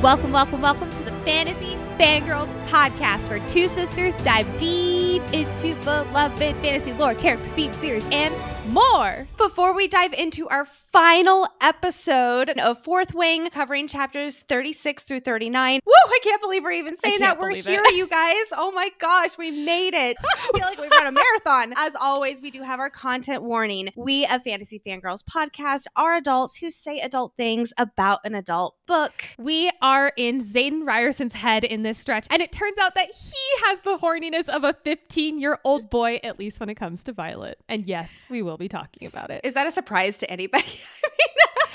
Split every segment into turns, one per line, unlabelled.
Welcome, welcome, welcome to the Fantasy Fangirls Podcast, where two sisters dive deep into beloved fantasy lore, characters, themes, theories, and more.
Before we dive into our final episode of Fourth Wing, covering chapters 36 through 39. Woo! I can't believe we're even saying that. We're here, you guys. Oh my gosh, we made it. I feel like we've run a marathon. As always, we do have our content warning. We of Fantasy Fangirls Podcast are adults who say adult things about an adult book.
We are in Xaden Ryerson's head in this stretch, and it turns out that he has the horniness of a 15-year-old boy, at least when it comes to Violet. And yes, we will be talking about it.
Is that a surprise to anybody?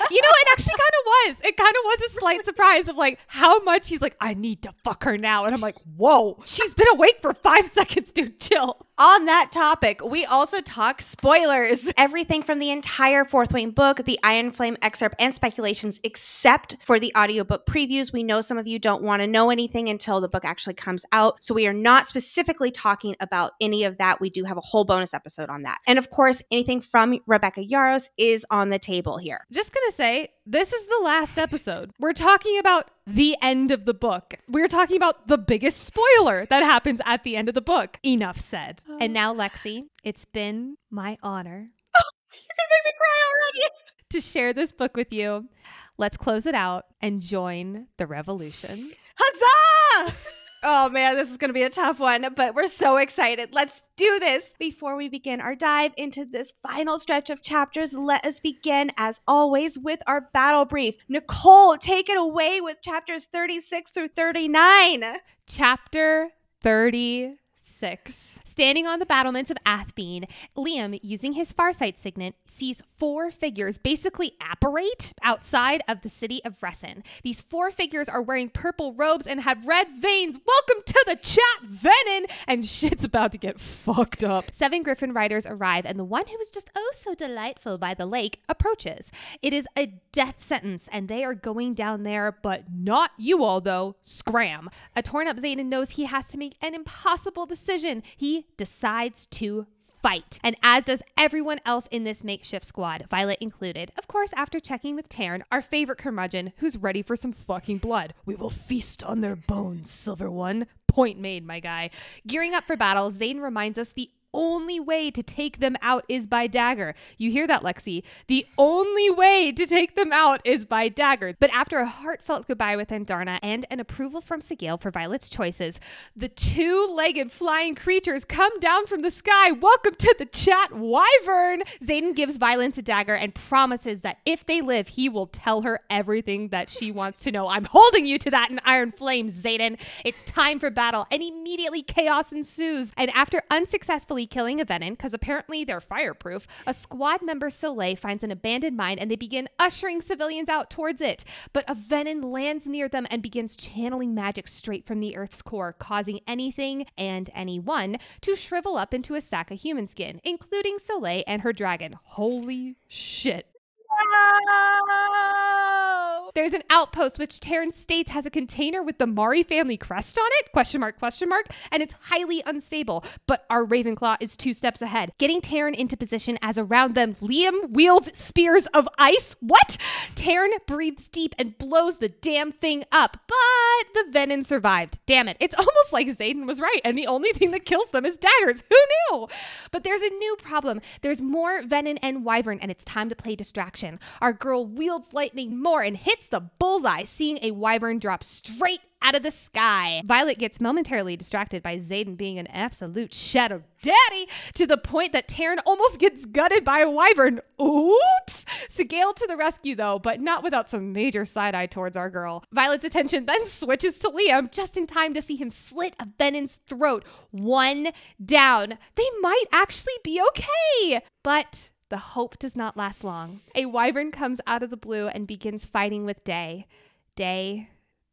You know, it actually kind of was. It kind of was a slight surprise of like how much he's like, I need to fuck her now. And I'm like, whoa, she's been awake for 5 seconds, dude. Chill.
On that topic, we also talk spoilers. Everything from the entire Fourth Wing book, the Iron Flame excerpt, and speculations, except for the audiobook previews. We know some of you don't want to know anything until the book actually comes out. So we are not specifically talking about any of that. We do have a whole bonus episode on that. And of course, anything from Rebecca Yarros is on the table here.
Just gonna say, this is the last episode. We're talking about the end of the book. We're talking about the biggest spoiler that happens at the end of the book. Enough said. And now, Lexi, it's been my honor.
Oh, you're gonna make me cry already.
To share this book with you. Let's close it out and join the revolution.
Huzzah! Oh man, this is going to be a tough one, but we're so excited. Let's do this. Before we begin our dive into this final stretch of chapters, let us begin, as always, with our battle brief. Nicole, take it away with chapters 36 through 39.
Chapter 36. Standing on the battlements of Athbeen, Liam, using his farsight signet, sees 4 figures basically apparate outside of the city of Ressin. These 4 figures are wearing purple robes and have red veins. Welcome to the chat, venin! And shit's about to get fucked up. 7 Griffin riders arrive, and the one who is just oh so delightful by the lake approaches. It is a death sentence, and they are going down there, but not you all, though. Scram. A torn-up Xaden knows he has to make an impossible decision. He decides to fight. And as does everyone else in this makeshift squad, Violet included. Of course, after checking with Taryn, our favorite curmudgeon, who's ready for some fucking blood. We will feast on their bones, Silver One. Point made, my guy. Gearing up for battle, Xaden reminds us the only way to take them out is by dagger. You hear that, Lexi? The only way to take them out is by dagger. But after a heartfelt goodbye with Andarna and an approval from Sigale for Violet's choices, the 2-legged flying creatures come down from the sky. Welcome to the chat, wyvern! Xaden gives Violet a dagger and promises that if they live, he will tell her everything that she wants to know. I'm holding you to that in Iron Flame, Xaden. It's time for battle, and immediately chaos ensues. And after unsuccessfully killing a venin, because apparently they're fireproof, a squad member, Soleil, finds an abandoned mine and they begin ushering civilians out towards it. But a venin lands near them and begins channeling magic straight from the Earth's core, causing anything and anyone to shrivel up into a sack of human skin, including Soleil and her dragon. Holy shit.
No!
There's an outpost which Taryn states has a container with the Mari family crest on it, question mark, and it's highly unstable. But our Ravenclaw is 2 steps ahead, getting Taryn into position as around them Liam wields spears of ice. What? Taryn breathes deep and blows the damn thing up, but the venin survived. Damn it. It's almost like Xaden was right, and the only thing that kills them is daggers. Who knew? But there's a new problem. There's more venin and wyvern, and it's time to play distraction. Our girl wields lightning more and hits the bullseye, seeing a wyvern drop straight out of the sky. Violet gets momentarily distracted by Xaden being an absolute shadow daddy, to the point that Taryn almost gets gutted by a wyvern. Oops! Sigale to the rescue though, but not without some major side-eye towards our girl. Violet's attention then switches to Liam, just in time to see him slit a venin's throat. 1 down. They might actually be okay. But the hope does not last long. A wyvern comes out of the blue and begins fighting with Day. Day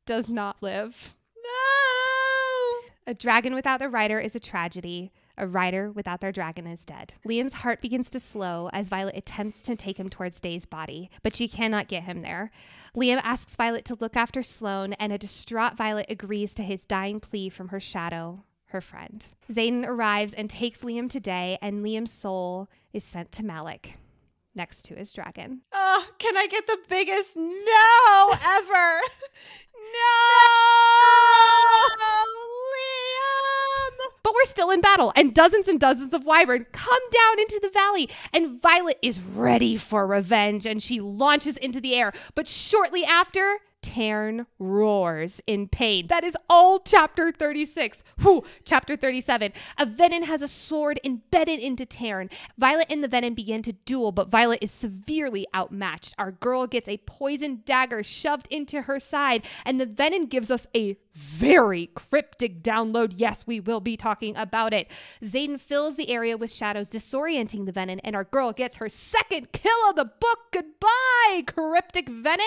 does not live.
No!
A dragon without their rider is a tragedy. A rider without their dragon is dead. Liam's heart begins to slow as Violet attempts to take him towards Day's body, but she cannot get him there. Liam asks Violet to look after Sloane, and a distraught Violet agrees to his dying plea from her shadow, her friend. Xaden arrives and takes Liam to Day, and Liam's soul is sent to Malik, next to his dragon.
Oh, can I get the biggest no ever? Liam!
But we're still in battle, and dozens of wyvern come down into the valley, and Violet is ready for revenge, and she launches into the air. But shortly after, Tern roars in pain. That is all chapter 36. Chapter 37. A venin has a sword embedded into Tern. Violet and the venin begin to duel, but Violet is severely outmatched. Our girl gets a poison dagger shoved into her side, and the venin gives us a very cryptic download. Yes, we will be talking about it. Xaden fills the area with shadows, disorienting the venin, and our girl gets her second kill of the book. Goodbye, cryptic venin.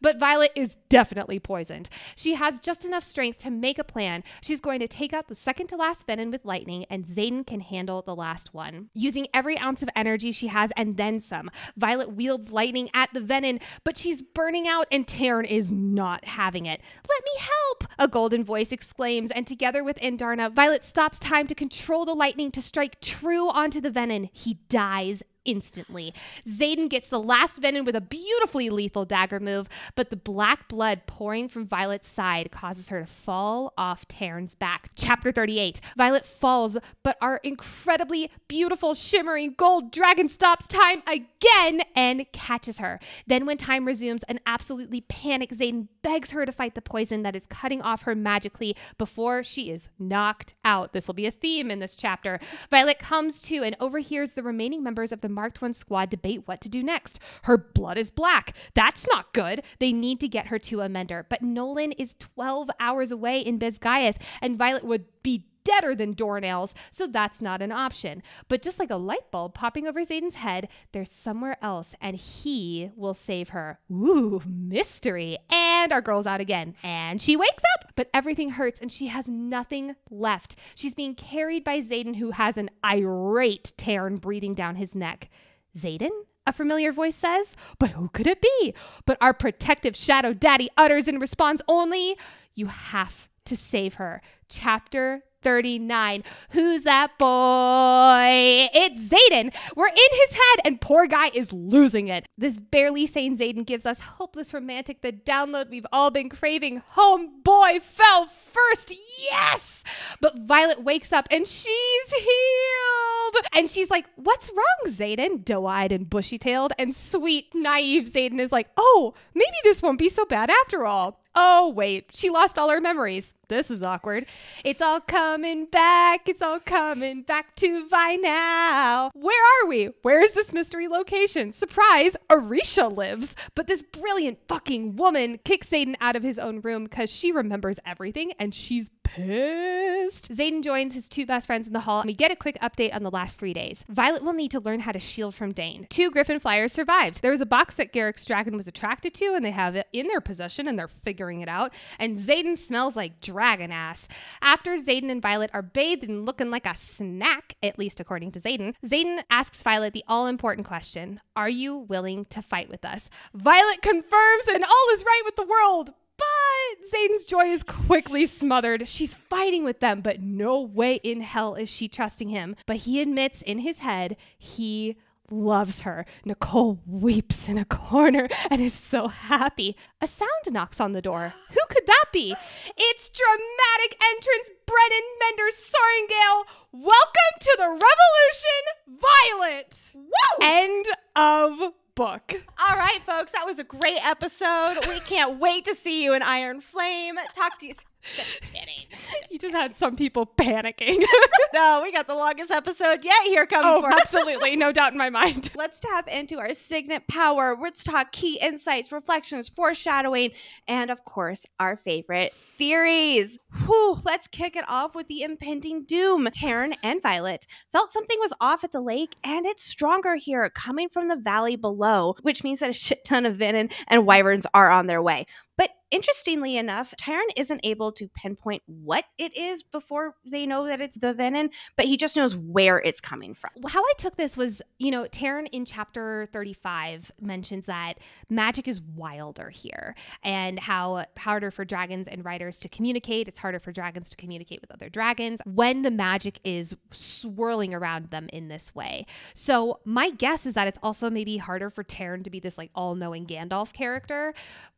But Violet is definitely poisoned. She has just enough strength to make a plan. She's going to take out the second to last venin with lightning, and Xaden can handle the last one. Using every ounce of energy she has and then some, Violet wields lightning at the venin, but she's burning out, and Tern is not having it. Let me help, a golden voice exclaims, and together with Andarna, Violet stops time to control the lightning to strike true onto the venin. He dies instantly. Xaden gets the last venin with a beautifully lethal dagger move, but the black blood pouring from Violet's side causes her to fall off Tern's back. Chapter 38. Violet falls, but our incredibly beautiful shimmering gold dragon stops time again and catches her. Then when time resumes, an absolutely panicked Xaden begs her to fight the poison that is cutting off her magically before she is knocked out. This will be a theme in this chapter. Violet comes to and overhears the remaining members of the Marked One squad debate what to do next. Her blood is black. That's not good. They need to get her to a mender. But Nolan is 12 hours away in Bisgayeth, and Violet would be deader than doornails, so that's not an option. But just like a light bulb popping over Xaden's head, there's somewhere else, and he will save her. Ooh, mystery. And our girl's out again, and she wakes up, but everything hurts, and she has nothing left. She's being carried by Xaden, who has an irate Tern breathing down his neck. Xaden? A familiar voice says, but who could it be? But our protective shadow daddy utters in response only, you have to save her. Chapter 39. Who's that boy? It's Xaden. We're in his head, and poor guy is losing it. This barely sane Xaden gives us hopeless romantic, the download we've all been craving. Homeboy fell first. Yes! But Violet wakes up, and she's healed. And she's like, what's wrong, Xaden? Doe-eyed and bushy-tailed. And sweet, naive Xaden is like, oh, maybe this won't be so bad after all. Oh, wait, she lost all her memories. This is awkward. It's all coming back. It's all coming back to Vi now. Where are we? Where is this mystery location? Surprise, Orisha lives. But this brilliant fucking woman kicks Xaden out of his own room because she remembers everything and she's pissed. Xaden joins his two best friends in the hall, and we get a quick update on the last 3 days. Violet will need to learn how to shield from Dane. 2 Griffin flyers survived. There was a box that Garrick's dragon was attracted to, and they have it in their possession, and they're figuring it out. And Xaden smells like dragon ass. After Xaden and Violet are bathed and looking like a snack, at least according to Xaden, Xaden asks Violet the all-important question, are you willing to fight with us? Violet confirms, and all is right with the world. But Xaden's joy is quickly smothered. She's fighting with them, but no way in hell is she trusting him. But he admits in his head he loves her. Nicole weeps in a corner and is so happy. A sound knocks on the door. Who could that be? It's dramatic entrance Brennan Menders Soaringale. Welcome to the revolution, Violet.
Woo!
End of book.
All right, folks, that was a great episode. We can't wait to see you in Iron Flame. Talk to you. Just kidding.
You just had some people panicking.
No, we got the longest episode yet here coming for us.
Absolutely. No doubt in my mind.
Let's tap into our Signet Power. Let's talk key insights, reflections, foreshadowing, and of course, our favorite theories. Whew, let's kick it off with the impending doom. Tern and Violet felt something was off at the lake, and it's stronger here coming from the valley below, which means that a shit ton of venin and wyverns are on their way. But interestingly enough, Tern isn't able to pinpoint what it is before they know that it's the venin, but he just knows where it's coming from.
How I took this was, Tern in chapter 35 mentions that magic is wilder here and how harder for dragons and riders to communicate. It's harder for dragons to communicate with other dragons when the magic is swirling around them in this way. So my guess is that it's also maybe harder for Tern to be this like all-knowing Gandalf character.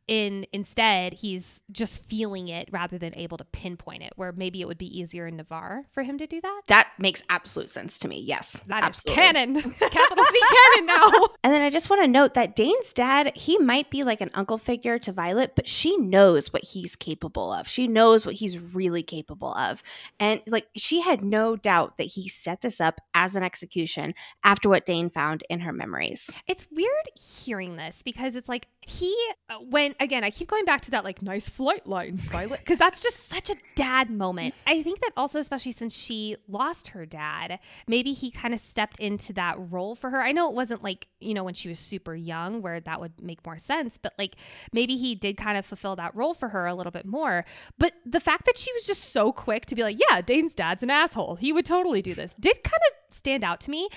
Instead, he's just feeling it rather than able to pinpoint it, where maybe it would be easier in Navarre for him to do that.
That makes absolute sense to me. Yes,
that
absolutely.
Is canon. Capital C canon now.
And then I just want to note that Dane's dad, he might be like an uncle figure to Violet, but she knows what he's capable of. She knows what he's really capable of. And like she had no doubt that he set this up as an execution after what Dane found in her memories.
It's weird hearing this because it's like again, I keep going back to that like nice flight lines, Violet, because that's just such a dad moment. I think that also, especially since she lost her dad, maybe he kind of stepped into that role for her. I know it wasn't like, when she was super young where that would make more sense, but like maybe he did kind of fulfill that role for her a little bit more. But the fact that she was just so quick to be like, yeah, Dane's dad's an asshole, he would totally do this, did kind of stand out to me.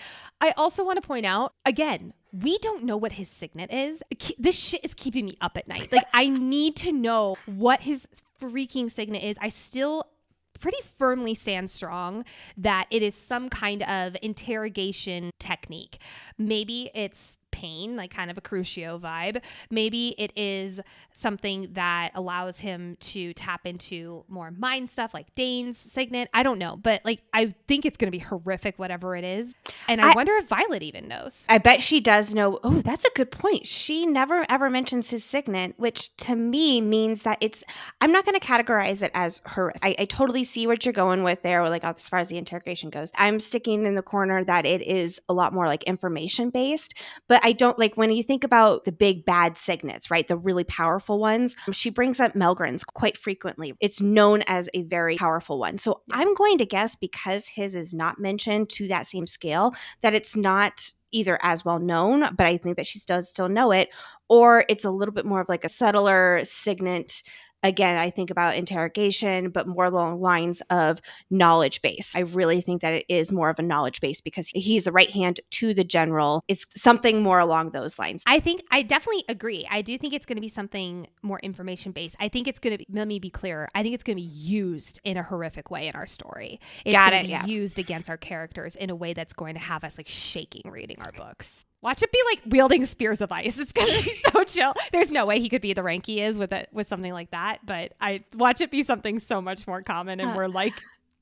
I also want to point out, again, we don't know what his signet is. This shit is keeping me up at night. Like, I need to know what his freaking signet is. I still pretty firmly stand strong that it is some kind of interrogation technique. Maybe it's pain, like kind of a Crucio vibe. Maybe it is something that allows him to tap into more mind stuff like Dane's signet. I don't know, but like I think it's going to be horrific, whatever it is. And I wonder if Violet even knows.
I bet she does know. Oh, that's a good point. She never ever mentions his signet, which to me means that I'm not going to categorize it as horrific. I totally see what you're going with there, like as far as the interrogation goes. I'm sticking in the corner that it is a lot more like information based, but I don't like when you think about the big bad signets, right? The really powerful ones. She brings up Melgren's quite frequently. It's known as a very powerful one. So I'm going to guess because his is not mentioned to that same scale, that it's not either as well known, but I think that she does still know it, or it's a little bit more of like a subtler signet. Again, I think about interrogation, but more along lines of knowledge base. I really think that it is more of a knowledge base because he's the right hand to the general. It's something more along those lines.
I definitely agree. I do think it's going to be something more information based. I think it's going to be, let me be clear, I think it's going to be used in a horrific way in our story. It's going to be used against our characters in a way that's going to have us like shaking reading our books. Watch it be like wielding spears of ice. It's going to be so chill. There's no way he could be the rank he is with something like that. But I watch it be something so much more common and we're like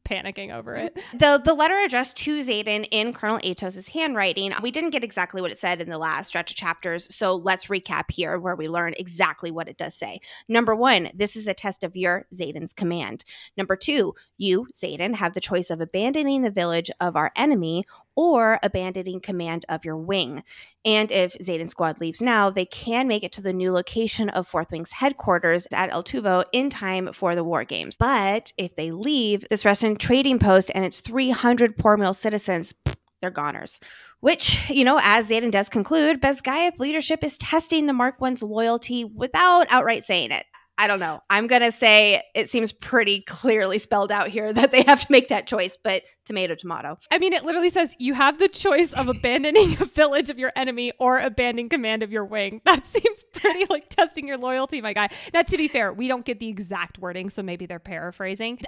panicking over it.
The letter addressed to Xaden in Colonel Atos' handwriting, we didn't get exactly what it said in the last stretch of chapters, so let's recap here where we learn exactly what it does say. Number 1, this is a test of your, Xaden's, command. Number 2, you, Xaden, have the choice of abandoning the village of our enemy or abandoning command of your wing. And if Xaden's squad leaves now, they can make it to the new location of Fourth Wing's headquarters at El Tuvo in time for the war games. But if they leave this Reston trading post and its 300 poor mill citizens, they're goners. Which, as Xaden does conclude, Basgiath leadership is testing the Mark I's loyalty without outright saying it. I don't know. I'm going to say it seems pretty clearly spelled out here that they have to make that choice, but tomato, tomato.
I mean, it literally says you have the choice of abandoning a village of your enemy or abandoning command of your wing. That seems pretty like testing your loyalty, my guy. Now, to be fair, we don't get the exact wording, so maybe they're paraphrasing.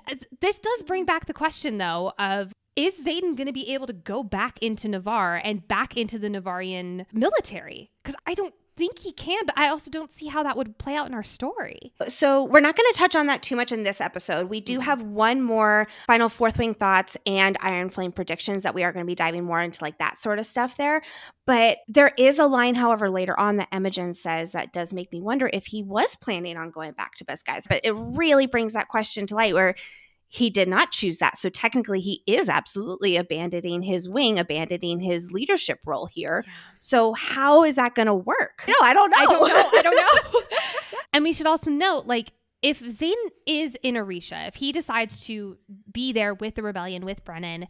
This does bring back the question, though, of is Xaden going to be able to go back into Navarre and back into the Navarrian military? Because I don't think he can, but I also don't see how that would play out in our story.
So we're not going to touch on that too much in this episode. We do have one more final Fourth Wing thoughts and Iron Flame predictions that we are going to be diving more into like that sort of stuff there. But there is a line, however, later on that Imogen says that does make me wonder if he was planning on going back to Basgiath. But it really brings that question to light where he did not choose that. So technically he is absolutely abandoning his wing, abandoning his leadership role here. Yeah. So how is that going to work? No, I don't know.
I don't know. And we should also note, like, if Xaden is in Orisha, if he decides to be there with the rebellion, with Brennan,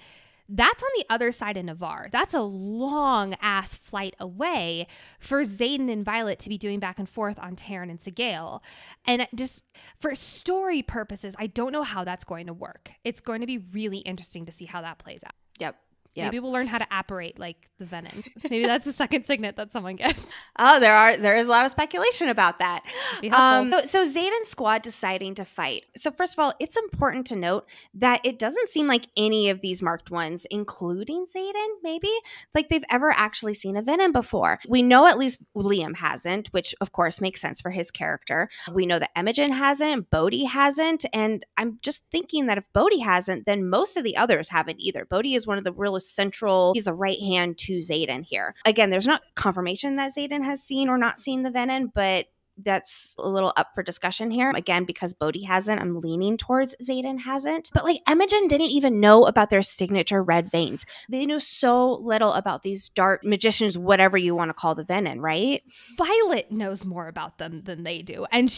that's on the other side of Navarre. That's a long ass flight away for Xaden and Violet to be doing back and forth on Terran and Sigale. And just for story purposes, I don't know how that's going to work. It's going to be really interesting to see how that plays out.
Yep. Yep.
Maybe we'll learn how to apparate like the venins. Maybe that's the second signet that someone gets.
Oh, there is a lot of speculation about that.
Be helpful.
So Xaden's squad deciding to fight. So first of all, it's important to note that it doesn't seem like any of these marked ones, including Xaden, maybe, like they've ever actually seen a venin before. We know at least Liam hasn't, which of course makes sense for his character. We know that Imogen hasn't, Bodhi hasn't, and I'm just thinking that if Bodhi hasn't, then most of the others haven't either. Bodhi is one of the real central, he's a right hand to Xaden here. Again, there's not confirmation that Xaden has seen or not seen the venin, but that's a little up for discussion here. Again, because Bodhi hasn't, I'm leaning towards Xaden hasn't. But like Imogen didn't even know about their signature red veins. They knew so little about these dark magicians, whatever you want to call the venin, right?
Violet knows more about them than they do. And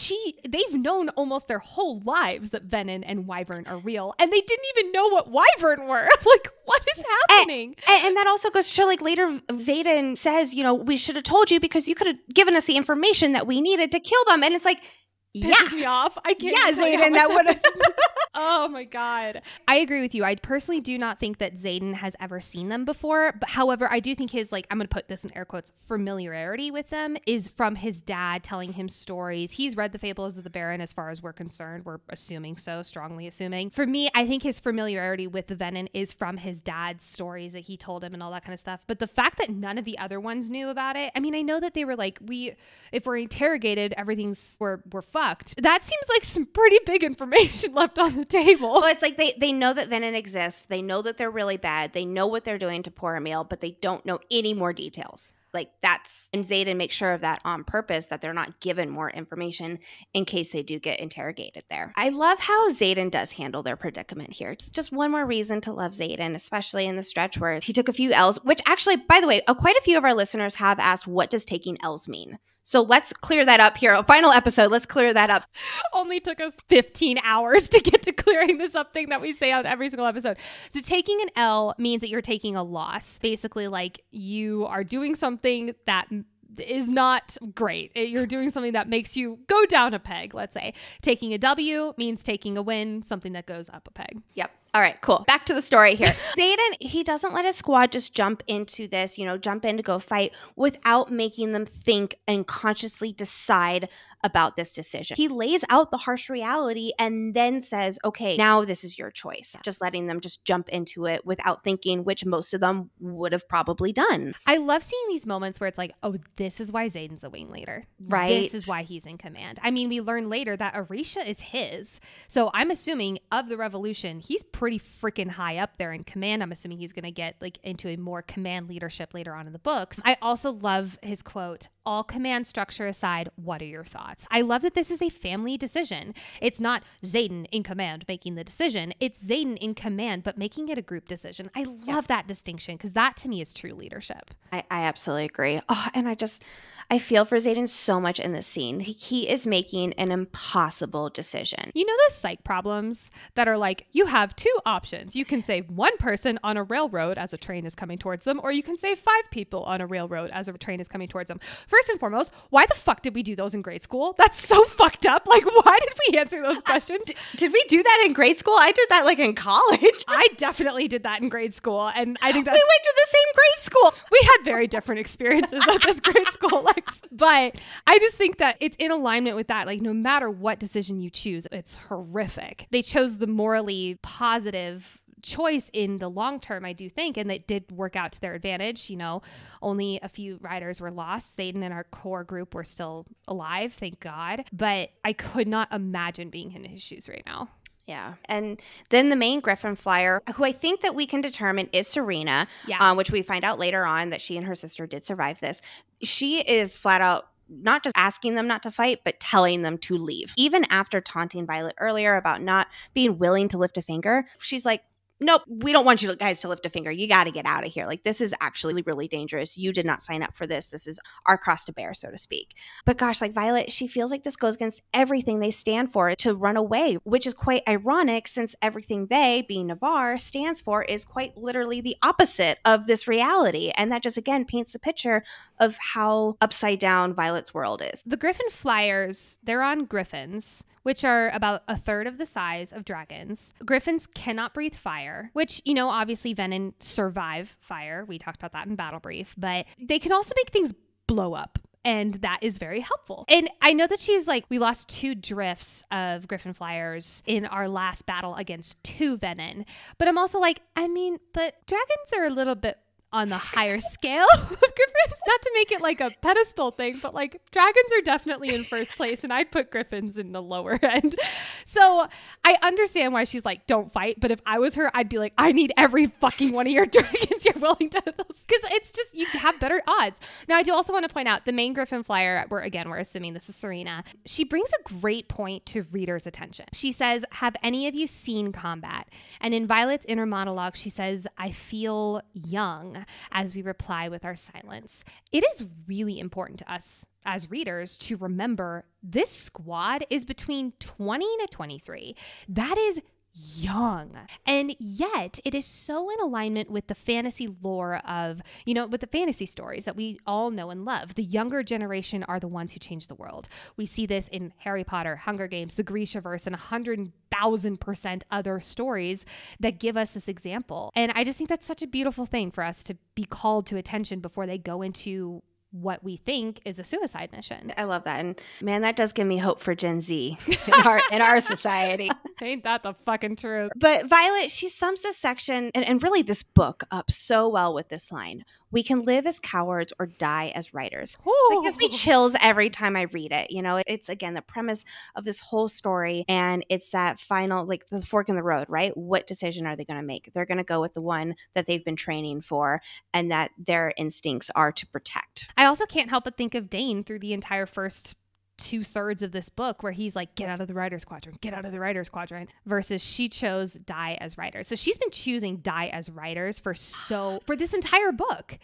they've known almost their whole lives that venin and wyvern are real. And they didn't even know what wyvern were. Like, what is happening?
And that also goes to show, like, later Xaden says, we should have told you because you could have given us the information that we needed to kill them. And it's like,
pisses me off. I can't.
Yeah, Xaden, that would have.
Oh my God. I agree with you. I personally do not think that Xaden has ever seen them before. But however, I do think his, like, I'm going to put this in air quotes, familiarity with them is from his dad telling him stories. He's read the Fables of the Baron as far as we're concerned. We're assuming so, strongly assuming. For me, I think his familiarity with the venin is from his dad's stories that he told him and all that kind of stuff. But the fact that none of the other ones knew about it, I mean, I know that they were like, if we're interrogated, we're fucked. That seems like some pretty big information left on the table.
Well, it's like they know that venin exists. They know that they're really bad. They know what they're doing to poor Emil, but they don't know any more details. Like and Xaden makes sure of that on purpose, that they're not given more information in case they do get interrogated there. I love how Xaden does handle their predicament here. It's just one more reason to love Xaden, especially in the stretch where he took a few L's, which actually, by the way, quite a few of our listeners have asked, what does taking L's mean? So let's clear that up here. A final episode, let's clear that up.
Only took us 15 hours to get to clearing this up thing that we say on every single episode. So taking an L means that you're taking a loss. Basically, like you are doing something that is not great. You're doing something that makes you go down a peg, let's say. Taking a W means taking a win, something that goes up a peg.
Yep. All right, cool. Back to the story here. Xaden, he doesn't let his squad just jump into this, jump in to go fight without making them think and consciously decide about this decision. He lays out the harsh reality and then says, okay, now this is your choice. Just letting them just jump into it without thinking, which most of them would have probably done.
I love seeing these moments where it's like, oh, this is why Xaden's a wing leader.
Right.
This is why he's in command. I mean, we learn later that Arisha is his. So I'm assuming of the revolution, he's pretty freaking high up there in command. I'm assuming he's going to get like into a more command leadership later on in the books. I also love his quote, all command structure aside, what are your thoughts? I love that this is a family decision. It's not Xaden in command making the decision. It's Xaden in command, but making it a group decision. I love that distinction because that to me is true leadership.
I absolutely agree. Oh, and I feel for Xaden so much in this scene. He is making an impossible decision.
You know those psych problems that are like, you have two options. You can save one person on a railroad as a train is coming towards them, or you can save 5 people on a railroad as a train is coming towards them. First and foremost, why the fuck did we do those in grade school? That's so fucked up. Like, why did we answer those questions?
Did we do that in grade school? I did that like in college.
I definitely did that in grade school. And I think that
we went to the same grade school.
We had very different experiences at this grade school. But I just think that it's in alignment with that. Like, no matter what decision you choose, it's horrific. They chose the morally positive choice in the long term, I do think, and it did work out to their advantage. Only a few riders were lost. Xaden and our core group were still alive, thank God. But I could not imagine being in his shoes right now.
Yeah. And then the main Griffin flyer, who I think that we can determine is Serena, which we find out later on that she and her sister did survive this. She is flat out not just asking them not to fight, but telling them to leave. Even after taunting Violet earlier about not being willing to lift a finger, she's like, nope, we don't want you guys to lift a finger. You got to get out of here. Like, this is actually really dangerous. You did not sign up for this. This is our cross to bear, so to speak. But gosh, like Violet, she feels like this goes against everything they stand for to run away, which is quite ironic since everything they, being Navarre, stands for is quite literally the opposite of this reality. And that just, again, paints the picture of how upside down Violet's world is.
The Griffin flyers, they're on griffins, which are about a third of the size of dragons. Griffins cannot breathe fire, which, you know, obviously venin survive fire. We talked about that in Battle Brief, but they can also make things blow up. And that is very helpful. And I know that she's like, we lost 2 drifts of griffin flyers in our last battle against 2 venin. But I'm also like, I mean, but dragons are a little bit on the higher scale of griffins. Not to make it like a pedestal thing, but like dragons are definitely in first place and I'd put griffins in the lower end. So I understand why she's like, don't fight. But if I was her, I'd be like, I need every fucking one of your dragons you're willing to, because it's just, you have better odds. Now, I do also want to point out the main griffin flyer, we're assuming this is Serena. She brings a great point to readers' attention. She says, have any of you seen combat? And in Violet's inner monologue, she says, I feel young, as we reply with our silence. It is really important to us as readers to remember this squad is between 20 to 23. That is young. And yet it is so in alignment with the fantasy lore of, you know, with the fantasy stories that we all know and love. The younger generation are the ones who change the world. We see this in Harry Potter, Hunger Games, the Grishaverse, and 100,000% other stories that give us this example. And I just think that's such a beautiful thing for us to be called to attention before they go into what we think is a suicide mission.
I love that. And man, that does give me hope for Gen Z in our society.
Ain't that the fucking truth?
But Violet, she sums this section and really this book up so well with this line. We can live as cowards or die as writers. It gives me chills every time I read it. You know, it's again the premise of this whole story. And it's that final, like the fork in the road, right? What decision are they going to make? They're going to go with the one that they've been training for and that their instincts are to protect.
I also can't help but think of Dane through the entire first 2/3 of this book where he's like, get out of the writer's quadrant, get out of the writer's quadrant, versus she chose die as writers. So she's been choosing die as writers for this entire book.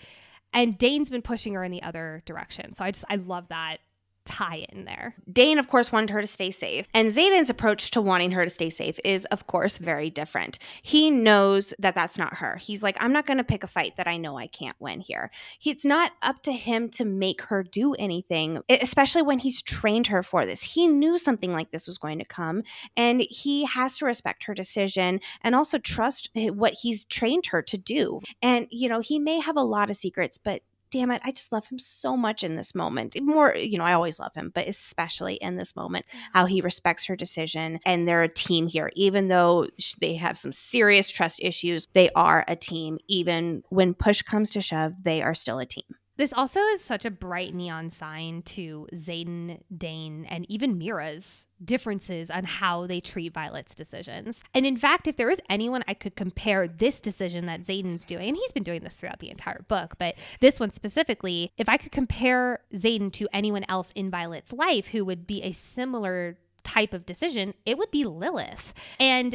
And Dane's been pushing her in the other direction. So I love that tie in there.
Dane, of course, wanted her to stay safe. And Xaden's approach to wanting her to stay safe is, of course, very different. He knows that that's not her. He's like, I'm not going to pick a fight that I know I can't win here. It's not up to him to make her do anything, especially when he's trained her for this. He knew something like this was going to come, and he has to respect her decision and also trust what he's trained her to do. And, you know, he may have a lot of secrets, but damn it, I just love him so much in this moment. More, you know, I always love him, but especially in this moment, how he respects her decision. And they're a team here. Even though they have some serious trust issues, they are a team. Even when push comes to shove, they are still a team.
This also is such a bright neon sign to Xaden, Dane, and even Mira's differences on how they treat Violet's decisions. And in fact, if there is anyone I could compare this decision that Xaden's doing, and he's been doing this throughout the entire book, but this one specifically, if I could compare Xaden to anyone else in Violet's life who would be a similar type of decision, it would be Lilith. And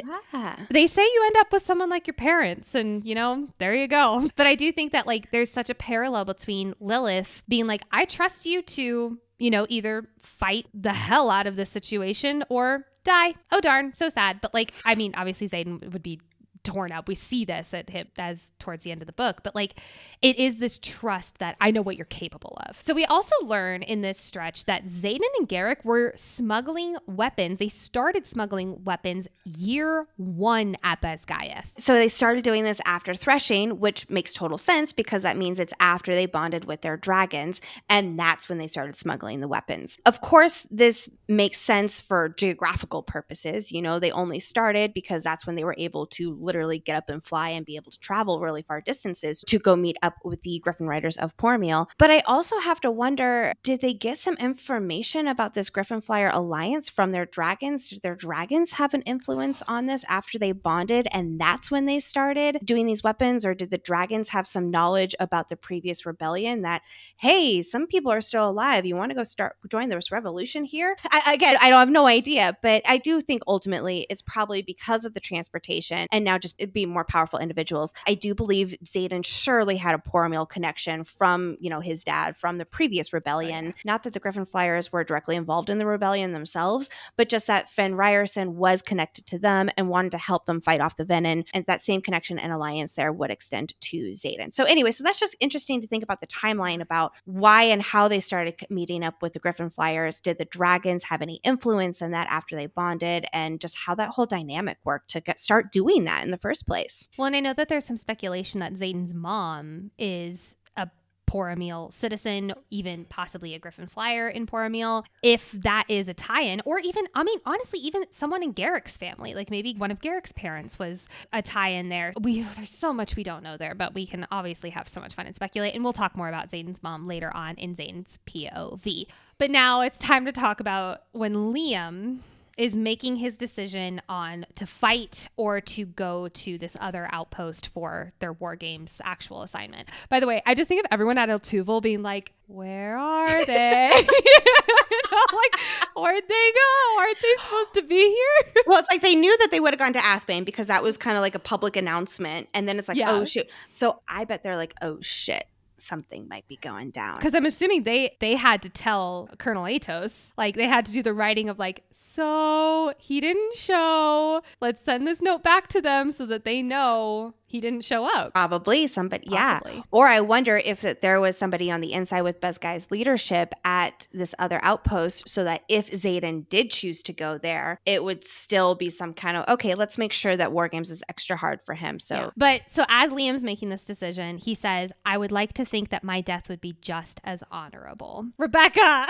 they say you end up with someone like your parents, and you know, there you go. But I do think that like there's such a parallel between Lilith being like, I trust you to, you know, either fight the hell out of this situation or die. Oh darn, so sad. But like, I mean, obviously Xaden would be torn up. We see this at him as towards the end of the book, but like it is this trust that I know what you're capable of. So we also learn in this stretch that Xaden and Garrick were smuggling weapons. They started smuggling weapons year 1 at Basgiath.
So they started doing this after threshing, which makes total sense because that means it's after they bonded with their dragons, and that's when they started smuggling the weapons. Of course, this makes sense for geographical purposes. You know, they only started because that's when they were able to literally get up and fly and be able to travel really far distances to go meet up with the Griffin Riders of Pormeal. But I also have to wonder, did they get some information about this Griffin Flyer alliance from their dragons? Did their dragons have an influence on this after they bonded and that's when they started doing these weapons? Or did the dragons have some knowledge about the previous rebellion that, hey, some people are still alive. You want to go join this revolution here? I have no idea, but I do think ultimately it's probably because of the transportation and now just being more powerful individuals. I do believe Xaden surely had a Pormeal connection from, you know, his dad from the previous rebellion. Right. Not that the Griffin Flyers were directly involved in the rebellion themselves, but just that Fen Ryerson was connected to them and wanted to help them fight off the venin. And that same connection and alliance there would extend to Xaden. So anyway, so that's just interesting to think about the timeline about why and how they started meeting up with the Griffin Flyers. Did the dragons venins have any influence in that after they bonded, and just how that whole dynamic worked to start doing that in the first place.
Well, and I know that there's some speculation that Xaden's mom is a Poromil citizen, even possibly a Griffin Flyer in Poromil, if that is a tie-in, or even, I mean, honestly, even someone in Garrick's family, like maybe one of Garrick's parents was a tie-in there. There's so much we don't know there, but we can obviously have so much fun and speculate, and we'll talk more about Xaden's mom later on in Xaden's POV. But now it's time to talk about when Liam is making his decision on to fight or to go to this other outpost for their War Games actual assignment. By the way, I just think of everyone at El Tuval being like, where are they? Like, where'd they go? Aren't they supposed to be here?
Well, it's like they knew that they would have gone to Athbane because that was kind of like a public announcement. And then it's like, oh, shoot. So I bet they're like, oh, shit. Something might be going down.
Because I'm assuming they had to tell Colonel Atos, like they had to do the writing of like, so he didn't show. Let's send this note back to them so that they know he didn't show up.
Probably somebody, possibly. Yeah. Or I wonder if there was somebody on the inside with Buzguy's leadership at this other outpost so that if Xaden did choose to go there, it would still be some kind of, okay, let's make sure that War Games is extra hard for him. So,
yeah. But so as Liam's making this decision, he says, I would like to think that my death would be just as honorable. Rebecca!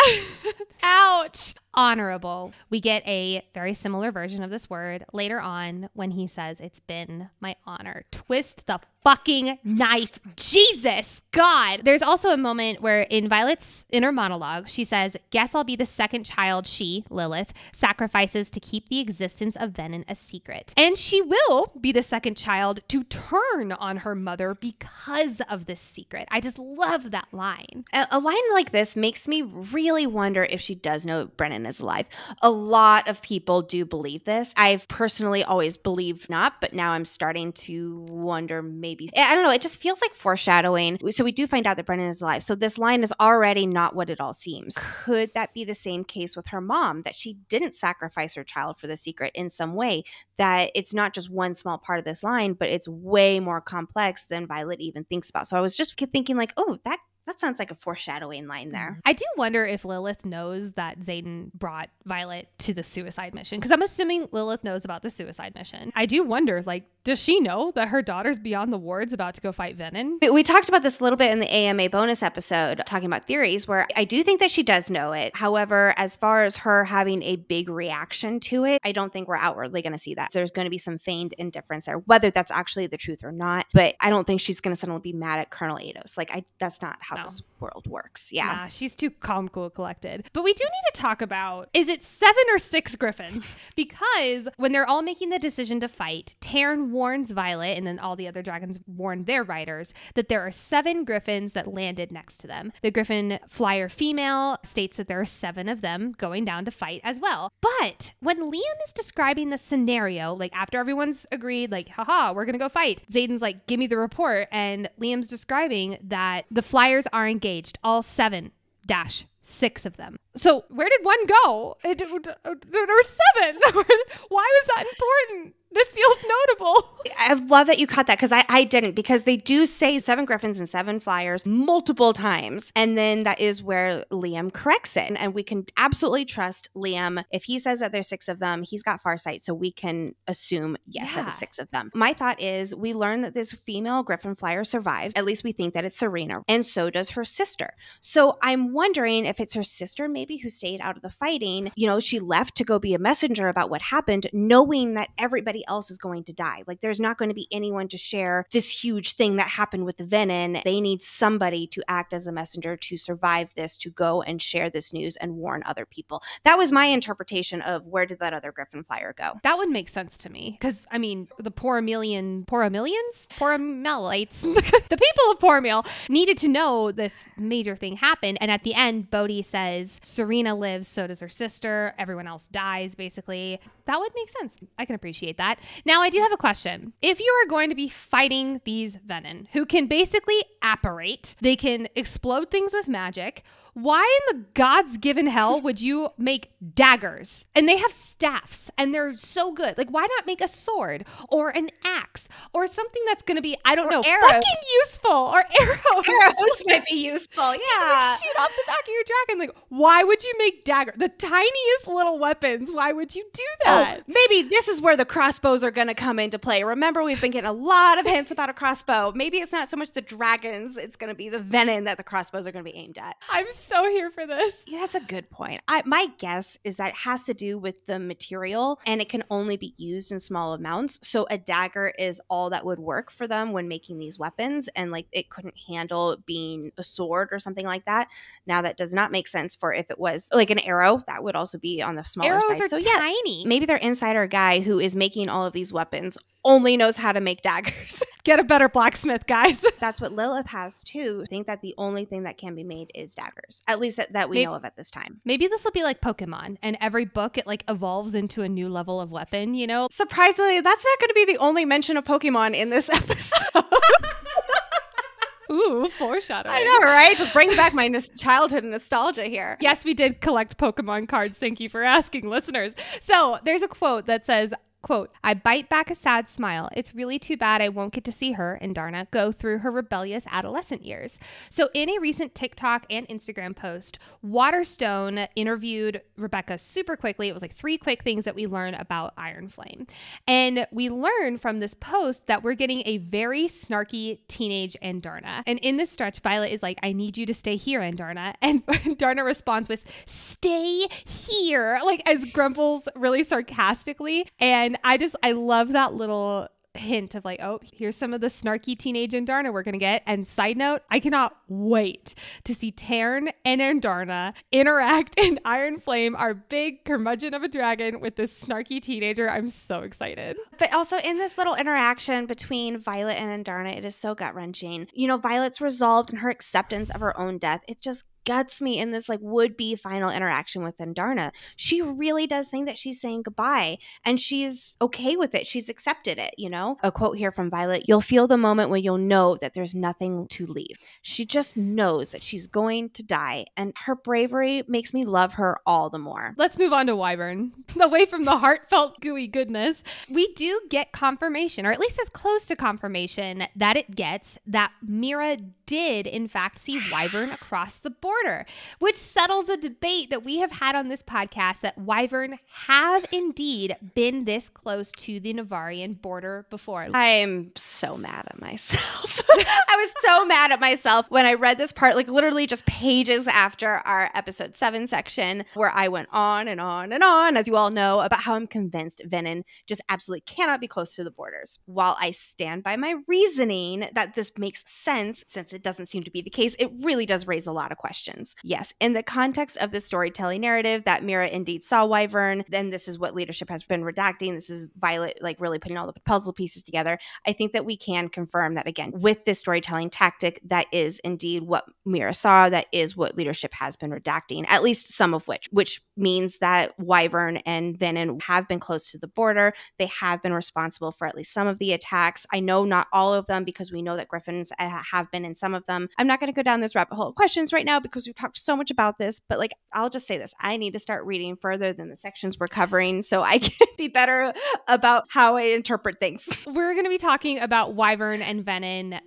Ouch! Honorable. We get a very similar version of this word later on when he says, it's been my honor. Twist the fucking knife. Jesus God. There's also a moment where in Violet's inner monologue, she says, guess I'll be the second child she, Lilith, sacrifices to keep the existence of venin a secret. And she will be the second child to turn on her mother because of this secret. I just love that line.
A line like this makes me really wonder if she does know Brennan is alive. A lot of people do believe this. I've personally always believed not, but now I'm starting to wonder maybe. I don't know. It just feels like foreshadowing. So we do find out that Brennan is alive. So this line is already not what it all seems. Could that be the same case with her mom, that she didn't sacrifice her child for the secret in some way, that it's not just one small part of this line, but it's way more complex than Violet even thinks about. So I was just thinking like, oh, that sounds like a foreshadowing line there.
I do wonder if Lilith knows that Xaden brought Violet to the suicide mission, because I'm assuming Lilith knows about the suicide mission. I do wonder, like, does she know that her daughter's beyond the wards about to go fight venin?
We talked about this a little bit in the AMA bonus episode, talking about theories, where I do think that she does know it. However, as far as her having a big reaction to it, I don't think we're outwardly going to see that. There's going to be some feigned indifference there, whether that's actually the truth or not. But I don't think she's going to suddenly be mad at Colonel Atos. Like, that's not how this world works. Yeah.
Nah, she's too calm, cool, collected. But we do need to talk about, is it 7 or 6 griffins? Because when they're all making the decision to fight, Taryn warns Violet, and then all the other dragons warn their riders, that there are 7 griffins that landed next to them. The Griffin Flyer female states that there are 7 of them going down to fight as well. But when Liam is describing the scenario, like after everyone's agreed, like, haha, we're gonna go fight, Xaden's like, give me the report, and Liam's describing that the Flyers are engaged, all 7-6 of them. So where did one go? There were 7. Why was that important? This feels notable.
I love that you caught that, because I didn't, because they do say 7 griffins and 7 flyers multiple times. And then that is where Liam corrects it. And we can absolutely trust Liam. If he says that there's 6 of them, he's got farsight. So we can assume, yes, that it's 6 of them. My thought is we learn that this female griffin flyer survives. At least we think that it's Serena. And so does her sister. So I'm wondering if it's her sister maybe who stayed out of the fighting. You know, she left to go be a messenger about what happened, knowing that everybody else is going to die. Like, there's not going to be anyone to share this huge thing that happened with the venin. They need somebody to act as a messenger to survive this, to go and share this news and warn other people. That was my interpretation of where did that other griffin flyer go.
That would make sense to me, because I mean, the Poromelites, the people of Poromil needed to know this major thing happened. And at the end, Bodhi says Serena lives, so does her sister, everyone else dies, basically. That would make sense. I can appreciate that. Now, I do have a question. If you are going to be fighting these venin, who can basically apparate, they can explode things with magic, Why in the God's given hell would you make daggers? And they have staffs and they're so good. Like, why not make a sword or an axe or something that's going to be, I don't know,
arrows.
fucking useful, or arrows.
Arrows might be useful. Yeah.
Shoot off the back of your dragon. Like, why would you make dagger? The tiniest little weapons. Why would you do that?
Oh, maybe this is where the crossbows are going to come into play. Remember, we've been getting a lot of hints about a crossbow. Maybe it's not so much the dragons. It's going to be the venin that the crossbows are going to be aimed at.
I'm so here for this.
Yeah, that's a good point. My guess is that it has to do with the material, and it can only be used in small amounts. So a dagger is all that would work for them when making these weapons, and like it couldn't handle being a sword or something like that. Now that does not make sense for if it was like an arrow, that would also be on the smaller
Arrows
side.
are
So
tiny.
maybe their insider guy who is making all of these weapons only knows how to make daggers.
Get a better blacksmith, guys.
That's what Lilith has too. I think that the only thing that can be made is daggers, at least that we know of at this time.
Maybe this will be like Pokemon, and every book it like evolves into a new level of weapon, you know?
Surprisingly, that's not going to be the only mention of Pokemon in this episode.
Ooh, foreshadowing.
I know, right? Just brings back my childhood nostalgia here.
Yes, we did collect Pokemon cards. Thank you for asking, listeners. So there's a quote that says, quote, I bite back a sad smile. It's really too bad I won't get to see her, and Darna, go through her rebellious adolescent years. So in a recent TikTok and Instagram post, Waterstone interviewed Rebecca super quickly. It was like 3 quick things that we learn about Iron Flame. And we learn from this post that we're getting a very snarky teenage Andarna. And in this stretch, Violet is like, I need you to stay here, Andarna. And Darna responds with, stay here, like as grumbles really sarcastically. And I love that little hint of like, oh, here's some of the snarky teenage Andarna we're going to get. And side note, I cannot wait to see Tarn and Andarna interact in Iron Flame, our big curmudgeon of a dragon, with this snarky teenager. I'm so excited.
But also in this little interaction between Violet and Andarna, it is so gut-wrenching. You know, Violet's resolved in her acceptance of her own death. It just guts me in this like would-be final interaction with Andarna. She really does think that she's saying goodbye, and she's okay with it. She's accepted it, you know? A quote here from Violet, you'll feel the moment when you'll know that there's nothing to leave. She just knows that she's going to die, and her bravery makes me love her all the more.
Let's move on to Wyvern. Away from the heartfelt gooey goodness, we do get confirmation, or at least as close to confirmation that it gets, that Mira did in fact see Wyvern across the border, which settles a debate that we have had on this podcast that Wyvern have indeed been this close to the Navarian border before.
I'm so mad at myself. I was so mad at myself when I read this part, like literally just pages after our episode 7 section, where I went on and on and on, as you all know, about how I'm convinced venin just absolutely cannot be close to the borders. While I stand by my reasoning that this makes sense, since it doesn't seem to be the case, it really does raise a lot of questions. Yes, in the context of the storytelling narrative that Mira indeed saw Wyvern, then this is what leadership has been redacting. This is Violet like really putting all the puzzle pieces together. I think that we can confirm that, again, with this storytelling tactic, that is indeed what Mira saw. That is what leadership has been redacting, at least some of which means that Wyvern and venin have been close to the border. They have been responsible for at least some of the attacks. I know not all of them, because we know that griffins have been in some of them. I'm not going to go down this rabbit hole of questions right now because we've talked so much about this, but like, I'll just say this. I need to start reading further than the sections we're covering so I can be better about how I interpret things.
We're going to be talking about Wyvern and venin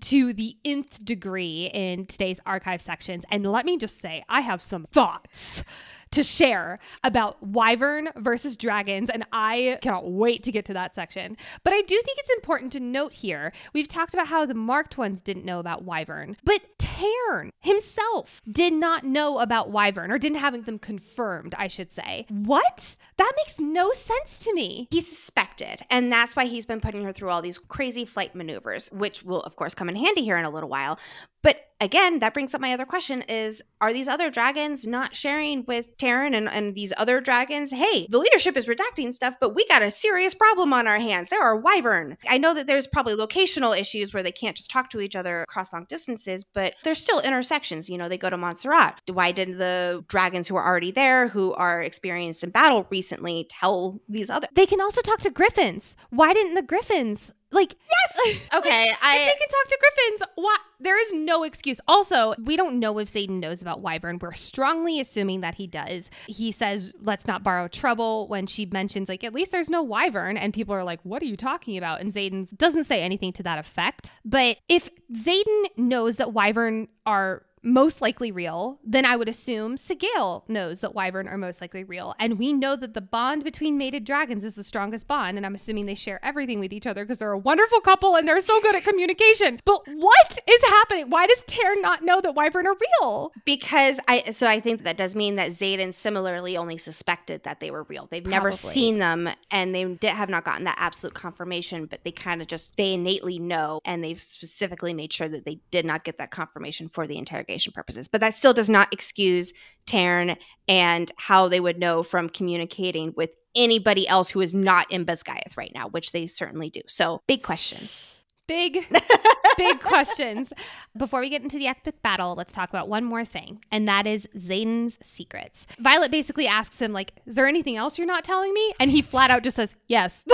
to the nth degree in today's archive sections. And let me just say, I have some thoughts to share about Wyvern versus dragons, and I cannot wait to get to that section. But I do think it's important to note here, we've talked about how the marked ones didn't know about Wyvern, but Tarn himself did not know about Wyvern, or didn't have them confirmed, I should say. What? That makes no sense to me.
He suspected, and that's why he's been putting her through all these crazy flight maneuvers, which will, of course, come in handy here in a little while. But again, that brings up my other question is, are these other dragons not sharing with Tarn and these other dragons? Hey, the leadership is redacting stuff, but we got a serious problem on our hands. There are Wyvern. I know that there's probably locational issues where they can't just talk to each other across long distances, but there's still intersections. You know, they go to Montserrat. Why didn't the dragons who are already there, who are experienced in battle recently, tell these other?
They can also talk to griffins. Why didn't the griffins Like,
yes. Okay.
If they can talk to griffins, what? There is no excuse. Also, we don't know if Xaden knows about wyvern. We're strongly assuming that he does. He says, let's not borrow trouble when she mentions, like, at least there's no wyvern. And people are like, what are you talking about? And Xaden doesn't say anything to that effect. But if Xaden knows that wyvern are most likely real, then I would assume Sigale knows that wyvern are most likely real. And we know that the bond between mated dragons is the strongest bond. And I'm assuming they share everything with each other because they're a wonderful couple and they're so good at communication. But what is happening? Why does Taryn not know that wyvern are real?
Because I think that does mean that Xaden similarly only suspected that they were real. They've never seen them and they have not gotten that absolute confirmation, but they kind of they innately know, and they've specifically made sure that they did not get that confirmation for the interrogation purposes. But that still does not excuse Taryn and how they would know from communicating with anybody else who is not in Basgiath right now, which they certainly do. So big questions.
Big questions. Before we get into the epic battle, let's talk about one more thing, and that is Xaden's secrets. Violet basically asks him, like, is there anything else you're not telling me? And he flat out just says, yes.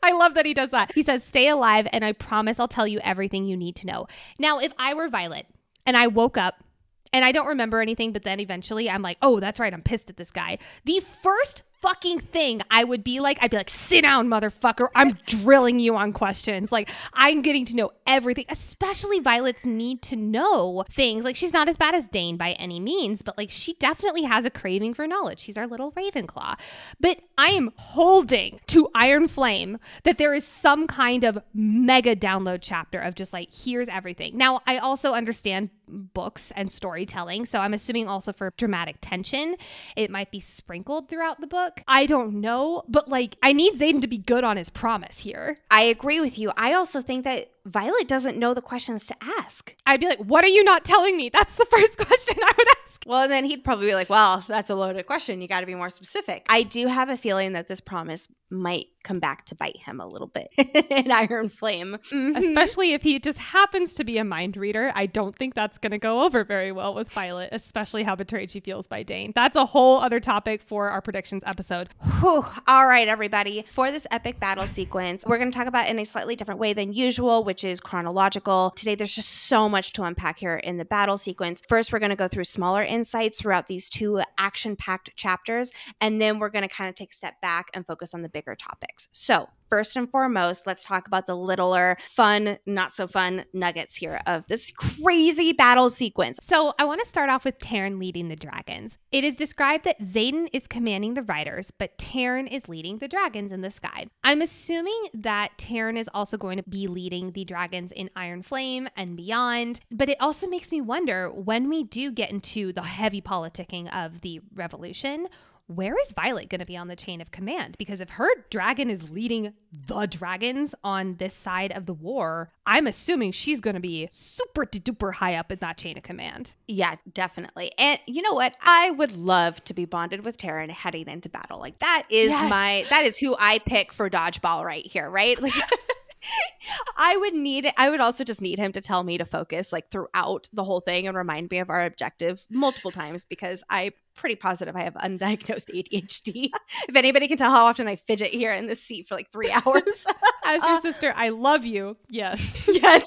I love that he does that. He says, stay alive, and I promise I'll tell you everything you need to know. Now, if I were Violet, and I woke up and I don't remember anything, but then eventually I'm like, oh, that's right, I'm pissed at this guy. The first fucking thing I'd be like, sit down, motherfucker. I'm drilling you on questions. Like, I'm getting to know everything, especially Violet's need to know things. Like, she's not as bad as Dane by any means, but like, she definitely has a craving for knowledge. She's our little Ravenclaw. But I am holding to Iron Flame that there is some kind of mega download chapter of just like, here's everything. Now, I also understand books and storytelling, so I'm assuming also for dramatic tension, it might be sprinkled throughout the book. I don't know, but like, I need Xaden to be good on his promise here.
I agree with you. I also think that Violet doesn't know the questions to ask.
I'd be like, what are you not telling me? That's the first question I would ask.
Well, then he'd probably be like, well, that's a loaded question. You got to be more specific. I do have a feeling that this promise might come back to bite him a little bit in Iron Flame.
Mm-hmm. Especially if he just happens to be a mind reader. I don't think that's going to go over very well with Violet, especially how betrayed she feels by Dane. That's a whole other topic for our predictions episode.
Whew. All right, everybody. For this epic battle sequence, we're going to talk about it in a slightly different way than usual, which is chronological. Today, there's just so much to unpack here in the battle sequence. First, we're going to go through smaller insights throughout these two action-packed chapters, and then we're going to kind of take a step back and focus on the bigger topics. So, first and foremost, let's talk about the littler, fun, not so fun nuggets here of this crazy battle sequence.
So I want to start off with Taryn leading the dragons. It is described that Xaden is commanding the riders, but Taryn is leading the dragons in the sky. I'm assuming that Taryn is also going to be leading the dragons in Iron Flame and beyond, but it also makes me wonder, when we do get into the heavy politicking of the revolution, where is Violet going to be on the chain of command? Because if her dragon is leading the dragons on this side of the war, I'm assuming she's going to be super duper high up in that chain of command.
Yeah, definitely. And you know what? I would love to be bonded with Taryn heading into battle. Like, that is that is who I pick for dodgeball right here, right? Like, I would also just need him to tell me to focus like throughout the whole thing and remind me of our objective multiple times, because I'm pretty positive I have undiagnosed ADHD. If anybody can tell how often I fidget here in this seat for like 3 hours.
As your sister, I love you. Yes.
Yes.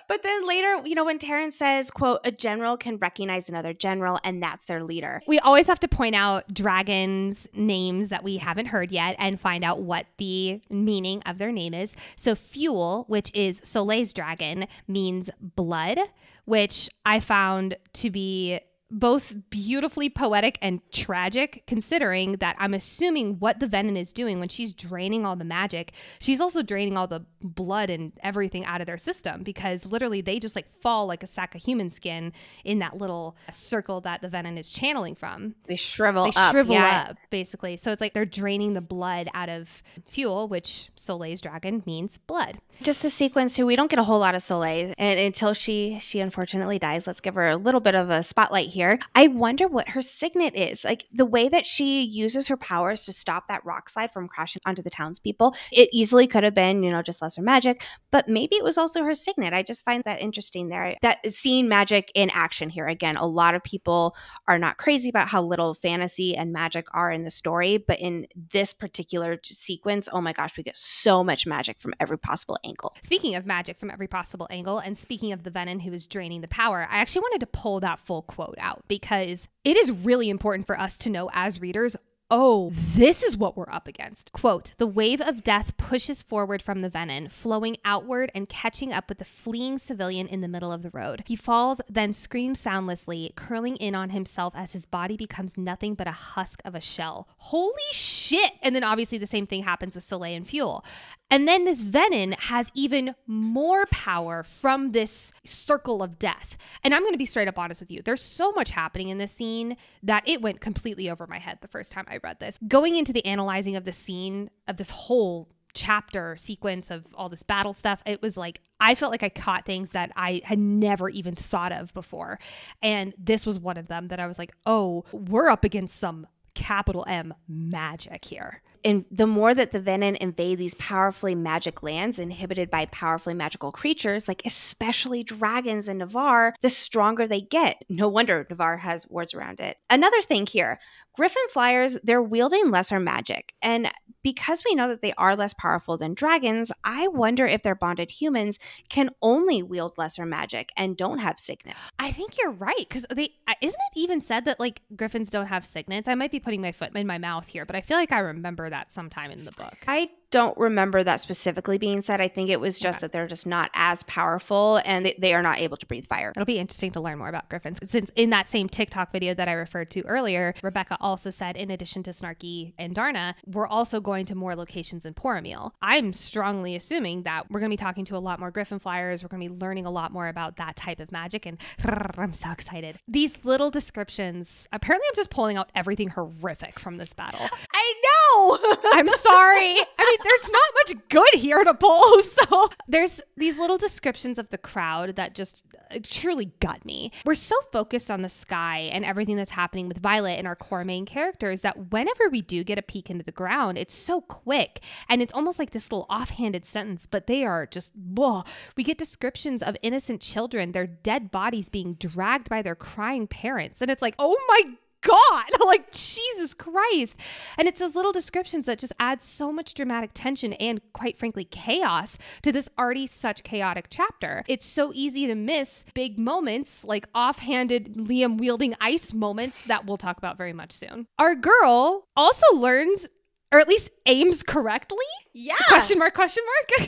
But then later, you know, when Taryn says, quote, a general can recognize another general, and that's their leader.
We always have to point out dragons' names that we haven't heard yet and find out what the meaning of their name is. So Fuel, which is Soleil's dragon, means blood, which I found to be both beautifully poetic and tragic, considering that I'm assuming what the venin is doing when she's draining all the magic, she's also draining all the blood and everything out of their system, because literally they just like fall like a sack of human skin in that little circle that the venin is channeling from.
They shrivel up,
basically. So it's like they're draining the blood out of Fuel, which Soleil's dragon means blood.
Just the sequence too, we don't get a whole lot of Soleil, and until she unfortunately dies. Let's give her a little bit of a spotlight here. I wonder what her signet is. Like the way that she uses her powers to stop that rock slide from crashing onto the townspeople, it easily could have been, just lesser magic, but maybe it was also her signet. I just find that interesting there. That seeing magic in action here. Again, a lot of people are not crazy about how little fantasy and magic are in the story, but in this particular sequence, oh my gosh, we get so much magic from every possible angle.
Speaking of magic from every possible angle, and speaking of the venin who is draining the power, I actually wanted to pull that full quote out because it is really important for us to know as readers, oh, this is what we're up against. Quote, "The wave of death pushes forward from the venin, flowing outward and catching up with the fleeing civilian in the middle of the road. He falls, then screams soundlessly, curling in on himself as his body becomes nothing but a husk of a shell." Holy shit! And then obviously the same thing happens with Soleil and Fuel. And then this venin has even more power from this circle of death. And I'm going to be straight up honest with you. There's so much happening in this scene that it went completely over my head the first time I read this. Going into the analyzing of the scene of this whole chapter sequence of all this battle stuff, it was like, I felt like I caught things that I had never even thought of before. And this was one of them that I was like, oh, we're up against some capital M magic here.
And the more that the venin invade these powerfully magic lands inhibited by powerfully magical creatures, like especially dragons and Navarre, the stronger they get. No wonder Navarre has wards around it. Another thing here, Griffin flyers, they're wielding lesser magic. And because we know that they are less powerful than dragons, I wonder if their bonded humans can only wield lesser magic and don't have signets.
I think you're right, because isn't it even said that like griffins don't have signets? I might be putting my foot in my mouth here, but I feel like I remember that sometime in the book.
I don't remember that specifically being said. I think it was just that they're just not as powerful and they are not able to breathe fire.
It'll be interesting to learn more about griffins, since in that same TikTok video that I referred to earlier, Rebecca also said, in addition to Snarky and Darna, we're also going to more locations in Poromil. I'm strongly assuming that we're going to be talking to a lot more griffin flyers. We're going to be learning a lot more about that type of magic, and I'm so excited. These little descriptions, apparently I'm just pulling out everything horrific from this battle.
I know!
I'm sorry. I mean, there's not much good here to pull. So there's these little descriptions of the crowd that just truly got me. We're so focused on the sky and everything that's happening with Violet and our core main characters that whenever we do get a peek into the ground, it's so quick. And it's almost like this little offhanded sentence, but they are just, whoa. We get descriptions of innocent children, their dead bodies being dragged by their crying parents. And it's like, oh my God, like Jesus Christ. And it's those little descriptions that just add so much dramatic tension and quite frankly chaos to this already such chaotic chapter. It's so easy to miss big moments like offhanded Liam wielding ice moments that we'll talk about very much soon. Our girl also learns, or at least aims correctly?
Yeah.
Question mark.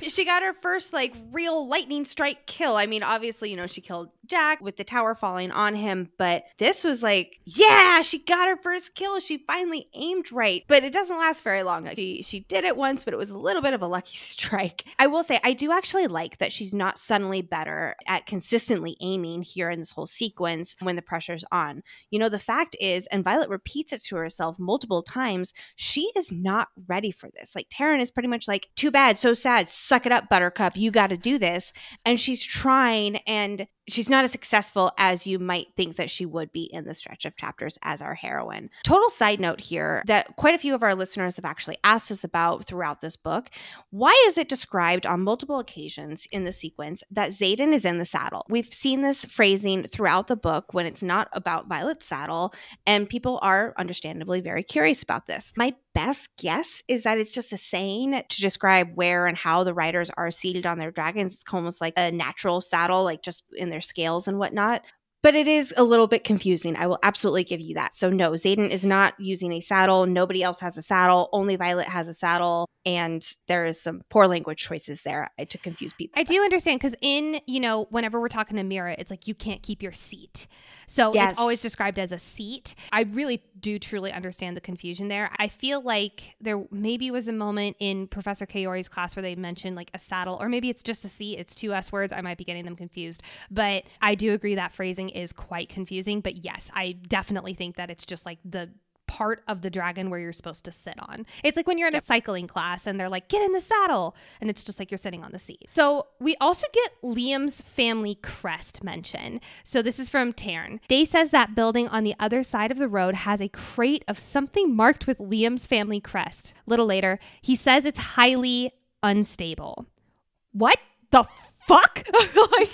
She got her first like real lightning strike kill. I mean, obviously, she killed Jack with the tower falling on him, but this was like, yeah, she got her first kill. She finally aimed right, but it doesn't last very long. Like, she did it once, but it was a little bit of a lucky strike. I will say, I do actually like that she's not suddenly better at consistently aiming here in this whole sequence when the pressure's on. The fact is, and Violet repeats it to herself multiple times, she is not ready for this. Like, Taryn is pretty much like, too bad, so sad, suck it up, Buttercup, you got to do this. And she's trying, and she's not as successful as you might think that she would be in the stretch of chapters as our heroine. Total side note here that quite a few of our listeners have actually asked us about throughout this book. Why is it described on multiple occasions in the sequence that Xaden is in the saddle? We've seen this phrasing throughout the book when it's not about Violet's saddle, and people are understandably very curious about this. My best guess is that it's just a saying to describe where and how the riders are seated on their dragons. It's almost like a natural saddle, like just in their scales and whatnot. But it is a little bit confusing. I will absolutely give you that. So no, Xaden is not using a saddle. Nobody else has a saddle. Only Violet has a saddle. And there is some poor language choices there to confuse people.
I do understand, because whenever we're talking to Mira, it's like you can't keep your seat. So yes. It's always described as a seat. I really do truly understand the confusion there. I feel like there maybe was a moment in Professor Kaori's class where they mentioned like a saddle, or maybe it's just a seat. It's two S words. I might be getting them confused. But I do agree that phrasing is quite confusing. But yes, I definitely think that it's just like the part of the dragon where you're supposed to sit on. It's like when you're in a cycling class and they're like, get in the saddle. And it's just like you're sitting on the seat. So we also get Liam's family crest mention. So this is from Taryn. Day says that building on the other side of the road has a crate of something marked with Liam's family crest. A little later, he says it's highly unstable. What the fuck? Like,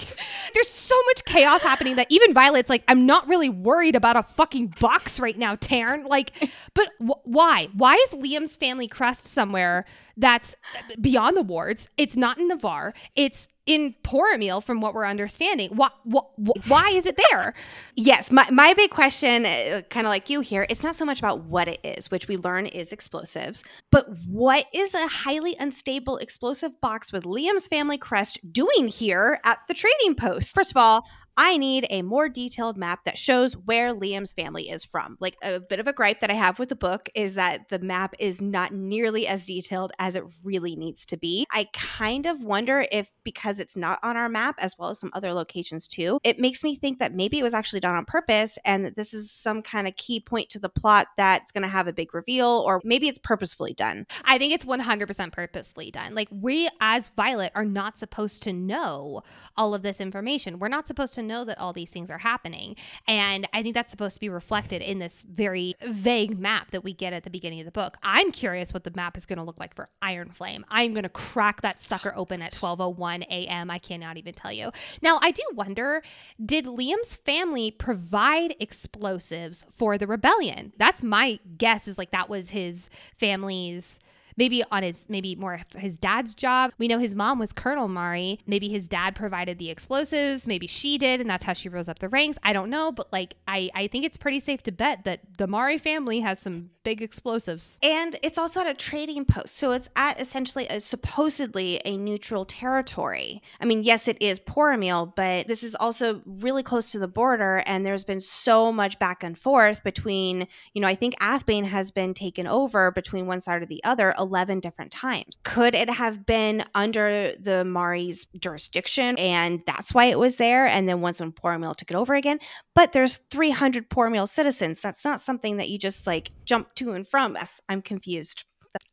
there's so much chaos happening that even Violet's like, I'm not really worried about a fucking box right now, Taryn. Like, but why? Why is Liam's family crest somewhere that's beyond the wards? It's not in Navarre. It's in Poromil, from what we're understanding. Why is it there?
Yes, my big question, kind of like you here, it's not so much about what it is, which we learn is explosives, but what is a highly unstable explosive box with Liam's family crest doing here at the trading post? First of all, I need a more detailed map that shows where Liam's family is from. Like, a bit of a gripe that I have with the book is that the map is not nearly as detailed as it really needs to be. I kind of wonder if, because it's not on our map, as well as some other locations too, it makes me think that maybe it was actually done on purpose and that this is some kind of key point to the plot that's going to have a big reveal, or maybe it's purposefully done.
I think it's 100% purposely done. Like, we as Violet are not supposed to know all of this information. We're not supposed to know that all these things are happening. And I think that's supposed to be reflected in this very vague map that we get at the beginning of the book. I'm curious what the map is going to look like for Iron Flame. I'm going to crack that sucker open at 12:01 a.m. I cannot even tell you. Now, I do wonder, did Liam's family provide explosives for the rebellion? That's my guess, is like that was his family's, maybe more his dad's job. We know his mom was Colonel Mari. Maybe his dad provided the explosives. Maybe she did, and that's how she rose up the ranks. I don't know, but like I think it's pretty safe to bet that the Mari family has some big explosives.
And it's also at a trading post. So it's at essentially supposedly a neutral territory. I mean, yes, it is Poromil, but this is also really close to the border. And there's been so much back and forth between, I think Athbane has been taken over between one side or the other 11 different times. Could it have been under the Mari's jurisdiction and that's why it was there? And then once when Poromil took it over again, but there's 300 Poromil citizens. That's not something that you just like jump to and from. Yes, I'm confused.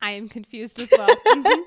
I am confused as well.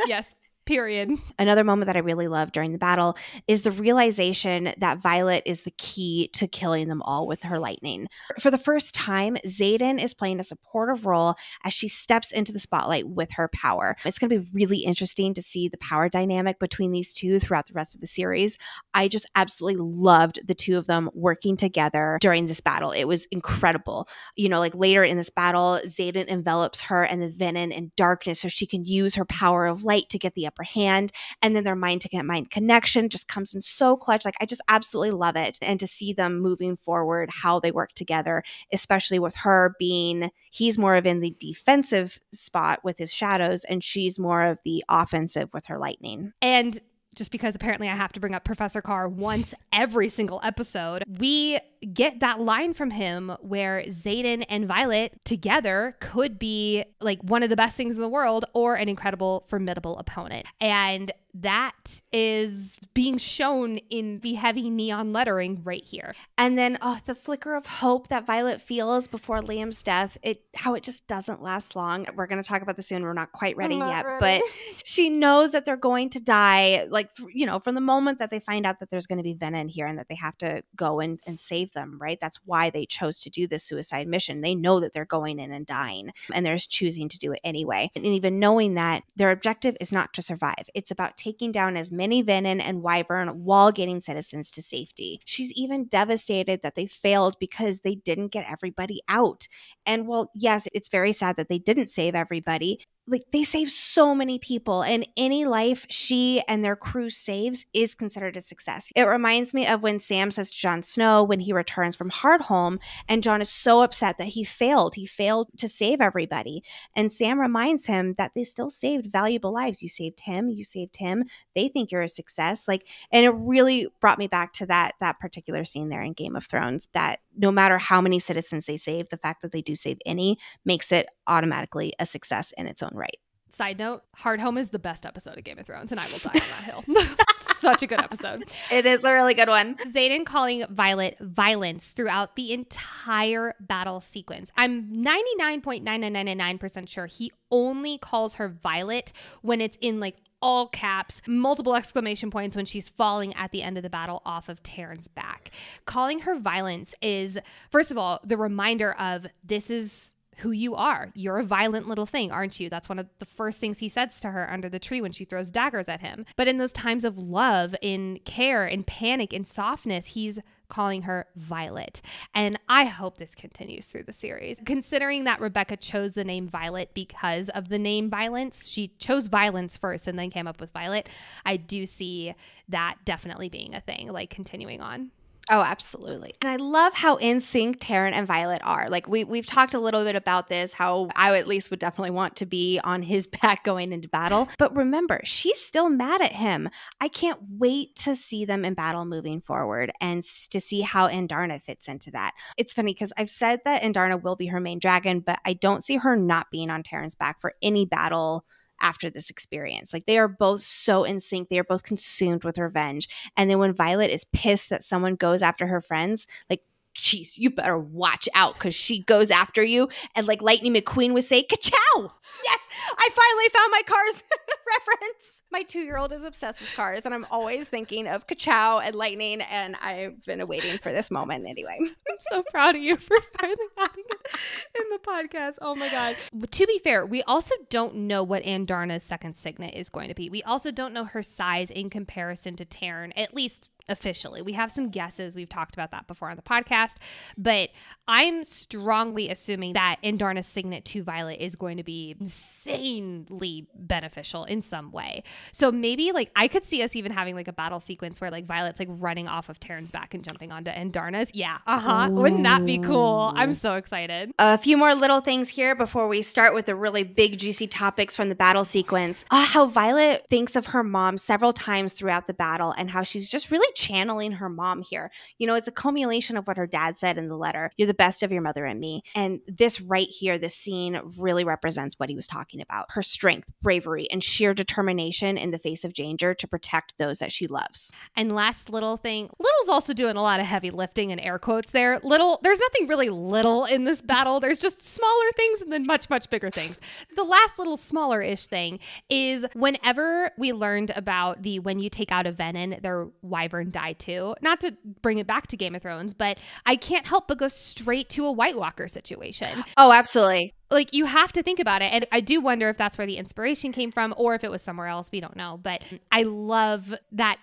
Yes. Period.
Another moment that I really love during the battle is the realization that Violet is the key to killing them all with her lightning. For the first time, Xaden is playing a supportive role as she steps into the spotlight with her power. It's going to be really interesting to see the power dynamic between these two throughout the rest of the series. I just absolutely loved the two of them working together during this battle. It was incredible. Like later in this battle, Xaden envelops her and the venin in darkness so she can use her power of light to get the upper hand, and then their mind-to-mind connection just comes in so clutch. Like, I just absolutely love it. And to see them moving forward, how they work together, especially with her being, he's more of in the defensive spot with his shadows, and she's more of the offensive with her lightning.
And just because apparently I have to bring up Professor Carr once every single episode, we get that line from him where Xaden and Violet together could be like one of the best things in the world or an incredible, formidable opponent. And that is being shown in the heavy neon lettering right here.
And then the flicker of hope that Violet feels before Liam's death, how it just doesn't last long. We're going to talk about this soon. We're not quite ready yet, but she knows that they're going to die, like, from the moment that they find out that there's going to be venin here and that they have to go and save them, right? That's why they chose to do this suicide mission. They know that they're going in and dying, and they're just choosing to do it anyway. And even knowing that their objective is not to survive. It's about taking down as many venin and wyvern while getting citizens to safety. She's even devastated that they failed because they didn't get everybody out. And well, yes, it's very sad that they didn't save everybody. Like, they save so many people, and any life she and their crew saves is considered a success. It reminds me of when Sam says to Jon Snow when he returns from Hardhome, and Jon is so upset that he failed to save everybody. And Sam reminds him that they still saved valuable lives. You saved him. They think you're a success. Like, and it really brought me back to that particular scene there in Game of Thrones, that no matter how many citizens they save, the fact that they do save any makes it automatically a success in its own right.
Side note, Hard Home is the best episode of Game of Thrones, and I will die on that hill. Such a good episode.
It is a really good one.
Xaden calling Violet violence throughout the entire battle sequence. I'm 99.99999% sure he only calls her Violet when it's in like all caps, multiple exclamation points when she's falling at the end of the battle off of Taryn's back. Calling her violence is, first of all, the reminder of this is who you are. You're a violent little thing, aren't you? That's one of the first things he says to her under the tree when she throws daggers at him. But in those times of love, in care, in panic, in softness, he's calling her Violet. And I hope this continues through the series. Considering that Rebecca chose the name Violet because of the name violence, she chose violence first and then came up with Violet. I do see that definitely being a thing, like continuing on.
Oh, absolutely. And I love how in sync Taryn and Violet are. Like we've talked a little bit about this, how I at least would definitely want to be on his back going into battle. But remember, she's still mad at him. I can't wait to see them in battle moving forward and to see how Andarna fits into that. It's funny because I've said that Andarna will be her main dragon, but I don't see her not being on Taryn's back for any battle after this experience. Like they are both so in sync. They are both consumed with revenge. And then when Violet is pissed that someone goes after her friends, like, geez, you better watch out because she goes after you. And like Lightning McQueen would say, ka-chow! Yes, I finally found my Cars reference. My 2-year-old is obsessed with cars, and I'm always thinking of ka-chow and lightning, and I've been waiting for this moment anyway.
I'm so proud of you for finally having it in the podcast. Oh my God. To be fair, we also don't know what Andarna's second signet is going to be. We also don't know her size in comparison to Taryn, at least officially. We have some guesses. We've talked about that before on the podcast, but I'm strongly assuming that Andarna's signet to Violet is going to be insanely beneficial in some way. So maybe like I could see us even having like a battle sequence where like Violet's like running off of Taryn's back and jumping onto Andarna's. Yeah. Wouldn't that be cool? I'm so excited.
A few more little things here before we start with the really big juicy topics from the battle sequence. How Violet thinks of her mom several times throughout the battle and how she's just really channeling her mom here. You know, it's a culmination of what her dad said in the letter. You're the best of your mother and me. And this right here, this scene really represents what he was talking about. Her strength, bravery, and sheer determination in the face of danger to protect those that she loves.
And last little thing, Little's also doing a lot of heavy lifting and air quotes there. Little, there's nothing really little in this battle. There's just smaller things and then much, much bigger things. The last little smaller-ish thing is whenever we learned about the when you take out a venin, their wyvern die too. Not to bring it back to Game of Thrones, but I can't help but go straight to a White Walker situation.
Oh, absolutely.
Like you have to think about it. And I do wonder if that's where the inspiration came from or if it was somewhere else. We don't know. But I love that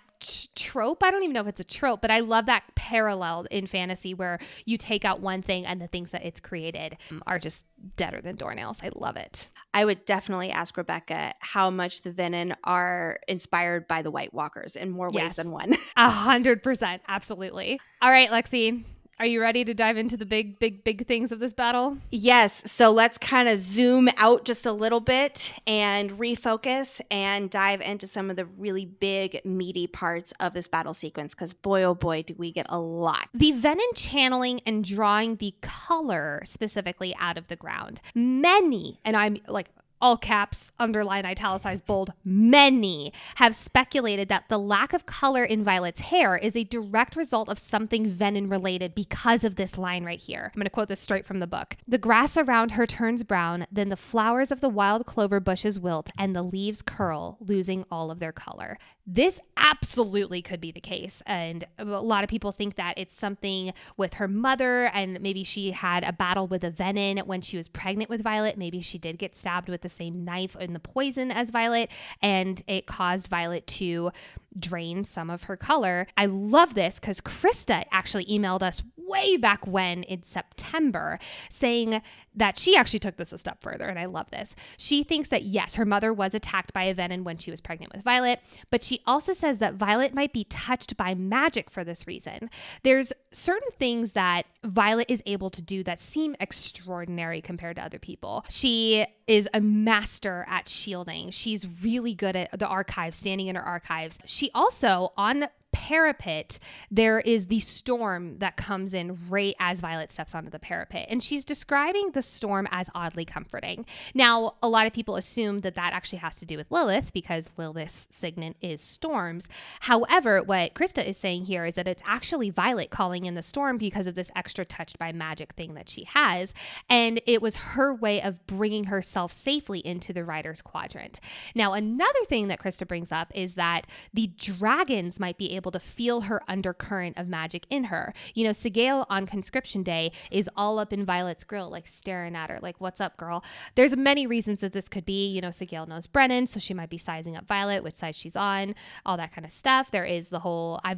trope. I don't even know if it's a trope, but I love that parallel in fantasy where you take out one thing and the things that it's created are just deader than doornails. I love it.
I would definitely ask Rebecca how much the venin are inspired by the White Walkers in more ways than one.
100%. Absolutely. All right, Lexi. Are you ready to dive into the big things of this battle?
Yes. So let's kind of zoom out just a little bit and refocus and dive into some of the really big, meaty parts of this battle sequence because boy, oh boy, do we get a lot.
The venin channeling and drawing the color specifically out of the ground. Many, and I'm like, all caps, underline, italicized, bold, many have speculated that the lack of color in Violet's hair is a direct result of something venin related because of this line right here. I'm going to quote this straight from the book. The grass around her turns brown, then the flowers of the wild clover bushes wilt and the leaves curl, losing all of their color. This absolutely could be the case. And a lot of people think that it's something with her mother and maybe she had a battle with a venin when she was pregnant with Violet. Maybe she did get stabbed with the same knife in the poison as Violet and it caused Violet to drain some of her color. I love this because Krista actually emailed us way back when in September saying that she actually took this a step further, and I love this. She thinks that yes, her mother was attacked by a venin when she was pregnant with Violet, but she also says that Violet might be touched by magic for this reason. There's certain things that Violet is able to do that seem extraordinary compared to other people. She is a master at shielding. She's really good at the archives, standing in her archives. She also, on parapet, there is the storm that comes in right as Violet steps onto the parapet. And she's describing the storm as oddly comforting. Now, a lot of people assume that that actually has to do with Lilith because Lilith's signet is storms. However, what Krista is saying here is that it's actually Violet calling in the storm because of this extra touched by magic thing that she has. And it was her way of bringing herself safely into the Rider's Quadrant. Now, another thing that Krista brings up is that the dragons might be able to feel her undercurrent of magic in her. You know, Sigale on Conscription Day is all up in Violet's grill, like staring at her, like, what's up, girl? There's many reasons that this could be. You know, Sigale knows Brennan, so she might be sizing up Violet, which side she's on, all that kind of stuff. There is the whole, I've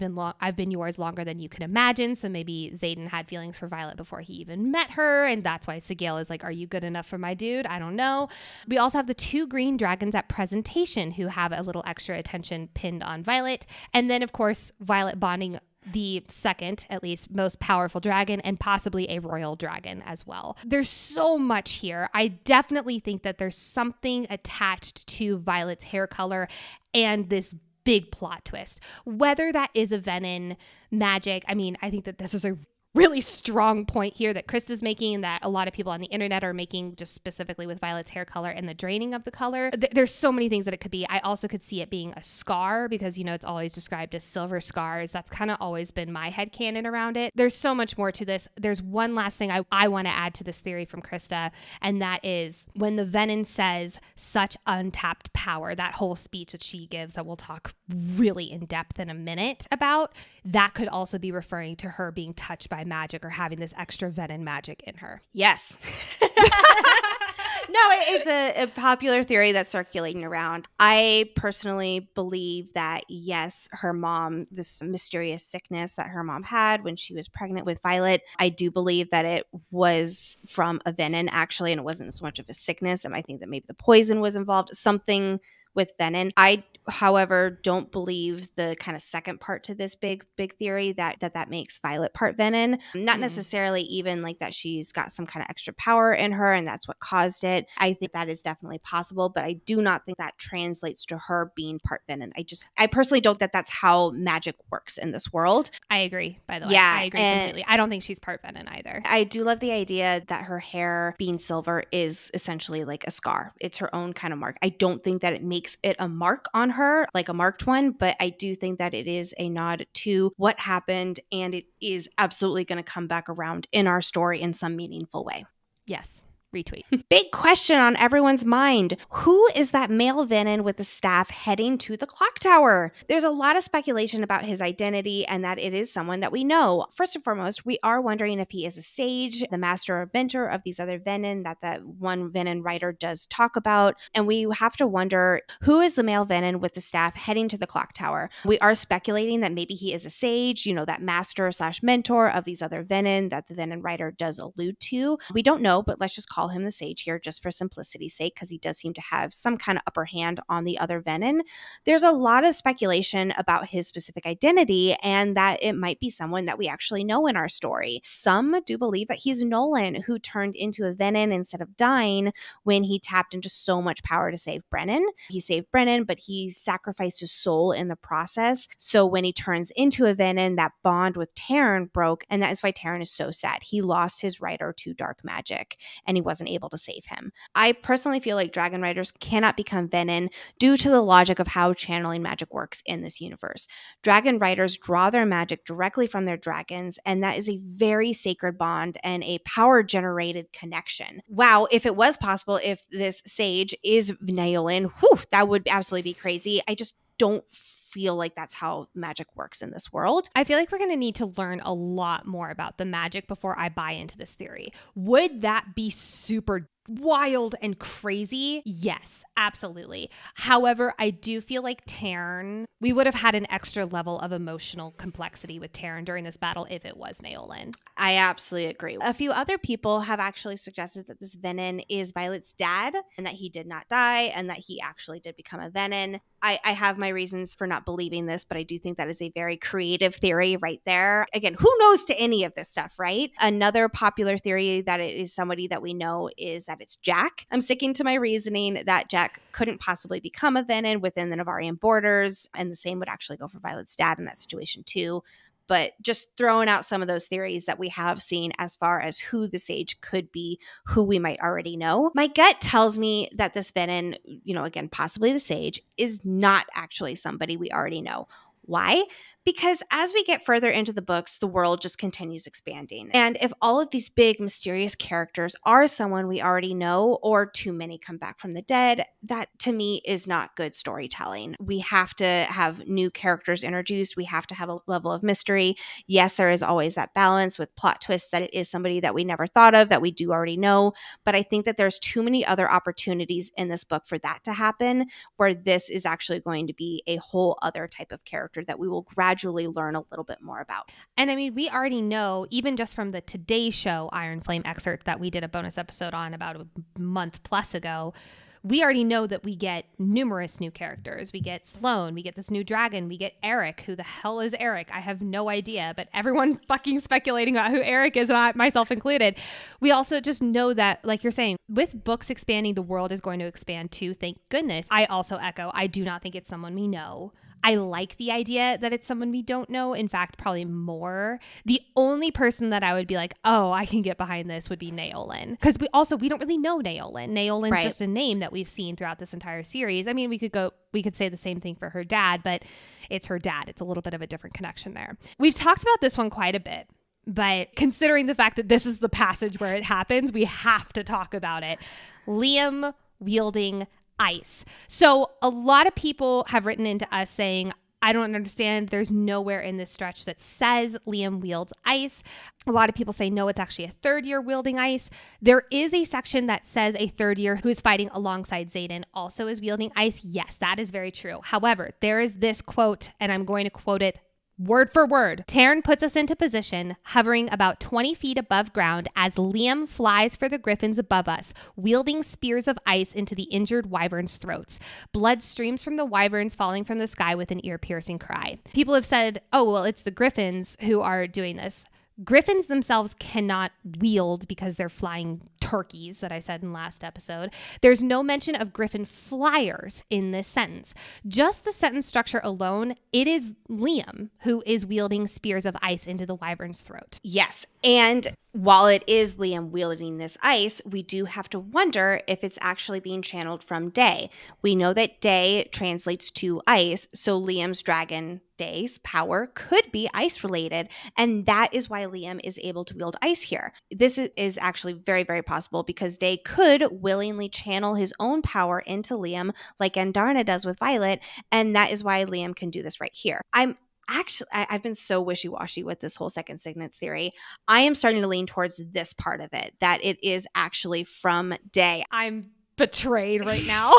been yours longer than you can imagine. So maybe Xaden had feelings for Violet before he even met her. And that's why Sigale is like, are you good enough for my dude? I don't know. We also have the 2 green dragons at presentation who have a little extra attention pinned on Violet. And then, of course, Violet bonding the second, at least, most powerful dragon and possibly a royal dragon as well. There's so much here. I definitely think that there's something attached to Violet's hair color and this big plot twist. Whether that is a venin magic, I mean, I think that this is a really strong point here that Krista's making and that a lot of people on the internet are making, just specifically with Violet's hair color and the draining of the color. There's so many things that it could be. I also could see it being a scar because, you know, it's always described as silver scars. That's kind of always been my headcanon around it. There's so much more to this. There's one last thing I want to add to this theory from Krista, and that is when the venin says such untapped power, that whole speech that she gives that we'll talk really in depth in a minute about, that could also be referring to her being touched by magic or having this extra venin magic in her.
Yes. No, it's a popular theory that's circulating around. I personally believe that, yes, her mom, this mysterious sickness that her mom had when she was pregnant with Violet, I do believe that it was from a venin, actually, and it wasn't so much of a sickness. And I think that maybe the poison was involved, something with venin. I, however, don't believe the kind of second part to this big theory that makes Violet part venin. Not necessarily even like that she's got some kind of extra power in her and that's what caused it. I think that is definitely possible, but I do not think that translates to her being part venin. I personally don't think that's how magic works in this world.
I agree, by the way.
Yeah,
I agree completely. I don't think she's part venin either.
I do love the idea that her hair being silver is essentially like a scar. It's her own kind of mark. I don't think that it makes it a mark on her, like a marked one, but I do think that it is a nod to what happened, and it is absolutely going to come back around in our story in some meaningful way.
Yes. Retweet.
Big question on everyone's mind. Who is that male venin with the staff heading to the clock tower? There's a lot of speculation about his identity and that it is someone that we know. First and foremost, we are wondering if he is a sage, the master or mentor of these other venin that one venin writer does talk about. And we have to wonder, who is the male venin with the staff heading to the clock tower? We are speculating that maybe he is a sage, you know, that master / mentor of these other venin that the venin writer does allude to. We don't know, but let's just call him the sage here just for simplicity's sake, because he does seem to have some kind of upper hand on the other venin. There's a lot of speculation about his specific identity and that it might be someone that we actually know in our story. Some do believe that he's Nolan, who turned into a venin instead of dying when he tapped into so much power to save Brennan. He saved Brennan, but he sacrificed his soul in the process. So when he turns into a venin, that bond with Taryn broke, and that is why Taryn is so sad. He lost his rider to dark magic and he wasn't able to save him. I personally feel like dragon riders cannot become venin due to the logic of how channeling magic works in this universe. Dragon riders draw their magic directly from their dragons, and that is a very sacred bond and a power generated connection. Wow, if it was possible, if this sage is Naolin, that would absolutely be crazy. I just don't feel like that's how magic works in this world.
I feel like we're going to need to learn a lot more about the magic before I buy into this theory. Would that be super wild and crazy? Yes, absolutely. However, I do feel like Taryn, we would have had an extra level of emotional complexity with Taryn during this battle if it was Naolin.
I absolutely agree. A few other people have actually suggested that this venin is Violet's dad and that he did not die and that he actually did become a venin. I have my reasons for not believing this, but I do think that is a very creative theory right there. Again, who knows to any of this stuff, right? Another popular theory that it is somebody that we know is that it's Jack. I'm sticking to my reasoning that Jack couldn't possibly become a venin within the Navarian borders, and the same would actually go for Violet's dad in that situation too. But just throwing out some of those theories that we have seen as far as who the sage could be, who we might already know. My gut tells me that this venin, again, possibly the sage, is not actually somebody we already know. Why? Because as we get further into the books, the world just continues expanding. And if all of these big, mysterious characters are someone we already know, or too many come back from the dead, that to me is not good storytelling. We have to have new characters introduced. We have to have a level of mystery. Yes, there is always that balance with plot twists that it is somebody that we never thought of, that we do already know. But I think that there's too many other opportunities in this book for that to happen, where this is actually going to be a whole other type of character that we will gradually learn a little bit more about.
And I mean, we already know, even just from the Today Show Iron Flame excerpt that we did a bonus episode on about a month plus ago, we already know that we get numerous new characters. We get Sloane, we get this new dragon, we get Eric. Who the hell is Eric? I have no idea, but everyone fucking speculating about who Eric is, and I, myself included. We also just know that, like you're saying, with books expanding, the world is going to expand too, thank goodness. I also echo, I do not think it's someone we know. I like the idea that it's someone we don't know. In fact, probably more. The only person that I would be like, oh, I can get behind this would be Naolin. Because we don't really know Naolin. Naolin's just a name that we've seen throughout this entire series. I mean, we could say the same thing for her dad, but it's her dad. It's a little bit of a different connection there. We've talked about this one quite a bit, but considering the fact that this is the passage where it happens, we have to talk about it. Liam wielding ice. So a lot of people have written into us saying, I don't understand. There's nowhere in this stretch that says Liam wields ice. A lot of people say, no, it's actually a third year wielding ice. There is a section that says a third year who is fighting alongside Xaden also is wielding ice. Yes, that is very true. However, there is this quote, and I'm going to quote it word for word. Taryn puts us into position, hovering about 20 feet above ground as Liam flies for the griffins above us, wielding spears of ice into the injured wyverns' throats. Blood streams from the wyverns falling from the sky with an ear-piercing cry. People have said, oh, well, it's the griffins who are doing this. Griffins themselves cannot wield because they're flying turkeys that I said in last episode. There's no mention of griffin flyers in this sentence. Just the sentence structure alone, it is Liam who is wielding spears of ice into the wyvern's throat.
Yes, and while it is Liam wielding this ice, we do have to wonder if it's actually being channeled from Day. We know that Day translates to ice, so Liam's dragon Day's power could be ice related, and that is why Liam is able to wield ice here. This is actually very, very possible because Day could willingly channel his own power into Liam like Andarna does with Violet, and that is why Liam can do this right here. I've been so wishy-washy with this whole second signet theory. I am starting to lean towards this part of it, that it is actually from Day.
I'm betrayed right now.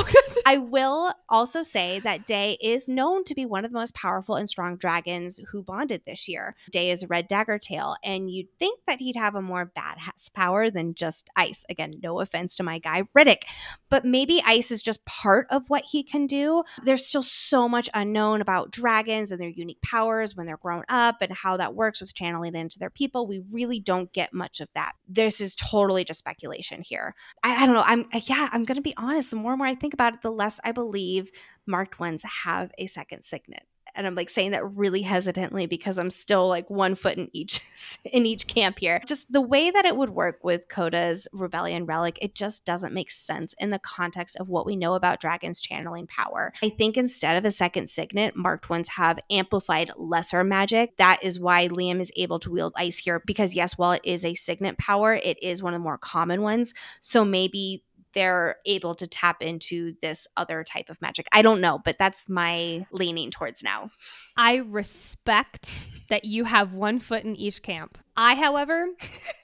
I will also say that Day is known to be one of the most powerful and strong dragons who bonded this year. Day is a red dagger tail, and you'd think that he'd have a more badass power than just ice. Again, no offense to my guy Riddick, but maybe ice is just part of what he can do. There's still so much unknown about dragons and their unique powers when they're grown up and how that works with channeling into their people. We really don't get much of that. This is totally just speculation here. I don't know. I'm going to be honest. The more and more I think about it, the less I believe marked ones have a second signet. And I'm like saying that really hesitantly because I'm still like 1 foot in each camp here. Just the way that it would work with Coda's Rebellion Relic, it just doesn't make sense in the context of what we know about dragons channeling power. I think instead of a second signet, marked ones have amplified lesser magic. That is why Liam is able to wield ice here because yes, while it is a signet power, it is one of the more common ones. So maybe they're able to tap into this other type of magic. I don't know, but that's my leaning towards now.
I respect that you have 1 foot in each camp. I, however,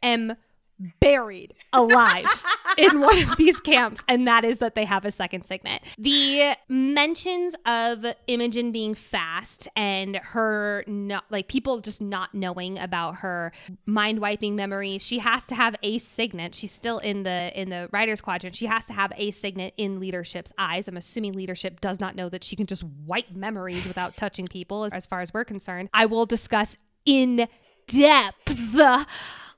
am buried alive in one of these camps, and that is that they have a second signet. The mentions of Imogen being fast and her not, like, people just not knowing about her mind wiping memories. She has to have a signet. She's still in the writer's quadrant. She has to have a signet in leadership's eyes. I'm assuming leadership does not know that she can just wipe memories without touching people, as far as we're concerned. I will discuss in depth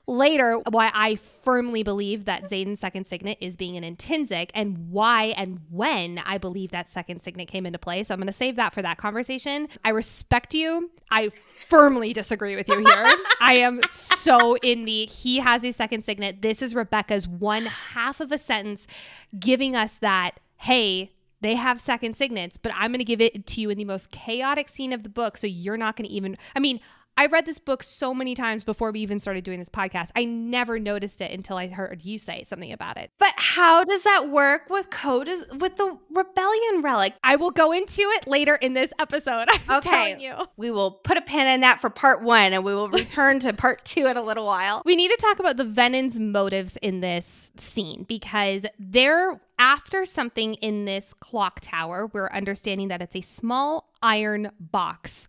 later why I firmly believe that Xaden's second signet is being an intrinsic, and why and when I believe that second signet came into play. So I'm going to save that for that conversation. I respect you. I firmly disagree with you here. I am so in the he has a second signet. This is Rebecca's one half of a sentence giving us that, hey, they have second signets, but I'm going to give it to you in the most chaotic scene of the book. So you're not going to even, I mean, I read this book so many times before we even started doing this podcast. I never noticed it until I heard you say something about it.
But how does that work with with the rebellion relic?
I will go into it later in this episode. I'm telling you.
We will put a pin in that for part 1, and we will return to part 2 in a little while.
We need to talk about the Venin's motives in this scene, because they're after something in this clock tower. We're understanding that it's a small iron box.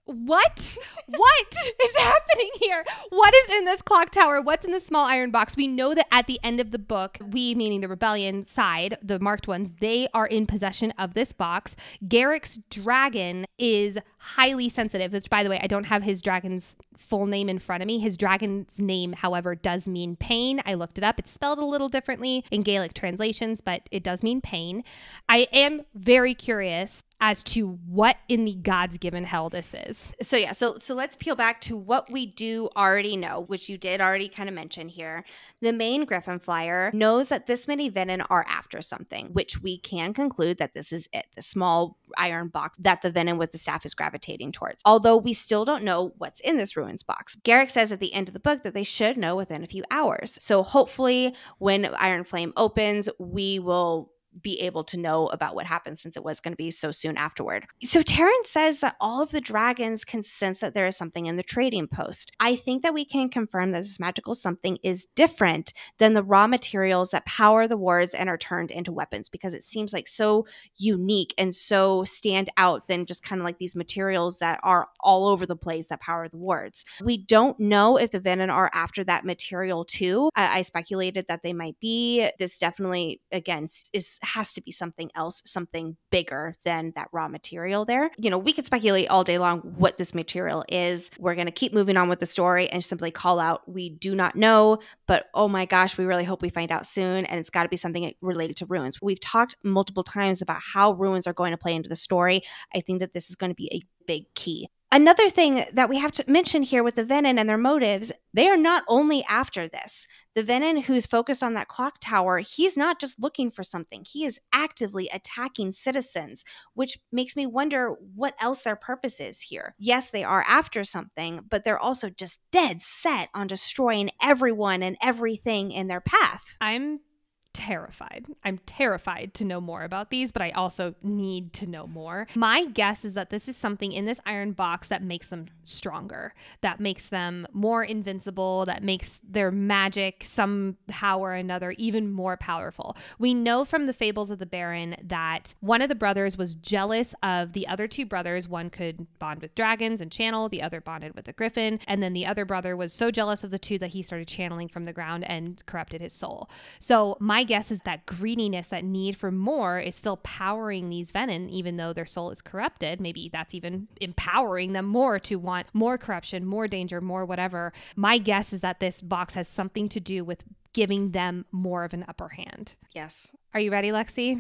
What is happening here? What is in this clock tower? What's in the small iron box? We know that at the end of the book, we, meaning the rebellion side, the marked ones, they are in possession of this box. Garrick's dragon is highly sensitive, which, by the way, I don't have his dragon's full name in front of me. His dragon's name, however, does mean pain. I looked it up. It's spelled a little differently in Gaelic translations, but it does mean pain. I am very curious as to what in the God's given hell this is.
So let's peel back to what we do already know, which you did already kind of mention here. The main Griffin flyer knows that this many venin are after something, which we can conclude that this is it, the small iron box that the venin with the staff is gravitating towards. Although we still don't know what's in this ruins box. Garrick says at the end of the book that they should know within a few hours. So hopefully when Iron Flame opens, we will be able to know about what happened, since it was going to be so soon afterward. So Terrence says that all of the dragons can sense that there is something in the trading post. I think that we can confirm that this magical something is different than the raw materials that power the wards and are turned into weapons, because it seems like so unique and so stand out than just kind of like these materials that are all over the place that power the wards. We don't know if the venin are after that material too. I speculated that they might be. This definitely, again, has to be something else, something bigger than that raw material there. You know, we could speculate all day long what this material is. We're going to keep moving on with the story and simply call out, we do not know, but oh my gosh, we really hope we find out soon. And it's got to be something related to ruins. We've talked multiple times about how ruins are going to play into the story. I think that this is going to be a big key. Another thing that we have to mention here with the venin and their motives, they are not only after this. The venin who's focused on that clock tower, he's not just looking for something. He is actively attacking citizens, which makes me wonder what else their purpose is here. Yes, they are after something, but they're also just dead set on destroying everyone and everything in their path.
I'm terrified to know more about these, but I also need to know more. My guess is that this is something in this iron box that makes them stronger, that makes them more invincible, that makes their magic somehow or another even more powerful. We know from the Fables of the Baron that one of the brothers was jealous of the other two brothers. One could bond with dragons and channel, the other bonded with a griffin, and then the other brother was so jealous of the two that he started channeling from the ground and corrupted his soul. So my guess is that greediness, that need for more, is still powering these venin, even though their soul is corrupted. Maybe that's even empowering them more to want more corruption, more danger, more whatever. My guess is that this box has something to do with giving them more of an upper hand.
Yes.
Are you ready, Lexi?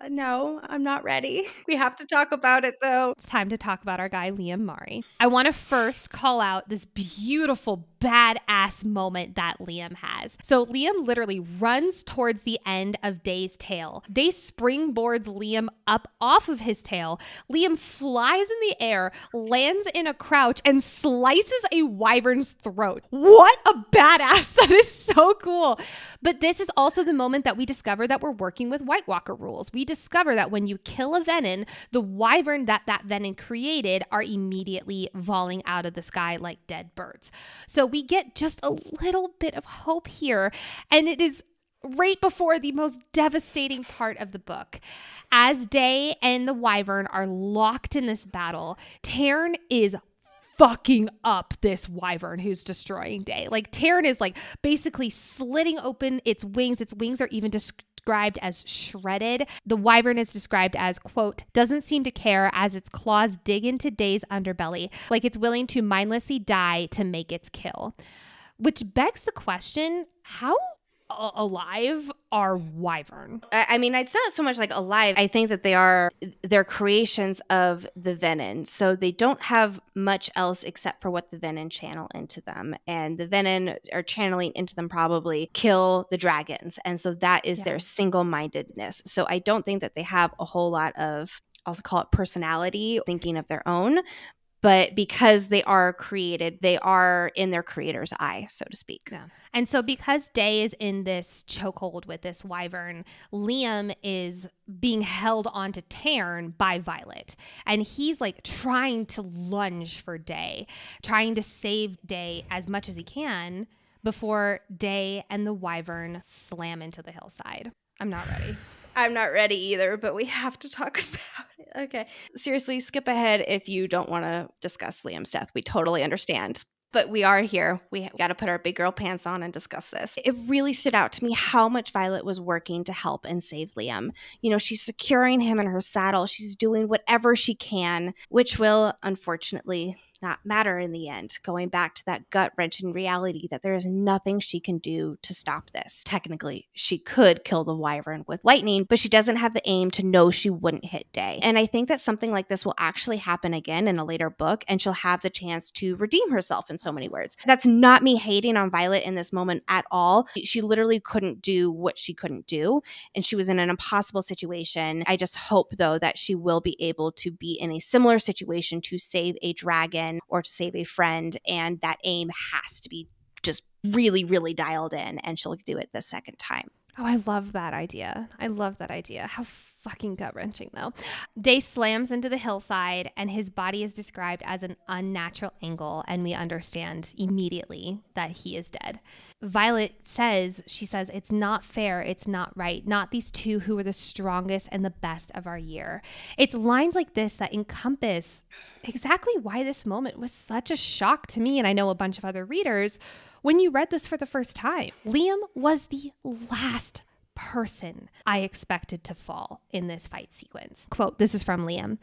No, I'm not ready. We have to talk about it, though.
It's time to talk about our guy, Liam Mari. I want to first call out this beautiful, badass moment that Liam has. So Liam literally runs towards the end of Day's tail. Day springboards Liam up off of his tail. Liam flies in the air, lands in a crouch, and slices a wyvern's throat. What a badass. That is so cool. But this is also the moment that we discover that we're working with White Walker rules. We discover that when you kill a venin, the wyvern that venin created are immediately falling out of the sky like dead birds. So we get just a little bit of hope here. And it is right before the most devastating part of the book. As Day and the wyvern are locked in this battle, Taryn is fucking up this wyvern who's destroying Day. Like, Taryn is like basically slitting open its wings. Its wings are even described as shredded. The wyvern is described as, quote, doesn't seem to care as its claws dig into Day's underbelly, like it's willing to mindlessly die to make its kill. Which begs the question, how alive are wyvern?
I mean, it's not so much like alive. I think that they're creations of the venin. So they don't have much else except for what the venin channel into them. And the venin are channeling into them probably kill the dragons. And so that is their single-mindedness. So I don't think that they have a whole lot of, I'll call it personality, thinking of their own. But because they are created, they are in their creator's eye, so to speak.
Yeah. And so because Day is in this chokehold with this wyvern, Liam is being held onto Taryn by Violet. And he's like trying to lunge for Day, trying to save Day as much as he can before Day and the wyvern slam into the hillside. I'm not ready.
I'm not ready either, but we have to talk about it. Okay. Seriously, skip ahead if you don't want to discuss Liam's death. We totally understand. But we are here. We got to put our big girl pants on and discuss this. It really stood out to me how much Violet was working to help and save Liam. You know, she's securing him in her saddle. She's doing whatever she can, which will, unfortunately, not matter in the end, going back to that gut-wrenching reality that there is nothing she can do to stop this. Technically, she could kill the wyvern with lightning, but she doesn't have the aim to know she wouldn't hit Day. And I think that something like this will actually happen again in a later book, and she'll have the chance to redeem herself in so many words. That's not me hating on Violet in this moment at all. She literally couldn't do what she couldn't do, and she was in an impossible situation. I just hope, though, that she will be able to be in a similar situation to save a dragon or to save a friend, and that aim has to be just really, really dialed in, and she'll do it the second time.
Oh, I love that idea. I love that idea. How fucking gut-wrenching, though. Day slams into the hillside, and his body is described as an unnatural angle, and we understand immediately that he is dead. Violet says, it's not fair, it's not right, not these two who were the strongest and the best of our year. It's lines like this that encompass exactly why this moment was such a shock to me, and I know a bunch of other readers, when you read this for the first time. Liam was the last person I expected to fall in this fight sequence. Quote, this is from Liam.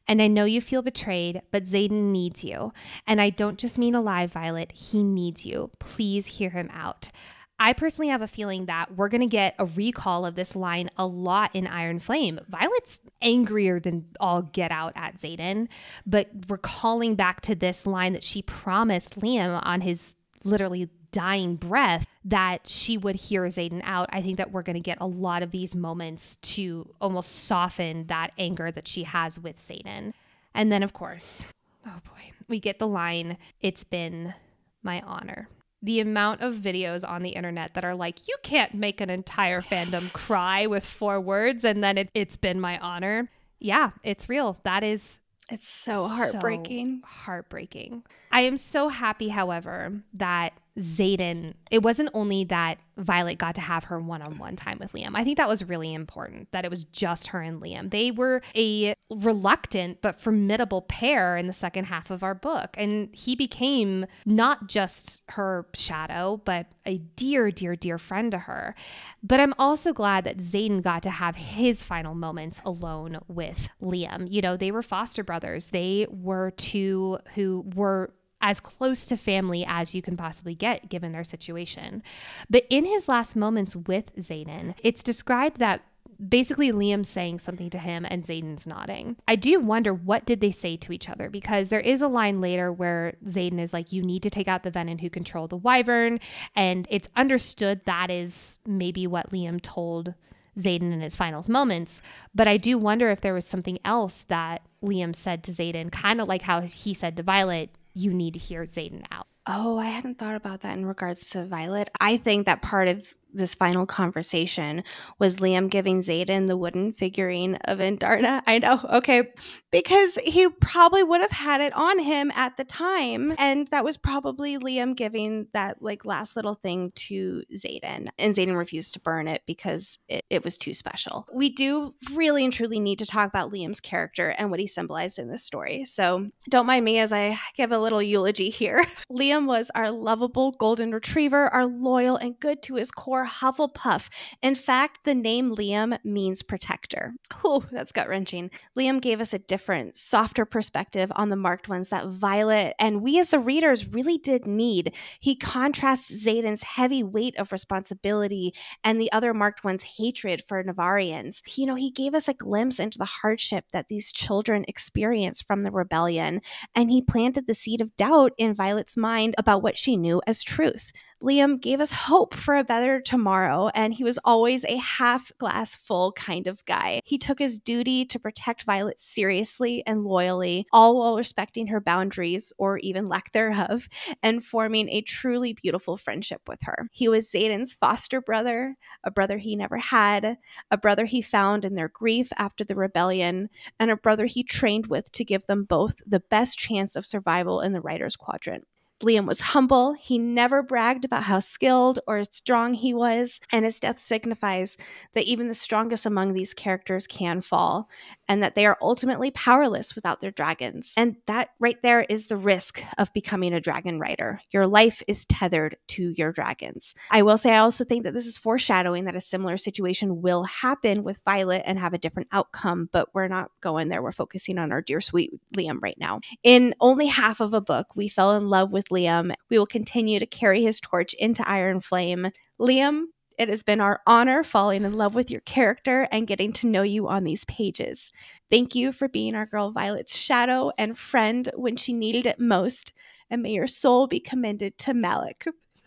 And I know you feel betrayed, but Xaden needs you. And I don't just mean alive, Violet. He needs you. Please hear him out. I personally have a feeling that we're going to get a recall of this line a lot in Iron Flame. Violet's angrier than all get out at Xaden, but recalling back to this line that she promised Liam on his literally dying breath that she would hear Xaden out. I think that we're going to get a lot of these moments to almost soften that anger that she has with Xaden. And then, of course, oh boy, we get the line, "It's been my honor." The amount of videos on the internet that are like, you can't make an entire fandom cry with 4 words and then it's been my honor. Yeah, it's real.
It's so heartbreaking.
So heartbreaking. I am so happy, however, that Xaden, it wasn't only that Violet got to have her one-on-one time with Liam. I think that was really important, that it was just her and Liam. They were a reluctant but formidable pair in the second half of our book. And he became not just her shadow, but a dear, dear, dear friend to her. But I'm also glad that Xaden got to have his final moments alone with Liam. You know, they were foster brothers. They were two who were as close to family as you can possibly get given their situation. But in his last moments with Xaden, it's described that basically Liam's saying something to him and Xaden's nodding. I do wonder, what did they say to each other? Because there is a line later where Xaden is like, you need to take out the venin who control the wyvern. And it's understood that is maybe what Liam told Xaden in his final moments. But I do wonder if there was something else that Liam said to Xaden, kind of like how he said to Violet, you need to hear Xaden out.
Oh, I hadn't thought about that in regards to Violet. I think that part of this final conversation was Liam giving Xaden the wooden figurine of Indarna. I know, okay, because he probably would have had it on him at the time, and that was probably Liam giving that like last little thing to Xaden, and Xaden refused to burn it because it was too special. We do really and truly need to talk about Liam's character and what he symbolized in this story, so don't mind me as I give a little eulogy here. Liam was our lovable golden retriever, our loyal and good to his core Hufflepuff. In fact, the name Liam means protector. Whew, that's gut-wrenching. Liam gave us a different, softer perspective on the marked ones that Violet and we as the readers really did need. He contrasts Xaden's heavy weight of responsibility and the other marked ones' hatred for Navarians. He gave us a glimpse into the hardship that these children experienced from the rebellion, and he planted the seed of doubt in Violet's mind about what she knew as truth. Liam gave us hope for a better tomorrow, and he was always a half glass full kind of guy. He took his duty to protect Violet seriously and loyally, all while respecting her boundaries, or even lack thereof, and forming a truly beautiful friendship with her. He was Xaden's foster brother, a brother he never had, a brother he found in their grief after the rebellion, and a brother he trained with to give them both the best chance of survival in the Writer's Quadrant. Liam was humble. He never bragged about how skilled or strong he was, and his death signifies that even the strongest among these characters can fall, and that they are ultimately powerless without their dragons. And that right there is the risk of becoming a dragon rider. Your life is tethered to your dragons. I will say I also think that this is foreshadowing that a similar situation will happen with Violet and have a different outcome, but we're not going there. We're focusing on our dear sweet Liam right now. In only half of a book, we fell in love with Liam. We will continue to carry his torch into Iron Flame. Liam, it has been our honor falling in love with your character and getting to know you on these pages. Thank you for being our girl Violet's shadow and friend when she needed it most, and may your soul be commended to Malik.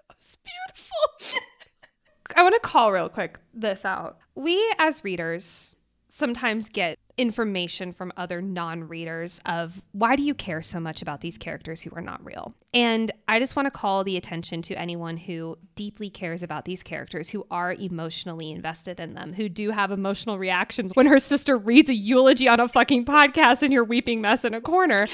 That's beautiful. I want to call real quick this out. We as readers sometimes get information from other non-readers of why do you care so much about these characters who are not real? And I just want to call the attention to anyone who deeply cares about these characters, who are emotionally invested in them, who do have emotional reactions when her sister reads a eulogy on a fucking podcast and you're weeping mess in a corner.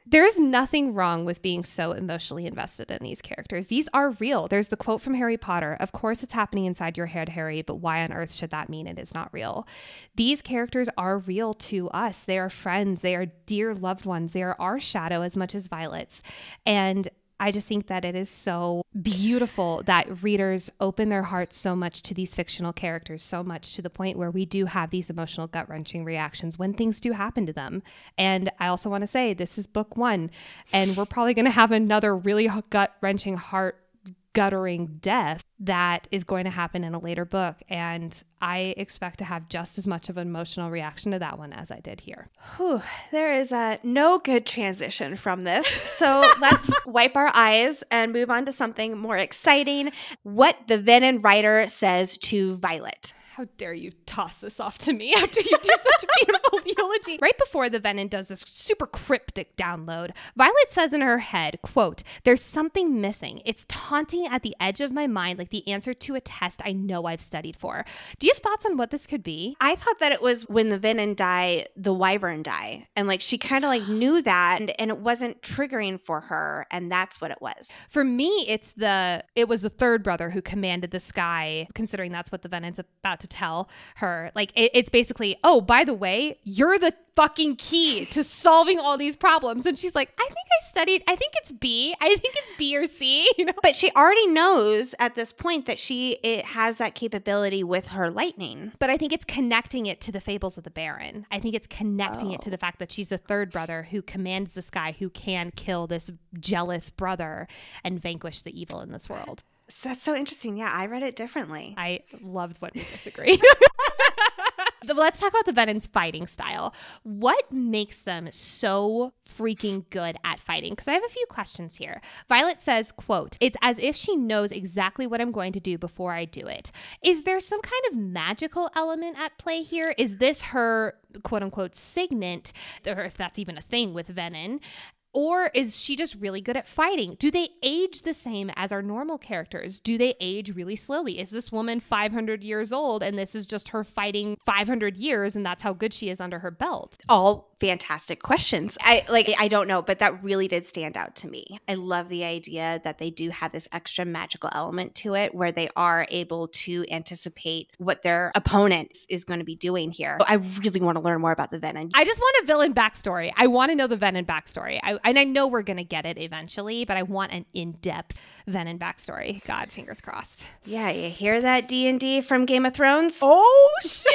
There is nothing wrong with being so emotionally invested in these characters. These are real. There's the quote from Harry Potter, "Of course it's happening inside your head, Harry, but why on earth should that mean it is not real?" These characters are real to us. They are friends. They are dear loved ones. They are our shadow as much as Violet's. And I just think that it is so beautiful that readers open their hearts so much to these fictional characters, so much to the point where we do have these emotional gut-wrenching reactions when things do happen to them. And I also want to say this is book 1, and we're probably going to have another really gut-wrenching, heart-guttering death that is going to happen in a later book. And I expect to have just as much of an emotional reaction to that one as I did here.
Whew, there is no good transition from this. So let's wipe our eyes and move on to something more exciting. What the venin writer says to Violet.
How dare you toss this off to me after you do such a beautiful eulogy? Right before the venin does this super cryptic download, Violet says in her head, quote, "There's something missing. It's taunting at the edge of my mind like the answer to a test I know I've studied for." Do you have thoughts on what this could be?
I thought that it was when the venin die, the wyvern die. And like she kind of like knew that and it wasn't triggering for her. And that's what it was.
For me, it was the third brother who commanded the sky, considering that's what the venin's about to tell her. Like it's basically, oh, by the way, you're the fucking key to solving all these problems. And she's like, I think it's B. I think it's B or C, you know?
But she already knows at this point that it has that capability with her lightning.
But I think it's connecting it to the fables of the Baron. I think it's connecting it to the fact that she's the third brother who commands the sky, who can kill this jealous brother and vanquish the evil in this world.
So that's so interesting. Yeah, I read it differently.
I loved when we disagree. Let's talk about the venin's fighting style. What makes them so freaking good at fighting? Because I have a few questions here. Violet says, quote, "It's as if she knows exactly what I'm going to do before I do it." Is there some kind of magical element at play here? Is this her, quote unquote, signet, or if that's even a thing with venin? Or is she just really good at fighting? Do they age the same as our normal characters? Do they age really slowly? Is this woman 500 years old and this is just her fighting 500 years and that's how good she is under her belt?
All fantastic questions. I don't know, but that really did stand out to me. I love the idea that they do have this extra magical element to it where they are able to anticipate what their opponent is going to be doing here. I really want to learn more about the venin.
I just want a villain backstory. I want to know the venin backstory. And I know we're going to get it eventually, but I want an in-depth venin backstory. God, fingers crossed.
Yeah, you hear that, D&D from Game of Thrones?
Oh, shit.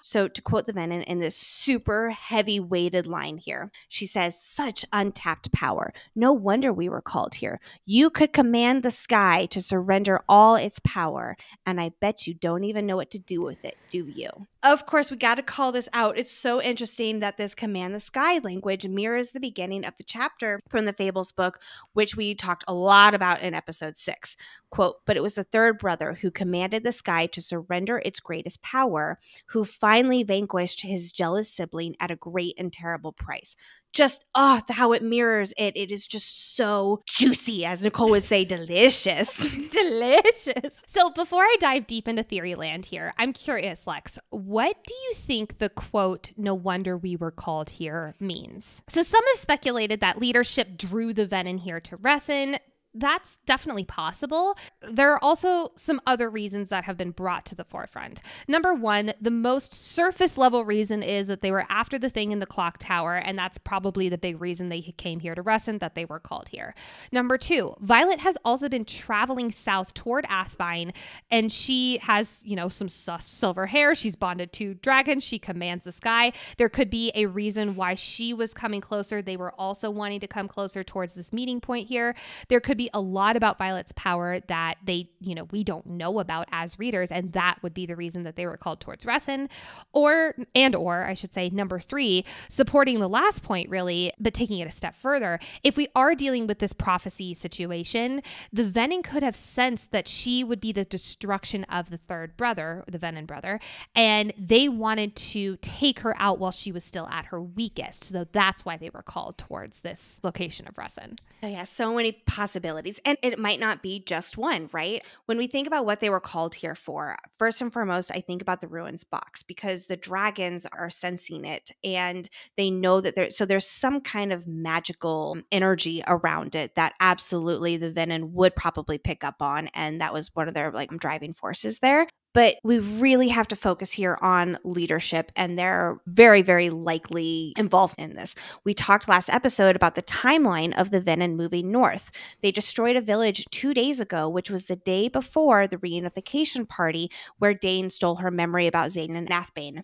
So to quote the venin in this super heavy weighted line here, she says, "Such untapped power. No wonder we were called here. You could command the sky to surrender all its power, and I bet you don't even know what to do with it, do you?" Of course, we got to call this out. It's so interesting that this command the sky language mirrors the beginning of the chapter from the Fables book, which we talked a lot about in episode 6. Quote, "But it was the third brother who commanded the sky to surrender its greatest power, who finally vanquished his jealous sibling at a great and terrible price." Just, how it mirrors it. It is just so juicy, as Nicole would say, delicious.
Delicious. So before I dive deep into theory land here, I'm curious, Lex, what do you think the quote, "No wonder we were called here," means? So some have speculated that leadership drew the venin here to Resin. That's definitely possible. There are also some other reasons that have been brought to the forefront. Number one, the most surface level reason is that they were after the thing in the clock tower, and that's probably the big reason they came here to Resin, that they were called here. Number two, Violet has also been traveling south toward Athbine, and she has, some silver hair. She's bonded to dragons. She commands the sky. There could be a reason why she was coming closer. They were also wanting to come closer towards this meeting point here. There could be a lot about Violet's power that we don't know about as readers, and that would be the reason that they were called towards Resin. Or I should say, number three, supporting the last point really, but taking it a step further, if we are dealing with this prophecy situation, the venin could have sensed that she would be the destruction of the third brother, the venin brother, and they wanted to take her out while she was still at her weakest. So that's why they were called towards this location of Resin.
Oh yeah, so many possibilities. And it might not be just one, right? When we think about what they were called here for, first and foremost, I think about the ruins box, because the dragons are sensing it and they know that there's some kind of magical energy around it that absolutely the venin would probably pick up on. And that was one of their driving forces there. But we really have to focus here on leadership, and they're very, very likely involved in this. We talked last episode about the timeline of the venin moving north. They destroyed a village 2 days ago, which was the day before the reunification party where Dane stole her memory about Zane and Athbane.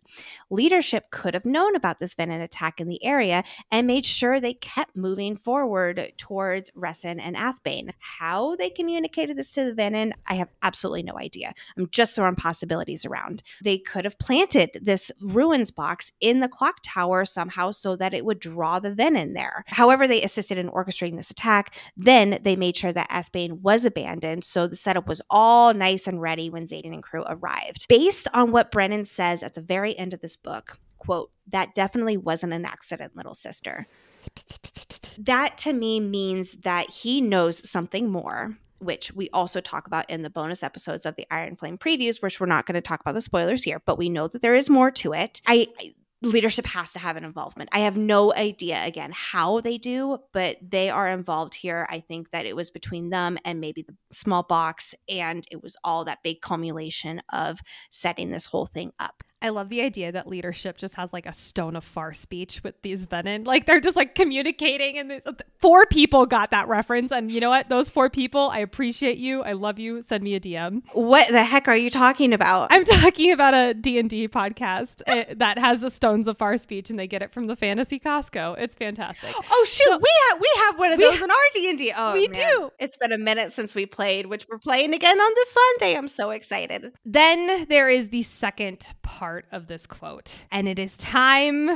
Leadership could have known about this venin attack in the area and made sure they kept moving forward towards Resin and Athbane. How they communicated this to the venin, I have absolutely no idea. I'm just throwing possibilities around. They could have planted this ruins box in the clock tower somehow so that it would draw the venin there. However, they assisted in orchestrating this attack. Then they made sure that Athbane was abandoned, so the setup was all nice and ready when Xaden and crew arrived. Based on what Brennan says at the very end of this book, quote, "That definitely wasn't an accident, little sister." That to me means that he knows something more, which we also talk about in the bonus episodes of the Iron Flame previews, which we're not going to talk about the spoilers here, but we know that there is more to it. Leadership has to have an involvement. I have no idea, again, how they do, but they are involved here. I think that it was between them and maybe the small box, and it was all that big culmination of setting this whole thing up.
I love the idea that leadership just has a stone of far speech with these venin. They're just communicating, and 4 people got that reference. And you know what? Those 4 people, I appreciate you. I love you. Send me a DM.
What the heck are you talking about?
I'm talking about a D&D podcast that has the stones of far speech, and they get it from the Fantasy Costco. It's fantastic.
Oh shoot, so, we have one of those in our D&D. Oh,
we
man.
do.
It's been a minute since we played, which we're playing again on this Sunday. I'm so excited.
Then there is the second part of this quote, and it is time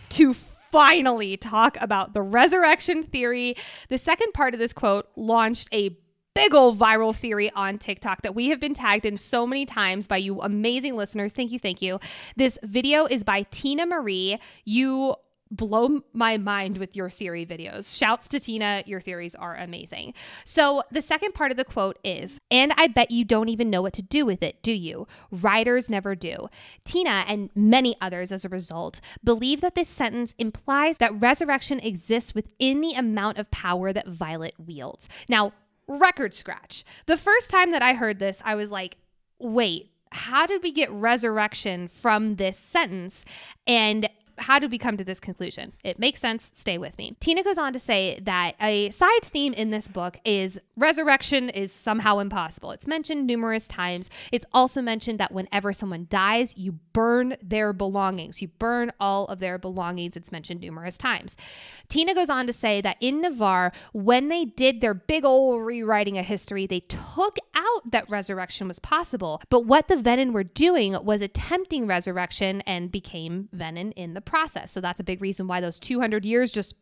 to finally talk about the resurrection theory. The second part of this quote launched a big old viral theory on TikTok that we have been tagged in so many times by you amazing listeners. Thank you. This video is by Tina Marie. You blow my mind with your theory videos. Shouts to Tina. Your theories are amazing. So the second part of the quote is, and I bet you don't even know what to do with it, do you? Writers never do. Tina and many others as a result believe that this sentence implies that resurrection exists within the amount of power that Violet wields. Now, record scratch. The first time that I heard this, I was like, wait, how did we get resurrection from this sentence? And how did we come to this conclusion? It makes sense. Stay with me. Tina goes on to say that a side theme in this book is resurrection is somehow impossible. It's mentioned numerous times. It's also mentioned that whenever someone dies, you burn their belongings. You burn all of their belongings. It's mentioned numerous times. Tina goes on to say that in Navarre, when they did their big old rewriting of history, they took out that resurrection was possible. But what the venin were doing was attempting resurrection and became venin in the process. So that's a big reason why those 200 years just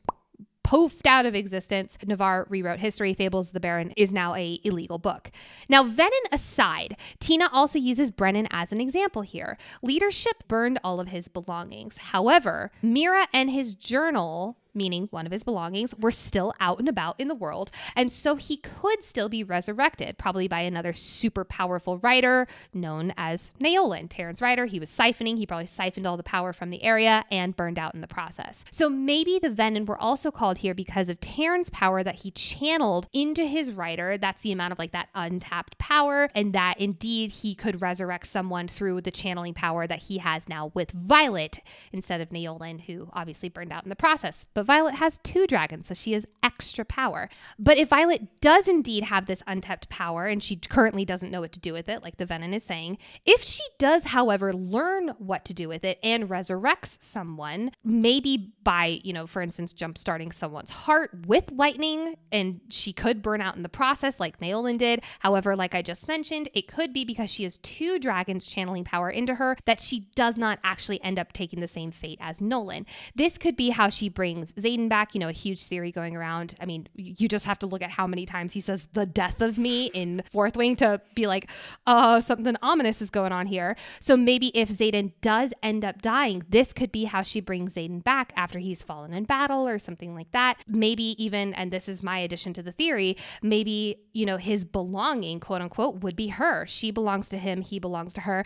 poofed out of existence. Navarre rewrote history. Fables of the Baron is now a illegal book. Now, venin aside, Tina also uses Brennan as an example here. Leadership burned all of his belongings. However, Mira and his journal, meaning one of his belongings, were still out and about in the world. And so he could still be resurrected, probably by another super powerful writer known as Neolin. Terran's writer, he was siphoning. He probably siphoned all the power from the area and burned out in the process. So maybe the venin were also called here because of Terran's power that he channeled into his writer. That's the amount of like that untapped power, and that indeed he could resurrect someone through the channeling power that he has now with Violet instead of Neolin, who obviously burned out in the process. But Violet has 2 dragons, so she has extra power. But if Violet does indeed have this untapped power, and she currently doesn't know what to do with it, like the venin is saying, if she does, however, learn what to do with it and resurrects someone, maybe by, for instance, jump-starting someone's heart with lightning, and she could burn out in the process like Neolin did. However, like I just mentioned, it could be because she has 2 dragons channeling power into her that she does not actually end up taking the same fate as Nolan. This could be how she brings Xaden back, a huge theory going around. I mean, you just have to look at how many times he says the death of me in Fourth Wing to be like, something ominous is going on here. So maybe if Xaden does end up dying, this could be how she brings Xaden back after he's fallen in battle or something like that. Maybe even, and this is my addition to the theory, maybe, his belonging, quote unquote, would be her. She belongs to him. He belongs to her.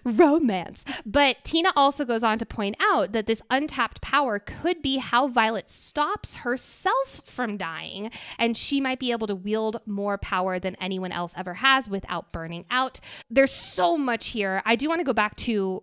Romance. But Tina also goes on to point out that this untapped power could be how Violet stops herself from dying, and she might be able to wield more power than anyone else ever has without burning out. There's so much here. I do want to go back to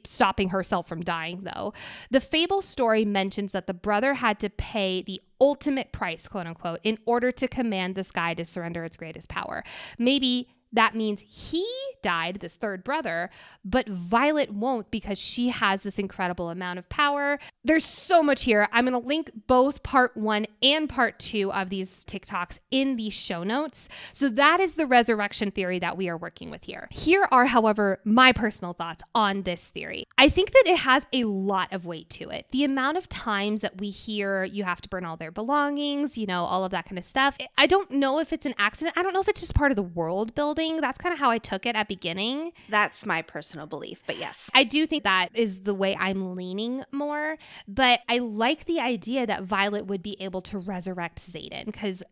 stopping herself from dying, though. The fable story mentions that the brother had to pay the ultimate price, quote unquote, in order to command the sky to surrender its greatest power. Maybe that means he died, this third brother, but Violet won't because she has this incredible amount of power. There's so much here. I'm going to link both part 1 and part 2 of these TikToks in the show notes. So that is the resurrection theory that we are working with here. Here are, however, my personal thoughts on this theory. I think that it has a lot of weight to it. The amount of times that we hear you have to burn all their belongings, all of that kind of stuff. I don't know if it's an accident. I don't know if it's just part of the world building. That's kind of how I took it at beginning.
That's my personal belief, but yes.
I do think that is the way I'm leaning more, but I like the idea that Violet would be able to resurrect Xaden because,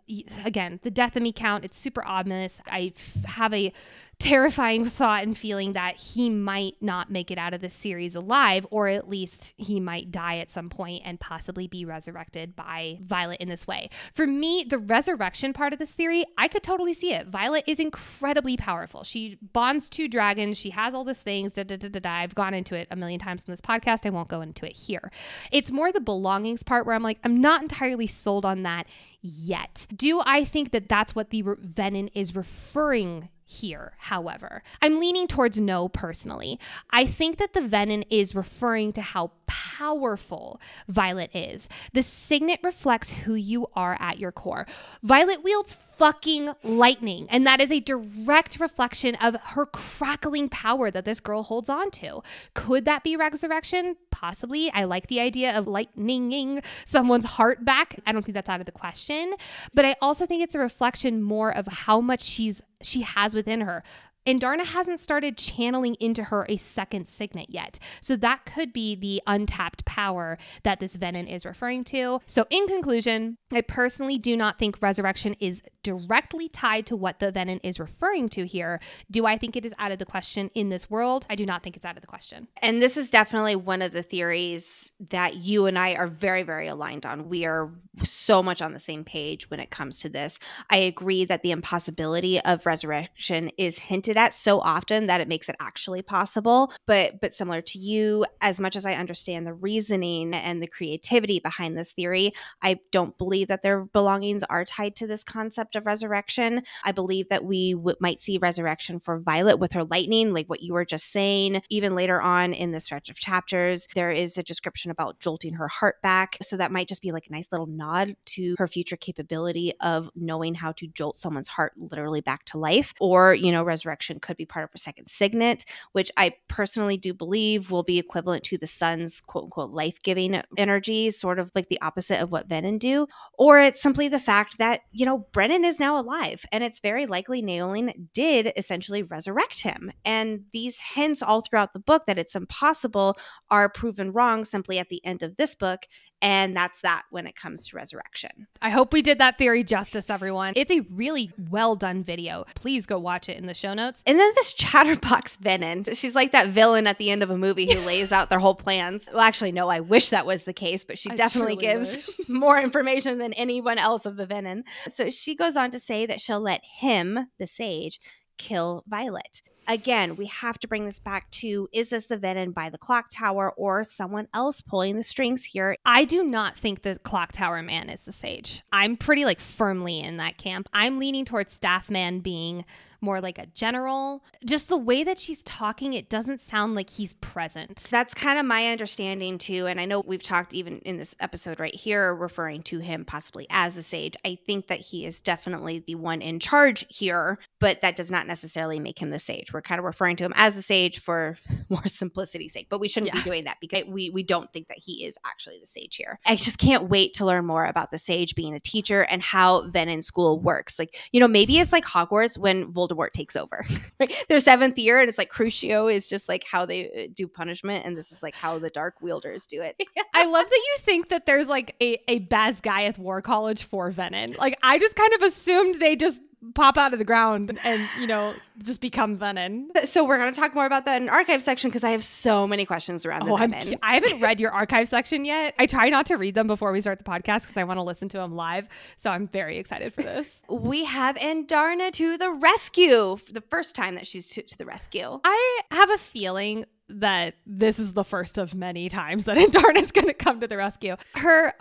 again, the death of me count, it's super ominous. I have a terrifying thought and feeling that he might not make it out of this series alive, or at least he might die at some point and possibly be resurrected by Violet in this way. For me, the resurrection part of this theory, I could totally see it. Violet is incredibly powerful. She bonds 2 dragons. She has all these things. I've gone into it a million times in this podcast. I won't go into it here. It's more the belongings part where I'm like, I'm not entirely sold on that yet. Do I think that that's what the venin is referring here, however? I'm leaning towards no personally. I think that the venin is referring to how powerful Violet is. The signet reflects who you are at your core. Violet wields fucking lightning, and that is a direct reflection of her crackling power that this girl holds on to. Could that be resurrection? Possibly. I like the idea of lightninging someone's heart back. I don't think that's out of the question, but I also think it's a reflection more of how much she has within her. Andarna hasn't started channeling into her a second signet yet. So that could be the untapped power that this venin is referring to. So in conclusion, I personally do not think resurrection is directly tied to what the venin is referring to here. Do I think it is out of the question in this world? I do not think it's out of the question.
And this is definitely one of the theories that you and I are very, very aligned on. We are so much on the same page when it comes to this. I agree that the impossibility of resurrection is hinted at so often that it makes it actually possible. But similar to you, as much as I understand the reasoning and the creativity behind this theory, I don't believe that their belongings are tied to this concept of resurrection. I believe that we might see resurrection for Violet with her lightning, like what you were just saying. Even later on in the stretch of chapters, there is a description about jolting her heart back. So that might just be like a nice little nod to her future capability of knowing how to jolt someone's heart literally back to life. Or, you know, resurrection could be part of her second signet, which I personally do believe will be equivalent to the sun's quote unquote life-giving energy, sort of like the opposite of what venin do. Or it's simply the fact that, you know, Brennan is now alive, and it's very likely Naoline did essentially resurrect him. And these hints all throughout the book that it's impossible are proven wrong simply at the end of this book. And that's that when it comes to resurrection.
I hope we did that theory justice, everyone. It's a really well done video. Please go watch it in the show notes.
And then this chatterbox venin. She's like that villain at the end of a movie who lays out their whole plans. Well, actually, no, I wish that was the case, but she definitely gives more information than anyone else of the venin. So she goes on to say that she'll let him, the sage, kill Violet. Again, we have to bring this back to, is this the venin by the clock tower or someone else pulling the strings here?
I do not think the clock tower man is the sage. I'm pretty firmly in that camp. I'm leaning towards staff man being more like a general. Just the way that she's talking, it doesn't sound like he's present.
That's kind of my understanding too. And I know we've talked even in this episode right here, referring to him possibly as a sage. I think that he is definitely the one in charge here, but that does not necessarily make him the sage. We're kind of referring to him as a sage for more simplicity's sake, but we shouldn't be doing that because we don't think that he is actually the sage here. I just can't wait to learn more about the sage being a teacher and how venin school works. Like, you know, maybe it's like Hogwarts when Voldemort takes over. Right? Their 7th year, and it's like Crucio is just like how they do punishment, and this is like how the dark wielders do it.
I love that you think that there's like a Basgiath War College for venin. Like, I just kind of assumed they just pop out of the ground and, you know, just become venin.
So we're going to talk more about that in archive section because I have so many questions around the venin.
I haven't read your archive section yet. I try not to read them before we start the podcast because I want to listen to them live. So I'm very excited for this.
We have Andarna to the rescue. For the first time that she's to the rescue.
I have a feeling that this is the first of many times that Andarna is going to come to the rescue. Her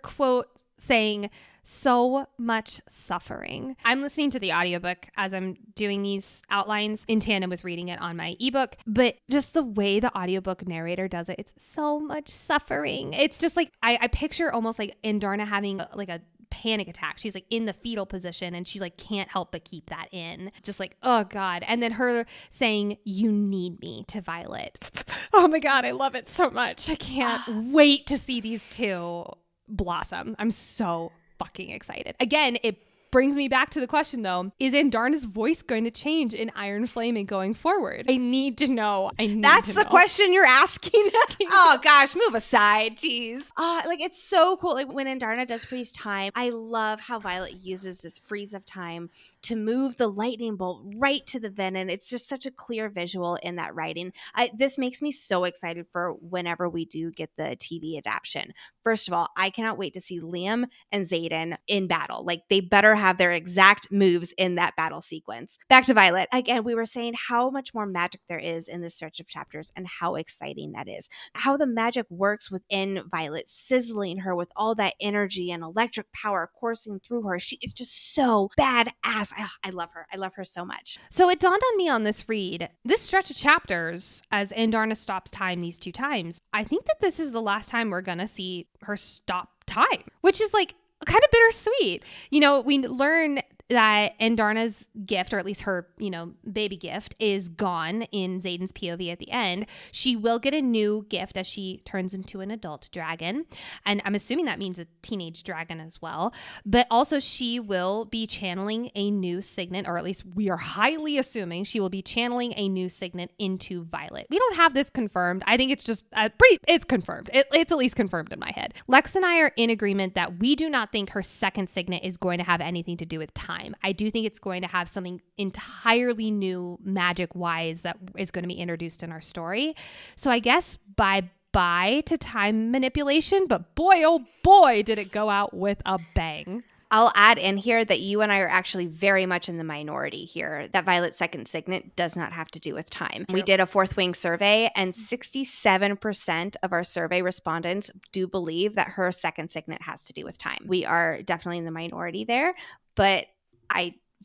quote saying, "So much suffering." I'm listening to the audiobook as I'm doing these outlines in tandem with reading it on my ebook, but just the way the audiobook narrator does it, it's so much suffering. It's just like, I picture almost like Andarna having like a panic attack. She's like in the fetal position and she like can't help but keep that in. Just like, oh God. And then her saying, "You need me," to Violet. Oh my God, I love it so much. I can't wait to see these two blossom. I'm so fucking excited. Again, it brings me back to the question though, is Andarna's voice going to change in Iron Flame and going forward? I need to know.
That's the question you're asking? Oh gosh, move aside. Jeez. Like it's so cool. Like when Andarna does freeze time, I love how Violet uses this freeze of time to move the lightning bolt right to the venin. It's just such a clear visual in that writing. This makes me so excited for whenever we do get the TV adaptation. First of all, I cannot wait to see Liam and Xaden in battle. Like they better have their exact moves in that battle sequence. Back to Violet. Again, we were saying how much more magic there is in this stretch of chapters and how exciting that is. How the magic works within Violet, sizzling her with all that energy and electric power coursing through her. She is just so badass. I love her. I love her so much.
So it dawned on me on this read, this stretch of chapters, as Andarna stops time these 2 times, I think that this is the last time we're going to see her stop time, which is like kind of bittersweet. You know, we learn that Andarna's gift, or at least her, baby gift, is gone in Xaden's POV at the end. She will get a new gift as she turns into an adult dragon. And I'm assuming that means a teenage dragon as well. But also she will be channeling a new signet, or at least we are highly assuming she will be channeling a new signet into Violet. We don't have this confirmed. I think it's just it's confirmed. It's at least confirmed in my head. Lex and I are in agreement that we do not think her second signet is going to have anything to do with time. I do think it's going to have something entirely new magic-wise that is going to be introduced in our story. So I guess bye to time manipulation, but boy, oh boy, did it go out with a bang.
I'll add in here that you and I are actually very much in the minority here, that Violet's second signet does not have to do with time.
True.
We did a Fourth Wing survey, and 67% of our survey respondents do believe that her second signet has to do with time. We are definitely in the minority there, but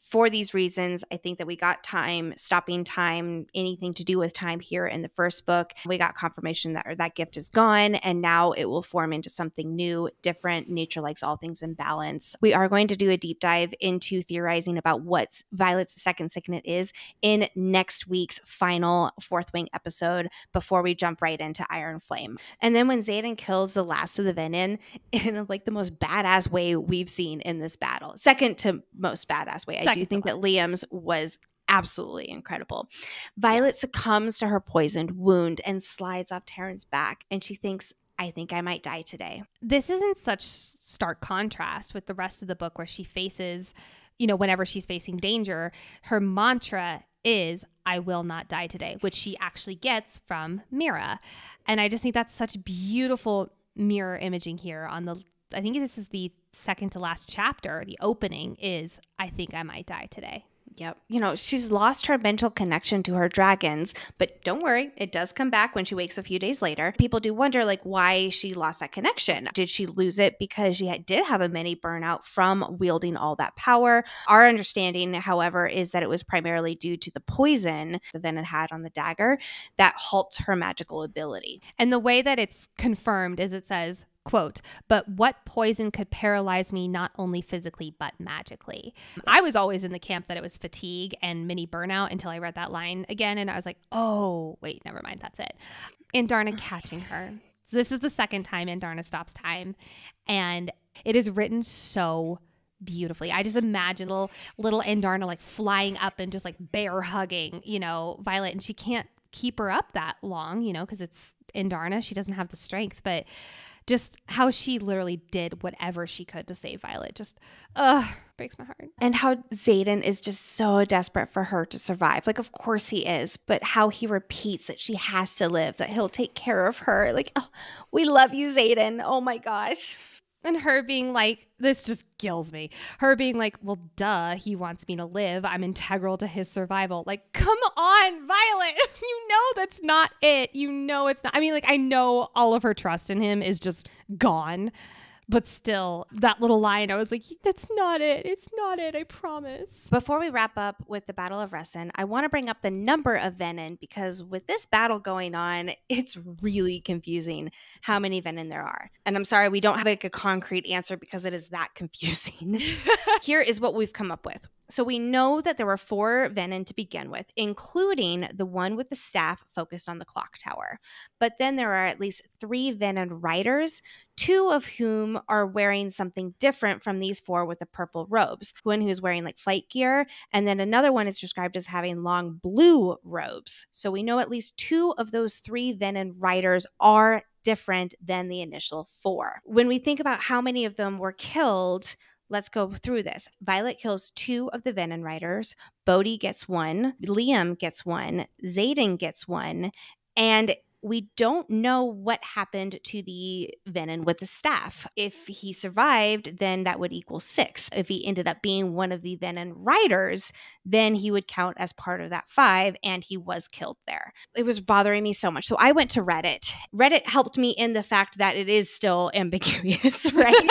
for these reasons, I think that we got time, stopping time, anything to do with time here in the first book. We got confirmation that gift is gone, and now it will form into something new, different. Nature likes all things in balance. We are going to do a deep dive into theorizing about what Violet's second signet is in next week's final Fourth Wing episode before we jump right into Iron Flame. And then when Xaden kills the last of the venin in like the most badass way we've seen in this battle, second to most badass way. I do think that Liam's was absolutely incredible. Violet succumbs to her poisoned wound and slides off Terran's back, and she thinks, I think I might die today.
This is in such stark contrast with the rest of the book where she faces, whenever she's facing danger, her mantra is, I will not die today, which she actually gets from Mira. And I just think that's such beautiful mirror imaging here I think this is the second to last chapter. The opening is, I think I might die today.
Yep. She's lost her mental connection to her dragons, but don't worry, it does come back when she wakes a few days later. People do wonder why she lost that connection. Did she lose it because she did have a mini burnout from wielding all that power? Our understanding, however, is that it was primarily due to the poison the venin had on the dagger that halts her magical ability.
And the way that it's confirmed is it says, quote, but what poison could paralyze me not only physically but magically? I was always in the camp that it was fatigue and mini burnout until I read that line again, and I was like, oh, wait, never mind, that's it. Andarna catching her. So this is the second time Andarna stops time, and it is written so beautifully. I just imagine little Andarna flying up and just bear hugging, Violet, and she can't keep her up that long, because it's Andarna. She doesn't have the strength, but just how she literally did whatever she could to save Violet just breaks my heart.
And how Xaden is just so desperate for her to survive. Of course he is, but how he repeats that she has to live, that he'll take care of her. Oh, we love you, Xaden. Oh my gosh.
And her being this just kills me. Her being well, duh, he wants me to live. I'm integral to his survival. Come on, Violet. That's not it. It's not. I mean, I know all of her trust in him is just gone. But still, that little line, I was like, that's not it. It's not it. I promise.
Before we wrap up with the Battle of Resin, I want to bring up the number of venin, because with this battle going on, it's really confusing how many venin there are. And I'm sorry, we don't have a concrete answer because it is that confusing. Here is what we've come up with. So we know that there were 4 venin to begin with, including the one with the staff focused on the clock tower. But then there are at least 3 venin riders, 2 of whom are wearing something different from these 4 with the purple robes. One who's wearing flight gear, and then another one is described as having long blue robes. So we know at least 2 of those 3 venin riders are different than the initial 4. When we think about how many of them were killed, let's go through this. Violet kills 2 of the venin riders. Bodhi gets 1. Liam gets 1. Xaden gets 1. And we don't know what happened to the venin with the staff. If he survived, then that would equal 6. If he ended up being one of the venin riders, then he would count as part of that 5, and he was killed there. It was bothering me so much. So I went to Reddit. Reddit helped me in the fact that it is still ambiguous, right?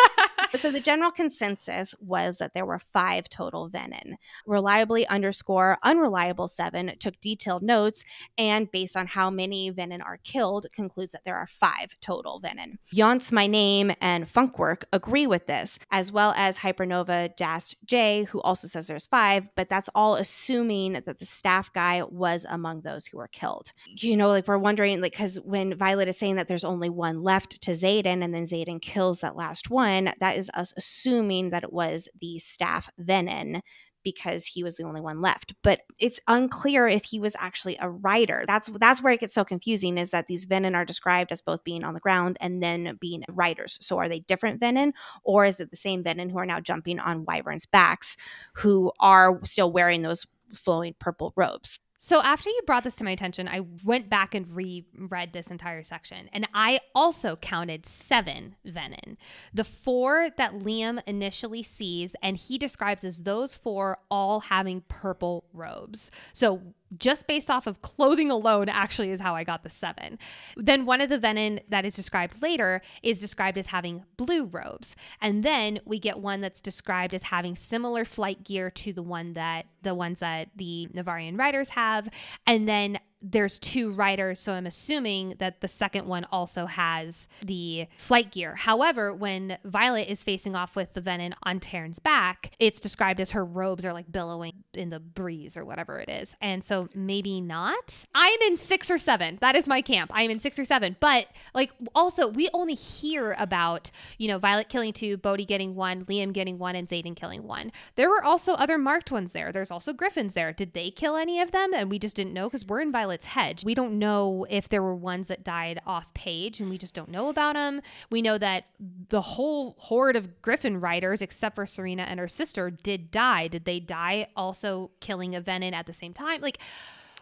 So the general consensus was that there were 5 total venin. Reliably underscore unreliable 7 took detailed notes and based on how many venin are killed concludes that there are 5 total venin. Yonce My Name and Funkwork agree with this, as well as Hypernova-J, who also says there's 5, but that's all assuming that the staff guy was among those who were killed. You know, like we're wondering, like, because when Violet is saying that there's only one left to Xaden and then Xaden kills that last one, that is us assuming that it was the staff venin because he was the only one left. But it's unclear if he was actually a rider. That's where it gets so confusing, is that these venin are described as both being on the ground and then being riders. So are they different venin, or is it the same venin who are now jumping on wyverns' backs who are still wearing those flowing purple robes?
So after you brought this to my attention, I went back and reread this entire section, and I also counted 7 venin. The 4 that Liam initially sees, and he describes as those 4 all having purple robes. So just based off of clothing alone actually is how I got the 7. Then one of the venin that is described later is described as having blue robes. And then we get one that's described as having similar flight gear to the ones that the Navarian riders have. And then there's 2 riders, so I'm assuming that the second one also has the flight gear. However, when Violet is facing off with the venin on Taryn's back, it's described as her robes are like billowing in the breeze or whatever it is. And so maybe not. I'm in 6 or 7. That is my camp. I'm in 6 or 7. But like also, we only hear about, you know, Violet killing 2, Bodhi getting 1, Liam getting 1, and Xaden killing 1. There were also other marked ones there. There's also griffins there. Did they kill any of them? And we just didn't know because we're in Violet's hedge. We don't know if there were ones that died off page and we just don't know about them. We know that the whole horde of griffin riders, except for Serena and her sister, did die. Did they die also killing a venin at the same time? Like,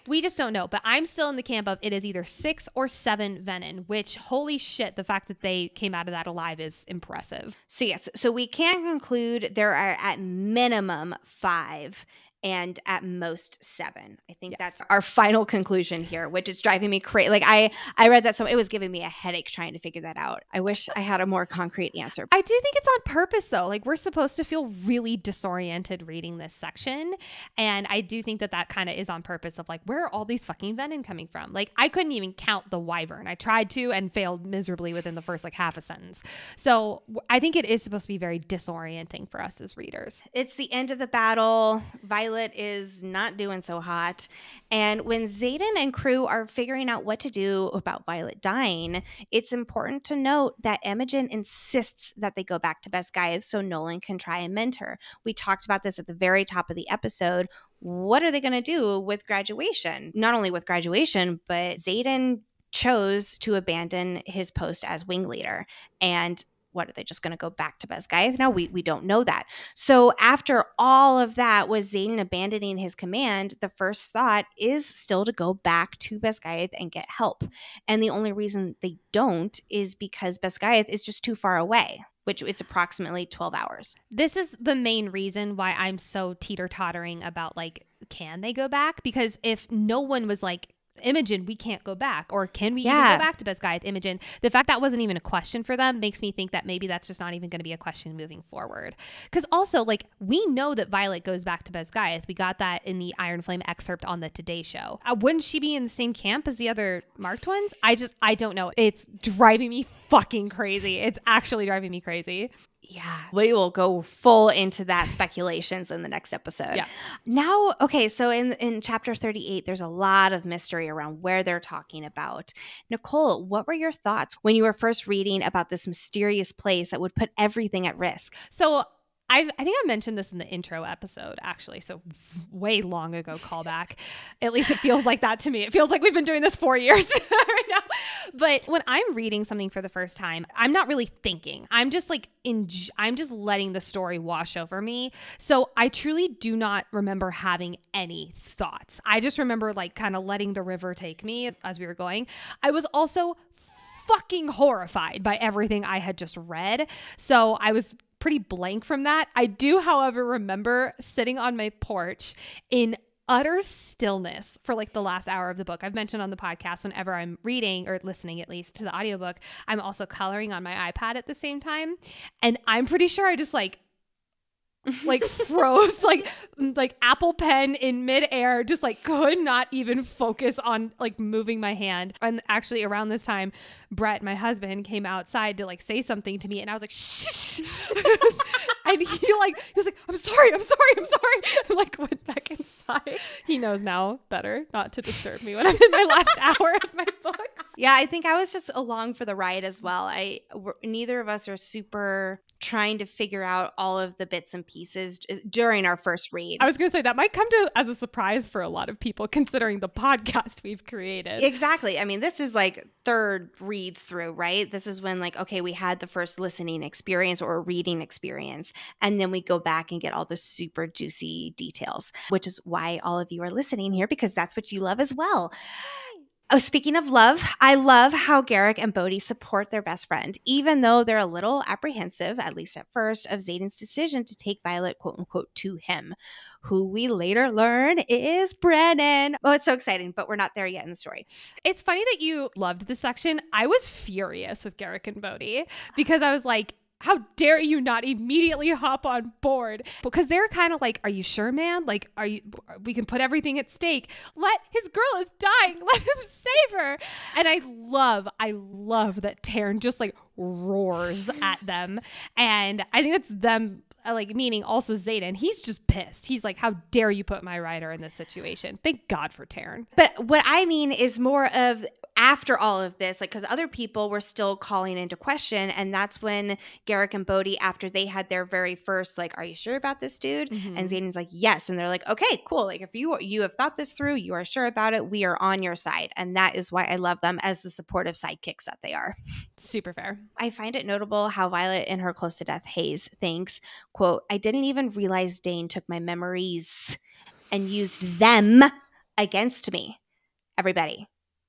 we just don't know. But I'm still in the camp of it is either 6 or 7 venin, which, holy shit, the fact that they came out of that alive is impressive.
So yes, so we can conclude there are at minimum 5 and at most 7. I think that's our final conclusion here, which is driving me crazy. Like I read that, so it was giving me a headache trying to figure that out. I wish I had a more concrete answer.
I do think it's on purpose though. Like we're supposed to feel really disoriented reading this section. And I do think that kind of is on purpose of like, where are all these fucking venin coming from? Like I couldn't even count the wyvern. I tried to and failed miserably within the first like half a sentence. So I think it is supposed to be very disorienting for us as readers.
It's the end of the battle. Violet is not doing so hot. And when Xaden and crew are figuring out what to do about Violet dying, it's important to note that Imogen insists that they go back to Besgaeth so Nolan can try and mend her. We talked about this at the very top of the episode. What are they going to do with graduation? Not only with graduation, but Xaden chose to abandon his post as wing leader. And what, are they just going to go back to Besgaeth? No, we don't know that. So after all of that, with Xaden abandoning his command, the first thought is still to go back to Besgaeth and get help. And the only reason they don't is because Besgaeth is just too far away, which it's approximately 12 hours.
This is the main reason why I'm so teeter-tottering about like, can they go back? Because if no one was like, Imogen, we can't go back, or can we even go back to Besgaeth? Imogen, the fact that wasn't even a question for them makes me think that maybe that's just not even going to be a question moving forward. Because also, like, we know that Violet goes back to Besgaeth. We got that in the Iron Flame excerpt on the Today Show. Wouldn't she be in the same camp as the other marked ones? I don't know. It's driving me fucking crazy. It's actually driving me crazy.
Yeah, we will go full into that speculations in the next episode.
Yeah.
Now, okay, so in chapter 38, there's a lot of mystery around where they're talking about. Nicole, what were your thoughts when you were first reading about this mysterious place that would put everything at risk?
So I think I mentioned this in the intro episode, actually. So way long ago callback. At least it feels like that to me. It feels like we've been doing this 4 years right now. But when I'm reading something for the first time, I'm not really thinking. I'm just like, I'm just letting the story wash over me. So I truly do not remember having any thoughts. I just remember like kind of letting the river take me as we were going. I was also fucking horrified by everything I had just read. So I was pretty blank from that. I do, however, remember sitting on my porch in utter stillness for like the last hour of the book. I've mentioned on the podcast, whenever I'm reading or listening at least to the audiobook, I'm also coloring on my iPad at the same time. And I'm pretty sure I just like froze, like Apple Pen in midair, just like could not even focus on like moving my hand. And actually around this time, Brett, my husband, came outside to like say something to me, and I was like, shh. And he was like, I'm sorry. And like went back inside. He knows now better not to disturb me when I'm in my last hour of my books.
Yeah, I think I was just along for the ride as well. Neither of us are super trying to figure out all of the bits and pieces during our first read.
I was going to say that might come as a surprise for a lot of people considering the podcast we've created.
Exactly. I mean, this is like third reads through, right? This is when like, okay, we had the first listening experience or reading experience, and then we go back and get all the super juicy details, which is why all of you are listening here, because that's what you love as well. Oh, speaking of love, I love how Garrick and Bodhi support their best friend, even though they're a little apprehensive, at least at first, of Xaden's decision to take Violet, quote unquote, to him, who we later learn is Brennan. Oh, it's so exciting, but we're not there yet in the story.
It's funny that you loved this section. I was furious with Garrick and Bodhi because I was like, how dare you not immediately hop on board? Because they're kind of like, are you sure, man? Like, we can put everything at stake. His girl is dying. Let him save her. And I love that Taryn just like roars at them. And I think that's them, like, meaning also Xaden. He's just pissed. He's like, how dare you put my rider in this situation? Thank God for Taryn.
But what I mean is more of after all of this, like, because other people were still calling into question. And that's when Garrick and Bodhi, after they had their very first, like, are you sure about this, dude? Mm-hmm. And Xaden's like, yes. And they're like, okay, cool. Like, if you have thought this through, you are sure about it, we are on your side. And that is why I love them as the supportive sidekicks that they are.
Super fair.
I find it notable how Violet, in her close to death haze, thinks, quote, I didn't even realize Dane took my memories and used them against me. Everybody.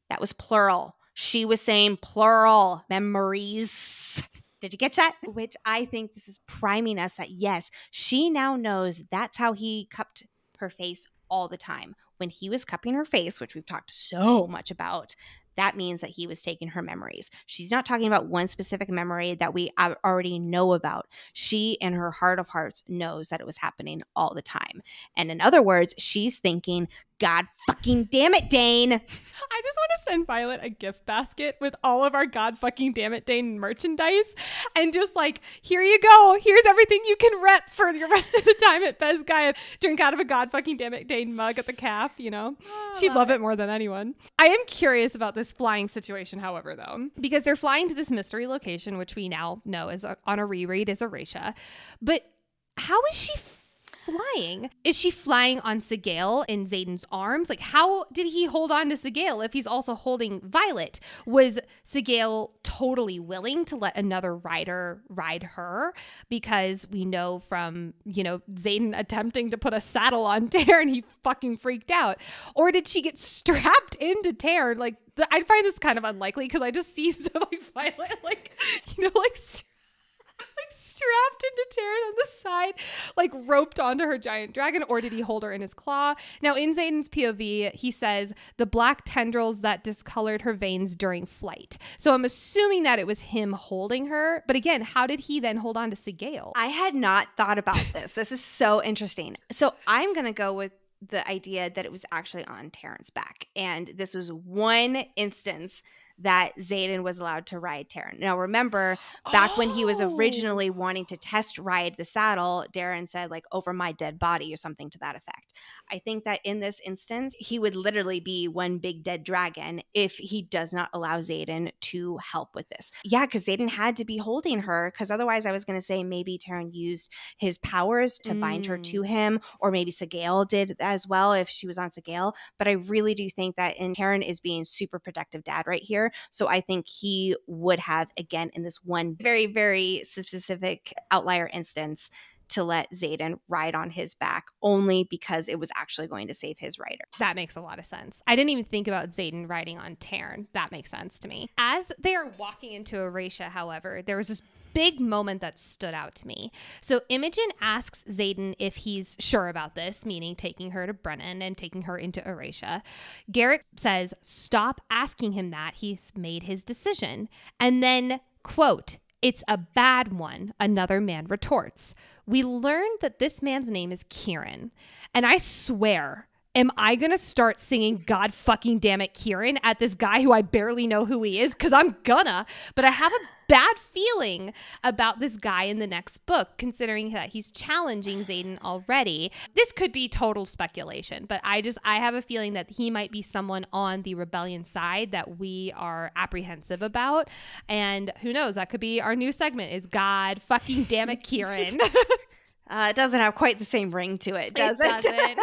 That was plural. She was saying plural memories. Did you get that? Which I think this is priming us that, yes, she now knows that's how he cupped her face all the time. When he was cupping her face, which we've talked so much about, that means that he was taking her memories. She's not talking about one specific memory that we already know about. She, in her heart of hearts, knows that it was happening all the time. And in other words, she's thinking, God fucking damn it, Dane.
I just want to send Violet a gift basket with all of our God fucking damn it, Dane merchandise. And just like, here you go. Here's everything you can rep for the rest of the time at Bez Gaia. Drink out of a God fucking damn it, Dane mug at the calf, you know? She'd love it more than anyone. I am curious about this flying situation, however, though, because they're flying to this mystery location, which we now know is on a reread is Eratia. But how is she flying? Is she flying on Sigale in Xaden's arms? Like, how did he hold on to Sigale if he's also holding Violet? Was Sigale totally willing to let another rider ride her? Because we know from, Xaden attempting to put a saddle on Taryn, he fucking freaked out. Or did she get strapped into Taryn? Like, I find this kind of unlikely because I just see Violet, strapped into Taryn on the side, like roped onto her giant dragon. Or did he hold her in his claw? Now, in Xaden's POV, he says the black tendrils that discolored her veins during flight. So I'm assuming that it was him holding her. But again, how did he then hold on to Sigale?
I had not thought about this. This is so interesting. So I'm going to go with the idea that it was actually on Taryn's back. And this was one instance that Xaden was allowed to ride Taryn. Now, remember, back when he was originally wanting to test ride the saddle, Darren said, like, over my dead body or something to that effect. I think that in this instance, he would literally be one big dead dragon if he does not allow Xaden to help with this. Yeah, because Xaden had to be holding her, because otherwise I was going to say maybe Taryn used his powers to bind her to him, or maybe Sigale did as well if she was on Sigale. But I really do think that Taryn is being super protective dad right here. So I think he would have, again, in this one very, very specific outlier instance, to let Xaden ride on his back only because it was actually going to save his rider.
That makes a lot of sense. I didn't even think about Xaden riding on Taryn. That makes sense to me. As they are walking into Eratia, however, there was this big moment that stood out to me. So Imogen asks Xaden if he's sure about this, meaning taking her to Brennan and taking her into Erasia. Garrett says, stop asking him that. He's made his decision. And then, quote, it's a bad one, another man retorts. We learned that this man's name is Kieran. And I swear, am I going to start singing God fucking damn it, Kieran, at this guy who I barely know who he is? Because I'm gonna. But I have a bad feeling about this guy in the next book, considering that he's challenging Xaden already. This could be total speculation, but I have a feeling that he might be someone on the rebellion side that we are apprehensive about. And who knows, that could be our new segment, is God fucking damn it, Kieran.
It doesn't have quite the same ring to it, does it?
Doesn't.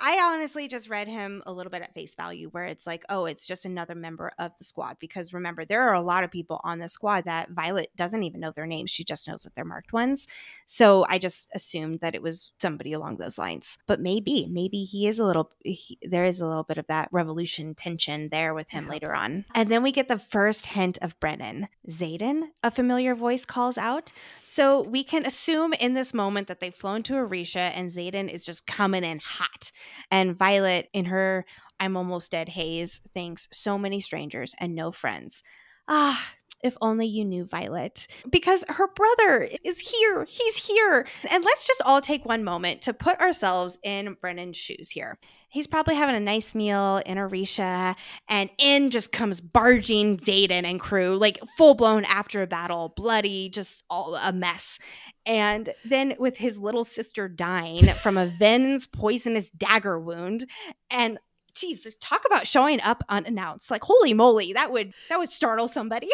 I honestly just read him a little bit at face value, where it's like, oh, it's just another member of the squad. Because remember, there are a lot of people on the squad that Violet doesn't even know their names. She just knows that they're marked ones. So I just assumed that it was somebody along those lines. But maybe he is there is a little bit of that revolution tension there with him later on. And then we get the first hint of Brennan. Xaden, a familiar voice calls out. So we can assume in this moment that they've flown to Erasia and Xaden is just coming in hot. And Violet, in her I'm almost dead haze, thinks so many strangers and no friends. Ah, if only you knew Violet. Because her brother is here. He's here. And let's just all take one moment to put ourselves in Brennan's shoes here. He's probably having a nice meal in Erasia, and in just comes barging Xaden and crew, like full-blown after a battle, bloody, just all a mess. And then with his little sister dying from a venin's poisonous dagger wound, and Jesus, talk about showing up unannounced. Like, holy moly, that would startle somebody.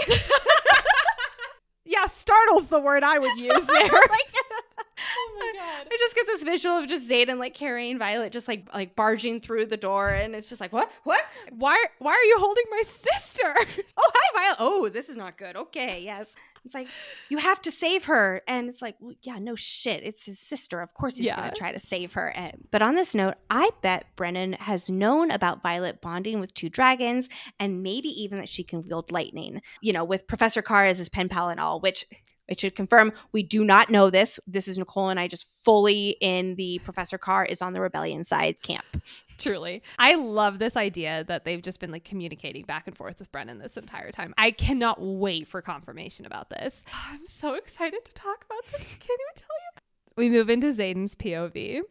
Yeah, startle's the word I would use there.
Oh my God. I just get this visual of just Xaden like carrying Violet, just like barging through the door, and it's just like, what?
Why are you holding my sister?
Oh, hi, Violet. Oh, this is not good. Okay, yes. It's like, you have to save her. And it's like, well, yeah, no shit. It's his sister. Of course he's going to try to save her. But on this note, I bet Brennan has known about Violet bonding with two dragons, and maybe even that she can wield lightning, with Professor Carr as his pen pal and all, which I should confirm, we do not know this. This is Nicole and I just fully in the Professor Carr is on the rebellion side camp.
Truly. I love this idea that they've just been like communicating back and forth with Brennan this entire time. I cannot wait for confirmation about this. I'm so excited to talk about this. I can't even tell you. We move into Xaden's POV.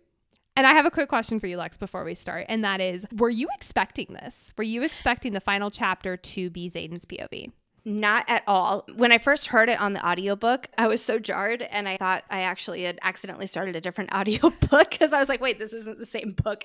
And I have a quick question for you, Lex, before we start. And that is, were you expecting this? Were you expecting the final chapter to be Xaden's POV?
Not at all. When I first heard it on the audiobook, I was so jarred, and I thought I actually had accidentally started a different audiobook because I was like, wait, this isn't the same book.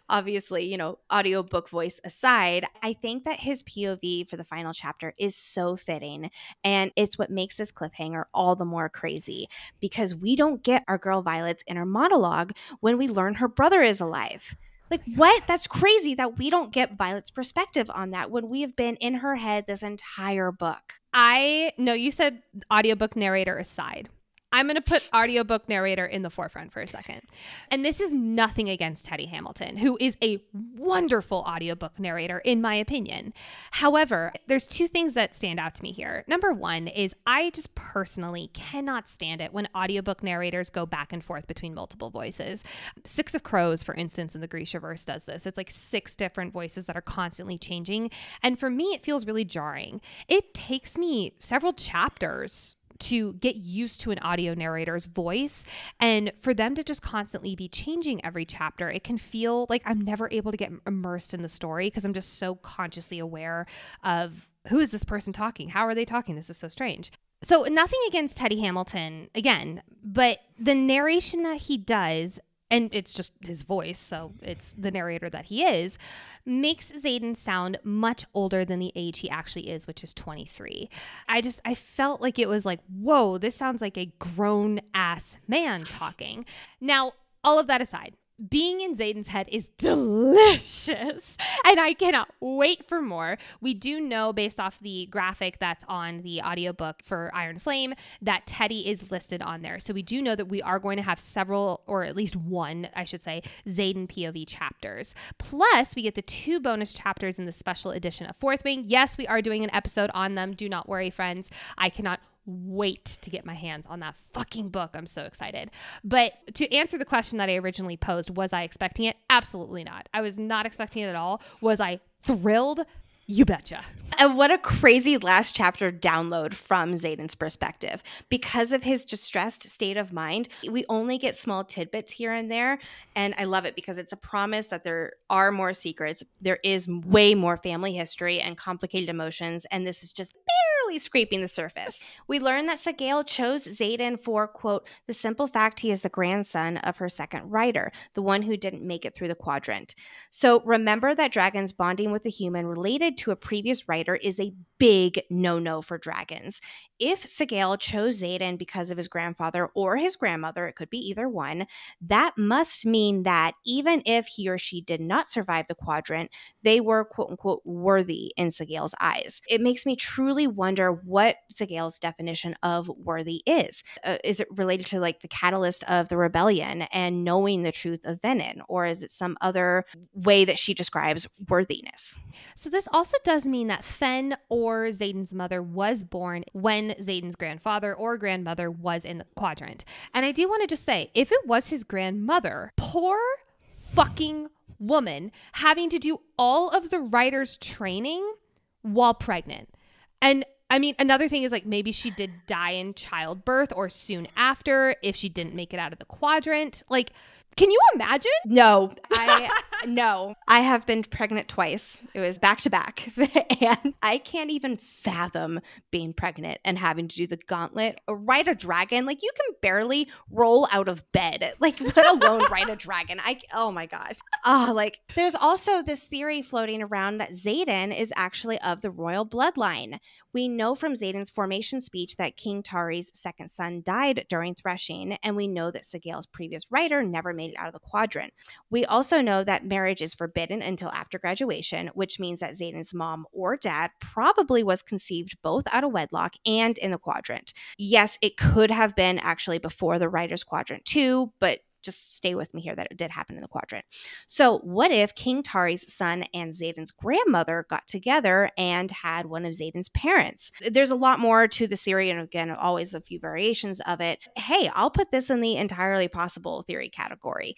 Obviously, audiobook voice aside, I think that his POV for the final chapter is so fitting, and it's what makes this cliffhanger all the more crazy because we don't get our girl Violet's inner monologue when we learn her brother is alive. Like, what? That's crazy that we don't get Violet's perspective on that when we have been in her head this entire book.
I know you said audiobook narrator aside. I'm going to put audiobook narrator in the forefront for a second. And this is nothing against Teddy Hamilton, who is a wonderful audiobook narrator, in my opinion. However, there's two things that stand out to me here. Number one is I just personally cannot stand it when audiobook narrators go back and forth between multiple voices. Six of Crows, for instance, in the Grishaverse does this. It's like 6 different voices that are constantly changing. And for me, it feels really jarring. It takes me several chapters to get used to an audio narrator's voice, and for them to just constantly be changing every chapter, it can feel like I'm never able to get immersed in the story because I'm just so consciously aware of who is this person talking? How are they talking? This is so strange. So nothing against Teddy Hamilton again, but the narration that he does, and it's just his voice, so it's the narrator that he is, makes Xaden sound much older than the age he actually is, which is 23. I felt like it was like, whoa, this sounds like a grown-ass man talking. Now, all of that aside, being in Xaden's head is delicious, and I cannot wait for more. We do know, based off the graphic that's on the audiobook for Iron Flame, that Teddy is listed on there. So we do know that we are going to have several, or at least one, I should say, Xaden POV chapters. Plus, we get the 2 bonus chapters in the special edition of Fourth Wing. Yes, we are doing an episode on them. Do not worry, friends. I cannot wait to get my hands on that fucking book. I'm so excited. But to answer the question that I originally posed, was I expecting it? Absolutely not. I was not expecting it at all. Was I thrilled? You betcha.
And what a crazy last chapter download from Xaden's perspective. Because of his distressed state of mind, we only get small tidbits here and there. And I love it because it's a promise that there are more secrets. There is way more family history and complicated emotions. And this is just barely scraping the surface. We learn that Sigale chose Xaden for, quote, the simple fact he is the grandson of her second rider, the one who didn't make it through the quadrant. So remember that dragons bonding with a human related to a previous writer is a big no-no for dragons. If Sigale chose Xaden because of his grandfather or his grandmother, it could be either one, that must mean that even if he or she did not survive the quadrant, they were quote-unquote worthy in Sigale's eyes. It makes me truly wonder what Sigale's definition of worthy is. Is it related to like the catalyst of the rebellion and knowing the truth of venin, or is it some other way that she describes worthiness?
So this also does mean that Fen or Xaden's mother was born when Xaden's grandfather or grandmother was in the quadrant. And I do want to just say, if it was his grandmother, poor fucking woman having to do all of the writer's training while pregnant. And I mean, another thing is like maybe she did die in childbirth or soon after if she didn't make it out of the quadrant. Like, can you imagine?
No, I have been pregnant twice. It was back to back. And I can't even fathom being pregnant and having to do the gauntlet or ride a dragon. Like, you can barely roll out of bed, like, let alone ride a dragon. Oh my gosh. Like, there's also this theory floating around that Xaden is actually of the royal bloodline. We know from Xaden's formation speech that King Tari's second son died during threshing, and we know that Sigale's previous writer never made it out of the quadrant. We also know that marriage is forbidden until after graduation, which means that Xaden's mom or dad probably was conceived both out of wedlock and in the quadrant. Yes, it could have been actually before the writer's quadrant too, but just stay with me here that it did happen in the quadrant. So what if King Tari's son and Xaden's grandmother got together and had one of Xaden's parents? There's a lot more to this theory, and again, always a few variations of it. Hey, I'll put this in the entirely possible theory category.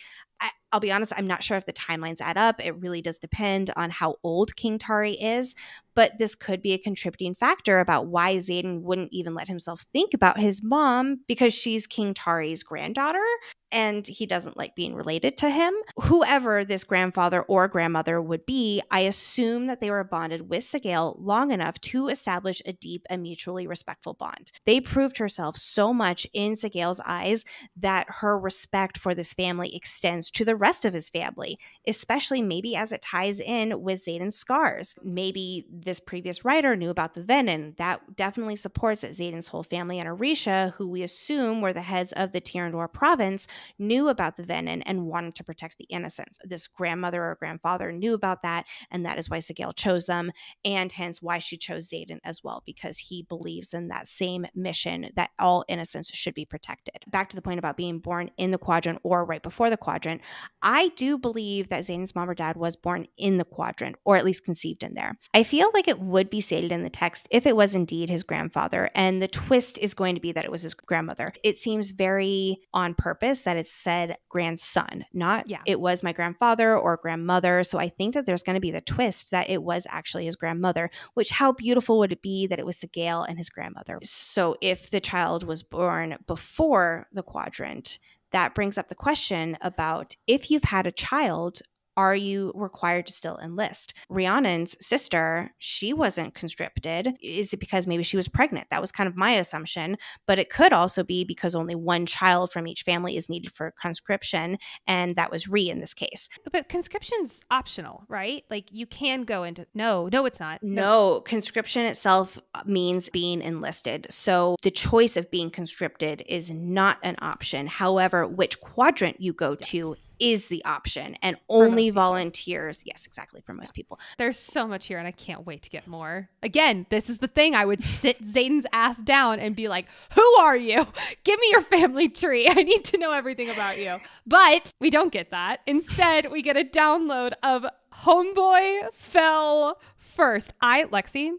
I'll be honest, I'm not sure if the timelines add up. It really does depend on how old King Tari is, but this could be a contributing factor about why Xaden wouldn't even let himself think about his mom because she's King Tari's granddaughter and he doesn't like being related to him. Whoever this grandfather or grandmother would be, I assume that they were bonded with Sigale long enough to establish a deep and mutually respectful bond. They proved herself so much in Sigale's eyes that her respect for this family extends to the rest of his family, especially maybe as it ties in with Xaden's scars. Maybe this previous writer knew about the venin. That definitely supports that Xaden's whole family and Orisha, who we assume were the heads of the Tirandor province, knew about the venin and wanted to protect the innocents. This grandmother or grandfather knew about that, and that is why Sigale chose them, and hence why she chose Xaden as well, because he believes in that same mission that all innocents should be protected. Back to the point about being born in the quadrant or right before the quadrant, I do believe that Xaden's mom or dad was born in the quadrant, or at least conceived in there. I feel like it would be stated in the text if it was indeed his grandfather, and the twist is going to be that it was his grandmother. It seems very on purpose that it said grandson, not it was my grandfather or grandmother. So I think that there's going to be the twist that it was actually his grandmother, which how beautiful would it be that it was Sigale and his grandmother. So if the child was born before the quadrant, that brings up the question about if you've had a child, are you required to still enlist? Rhiannon's sister, she wasn't conscripted. Is it because maybe she was pregnant? That was kind of my assumption, but it could also be because only one child from each family is needed for conscription, and that was Rhi in this case.
But conscription's optional, right? Like you can go into, no, it's not.
No, conscription itself means being enlisted. So the choice of being conscripted is not an option. However, which quadrant you go to is the option, and only volunteers. Yes, exactly, for most people.
There's so much here and I can't wait to get more. Again, this is the thing. I would sit Xaden's ass down and be like, who are you? Give me your family tree. I need to know everything about you. But we don't get that. Instead, we get a download of Homeboy Fell First. Lexi,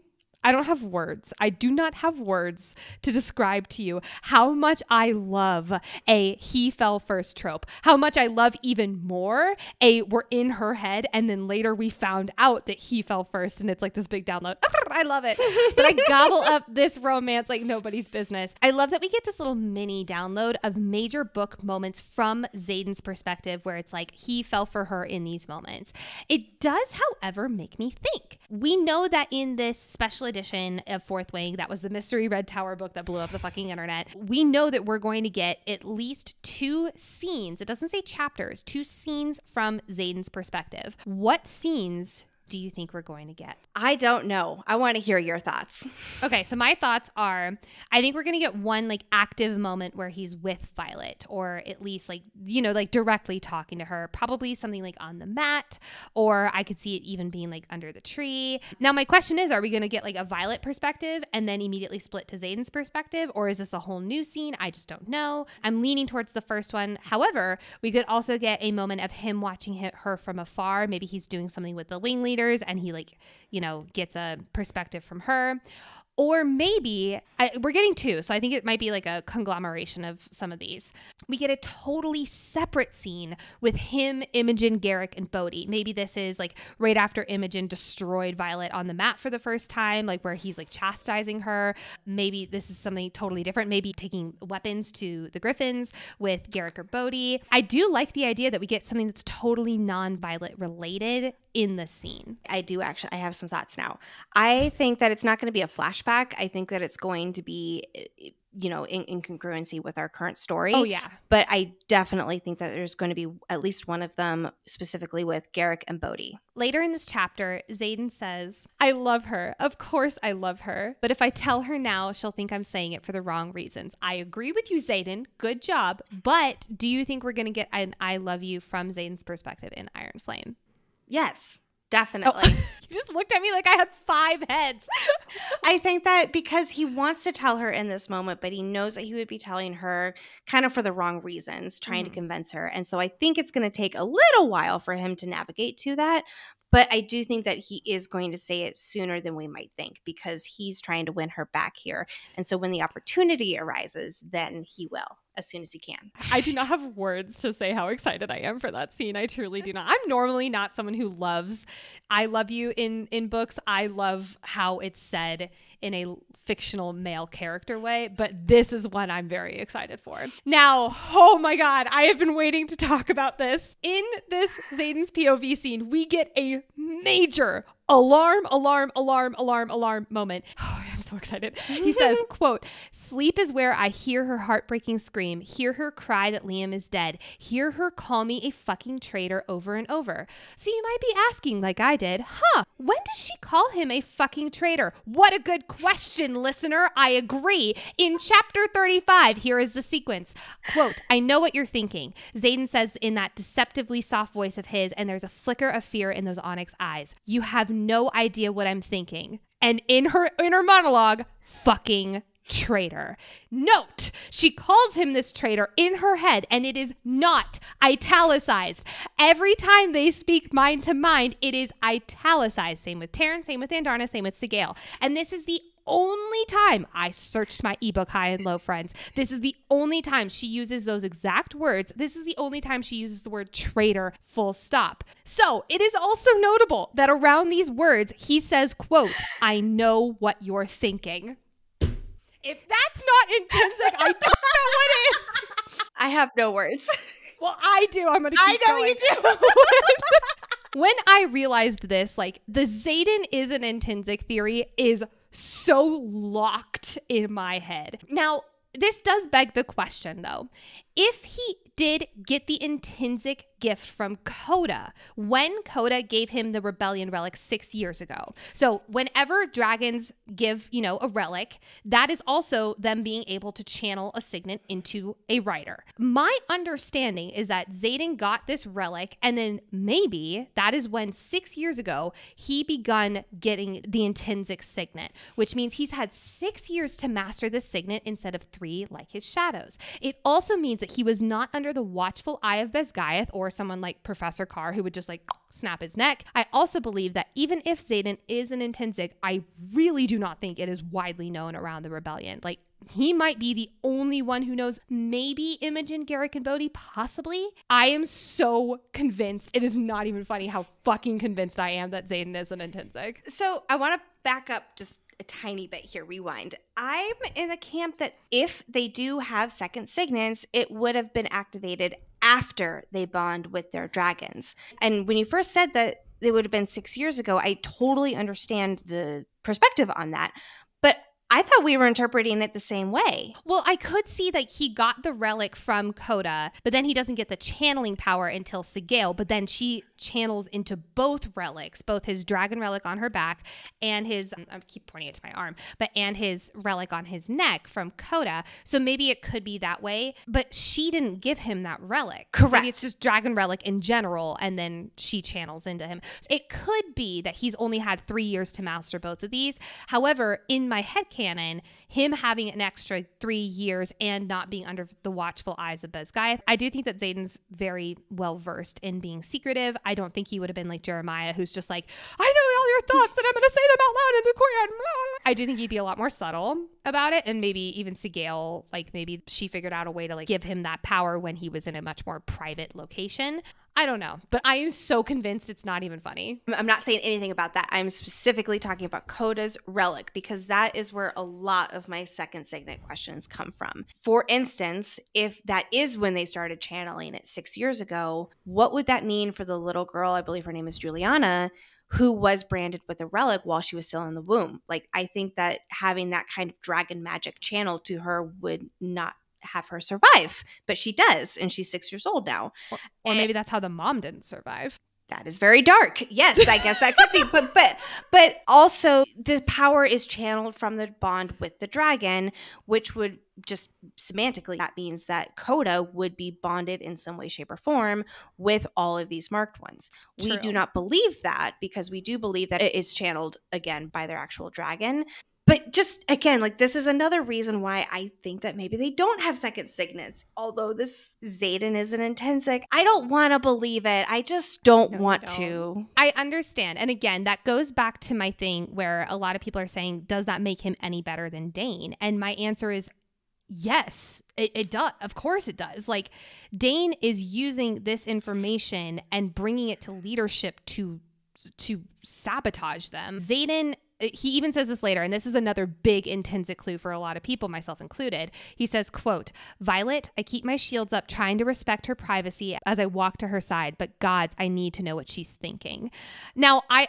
I don't have words. I do not have words to describe to you how much I love a he fell first trope. How much I love even more a we're in her head and then later we found out that he fell first and it's like this big download. I love it. But I gobble up this romance like nobody's business. I love that we get this little mini download of major book moments from Xaden's perspective where it's like he fell for her in these moments. It does, however, make me think. We know that in this special edition of Fourth Wing, that was the Mystery Red Tower book that blew up the fucking internet, we know that we're going to get at least 2 scenes. It doesn't say chapters, 2 scenes from Xaden's perspective. What scenes do you think we're going to get?
I don't know. I want to hear your thoughts.
Okay, so my thoughts are, I think we're going to get one like active moment where he's with Violet, or at least like, you know, like directly talking to her, probably something like on the mat, or I could see it even being like under the tree. Now, my question is, are we going to get like a Violet perspective and then immediately split to Xaden's perspective, or is this a whole new scene? I just don't know. I'm leaning towards the first one. However, we could also get a moment of him watching her from afar. Maybe he's doing something with the wing leader and he like, you know, gets a perspective from her. Or maybe, we're getting 2, so I think it might be like a conglomeration of some of these. We get a totally separate scene with him, Imogen, Garrick, and Bodhi. Maybe this is like right after Imogen destroyed Violet on the mat for the first time, like where he's like chastising her. Maybe this is something totally different. Maybe taking weapons to the Griffins with Garrick or Bodhi. I do like the idea that we get something that's totally non-Violet related in the scene.
I do actually. I have some thoughts now. I think that it's not going to be a flashback. I think that it's going to be, you know, in congruency with our current story.
Oh, yeah.
But I definitely think that there's going to be at least one of them specifically with Garrick and Bodhi.
Later in this chapter, Xaden says, I love her. Of course I love her. But if I tell her now, she'll think I'm saying it for the wrong reasons. I agree with you, Xaden. Good job. But do you think we're going to get an I love you from Xaden's perspective in Iron Flame?
Yes, definitely.
Oh, you just looked at me like I had 5 heads.
I think that because he wants to tell her in this moment, but he knows that he would be telling her kind of for the wrong reasons, trying to convince her. And so I think it's going to take a little while for him to navigate to that. But I do think that he is going to say it sooner than we might think because he's trying to win her back here. And so when the opportunity arises, then he will, as soon as he can.
I do not have words to say how excited I am for that scene. I truly do not. I'm normally not someone who loves I love you in books. I love how it's said in a fictional male character way, but this is one I'm very excited for. Now, oh my God, I have been waiting to talk about this. In this Xaden's POV scene, we get a major alarm moment. Oh, I'm so excited. He says, quote, sleep is where I hear her heartbreaking scream, hear her cry that Liam is dead, hear her call me a fucking traitor over and over. So you might be asking, like I did, when does she call him a fucking traitor? What a good question, listener. I agree. In chapter 35, here is the sequence. Quote, I know what you're thinking. Xaden says in that deceptively soft voice of his, and there's a flicker of fear in those onyx eyes. You have no idea what I'm thinking. And in her monologue, fucking traitor. Note, she calls him this traitor in her head, and it is not italicized. Every time they speak mind to mind, it is italicized. Same with Taryn, same with Andarna, same with Sigale. And this is the only time I searched my ebook high and low, friends. This is the only time she uses those exact words. This is the only time she uses the word traitor, full stop. So it is also notable that around these words, he says, quote, I know what you're thinking. If that's not intrinsic, I don't know what is.
I have no words.
Well, I do. I'm going to keep going.
I know you do.
When I realized this, like the Xaden is an intrinsic theory is so locked in my head. Now, this does beg the question, though. If he did get the intrinsic gift from Coda when Coda gave him the rebellion relic 6 years ago. So whenever dragons give, a relic, that is also them being able to channel a signet into a rider. My understanding is that Xaden got this relic, and then maybe that is when 6 years ago he begun getting the intrinsic signet, which means he's had 6 years to master the signet instead of 3 like his shadows. It also means that that he was not under the watchful eye of Besgaeth or someone like Professor Carr who would just like snap his neck. I also believe that even if Xaden is an intrinsic, I really do not think it is widely known around the rebellion. Like, he might be the only one who knows. Maybe Imogen, Garrick, and Bodhi, possibly. I am so convinced. It is not even funny how fucking convinced I am that Xaden is an intrinsic.
So I want to back up just a tiny bit here, rewind. I'm in the camp that if they do have second signets, it would have been activated after they bond with their dragons. And when you first said that it would have been 6 years ago, I totally understand the perspective on that. But I thought we were interpreting it the same way.
Well, I could see that he got the relic from Coda, but then he doesn't get the channeling power until Sigale, but then she channels into both relics, both his dragon relic on her back and his, I keep pointing it to my arm, and his relic on his neck from Coda. So maybe it could be that way, but she didn't give him that relic.
Correct.
Maybe it's just dragon relic in general, and then she channels into him. It could be that he's only had 3 years to master both of these. However, in my headcanon, him having an extra 3 years and not being under the watchful eyes of Besgaeth, I do think that Xaden's very well versed in being secretive. I don't think he would have been like Jeremiah, who's just like, I know all your thoughts and I'm going to say them out loud in the courtyard. I do think he'd be a lot more subtle about it. And maybe even Sigale, like maybe she figured out a way to like give him that power when he was in a much more private location. I don't know, but I am so convinced it's not even funny.
I'm not saying anything about that. I'm specifically talking about Coda's relic because that is where a lot of my second signet questions come from. For instance, if that is when they started channeling it 6 years ago, what would that mean for the little girl, I believe her name is Juliana, who was branded with a relic while she was still in the womb? Like, I think that having that kind of dragon magic channel to her would not have her survive, but she does, and she's 6 years old now.
Or maybe that's how the mom didn't survive.
That is very dark. Yes, I guess that could be. But also the power is channeled from the bond with the dragon, which would just semantically, that means that Coda would be bonded in some way, shape, or form with all of these marked ones.
True.
We do not believe that because we do believe that it is channeled again by their actual dragon. But just, again, like, this is another reason why I think that maybe they don't have second signets. Although this Xaden is an intrinsic, I don't want to believe it. I just don't want to.
I understand. And again, that goes back to my thing where a lot of people are saying, does that make him any better than Dane? And my answer is yes, it does. Of course it does. Like, Dane is using this information and bringing it to leadership to sabotage them. Xaden, he even says this later, and this is another big intrinsic clue for a lot of people, myself included. He says, quote, Violet, I keep my shields up trying to respect her privacy as I walk to her side, but gods, I need to know what she's thinking. Now, I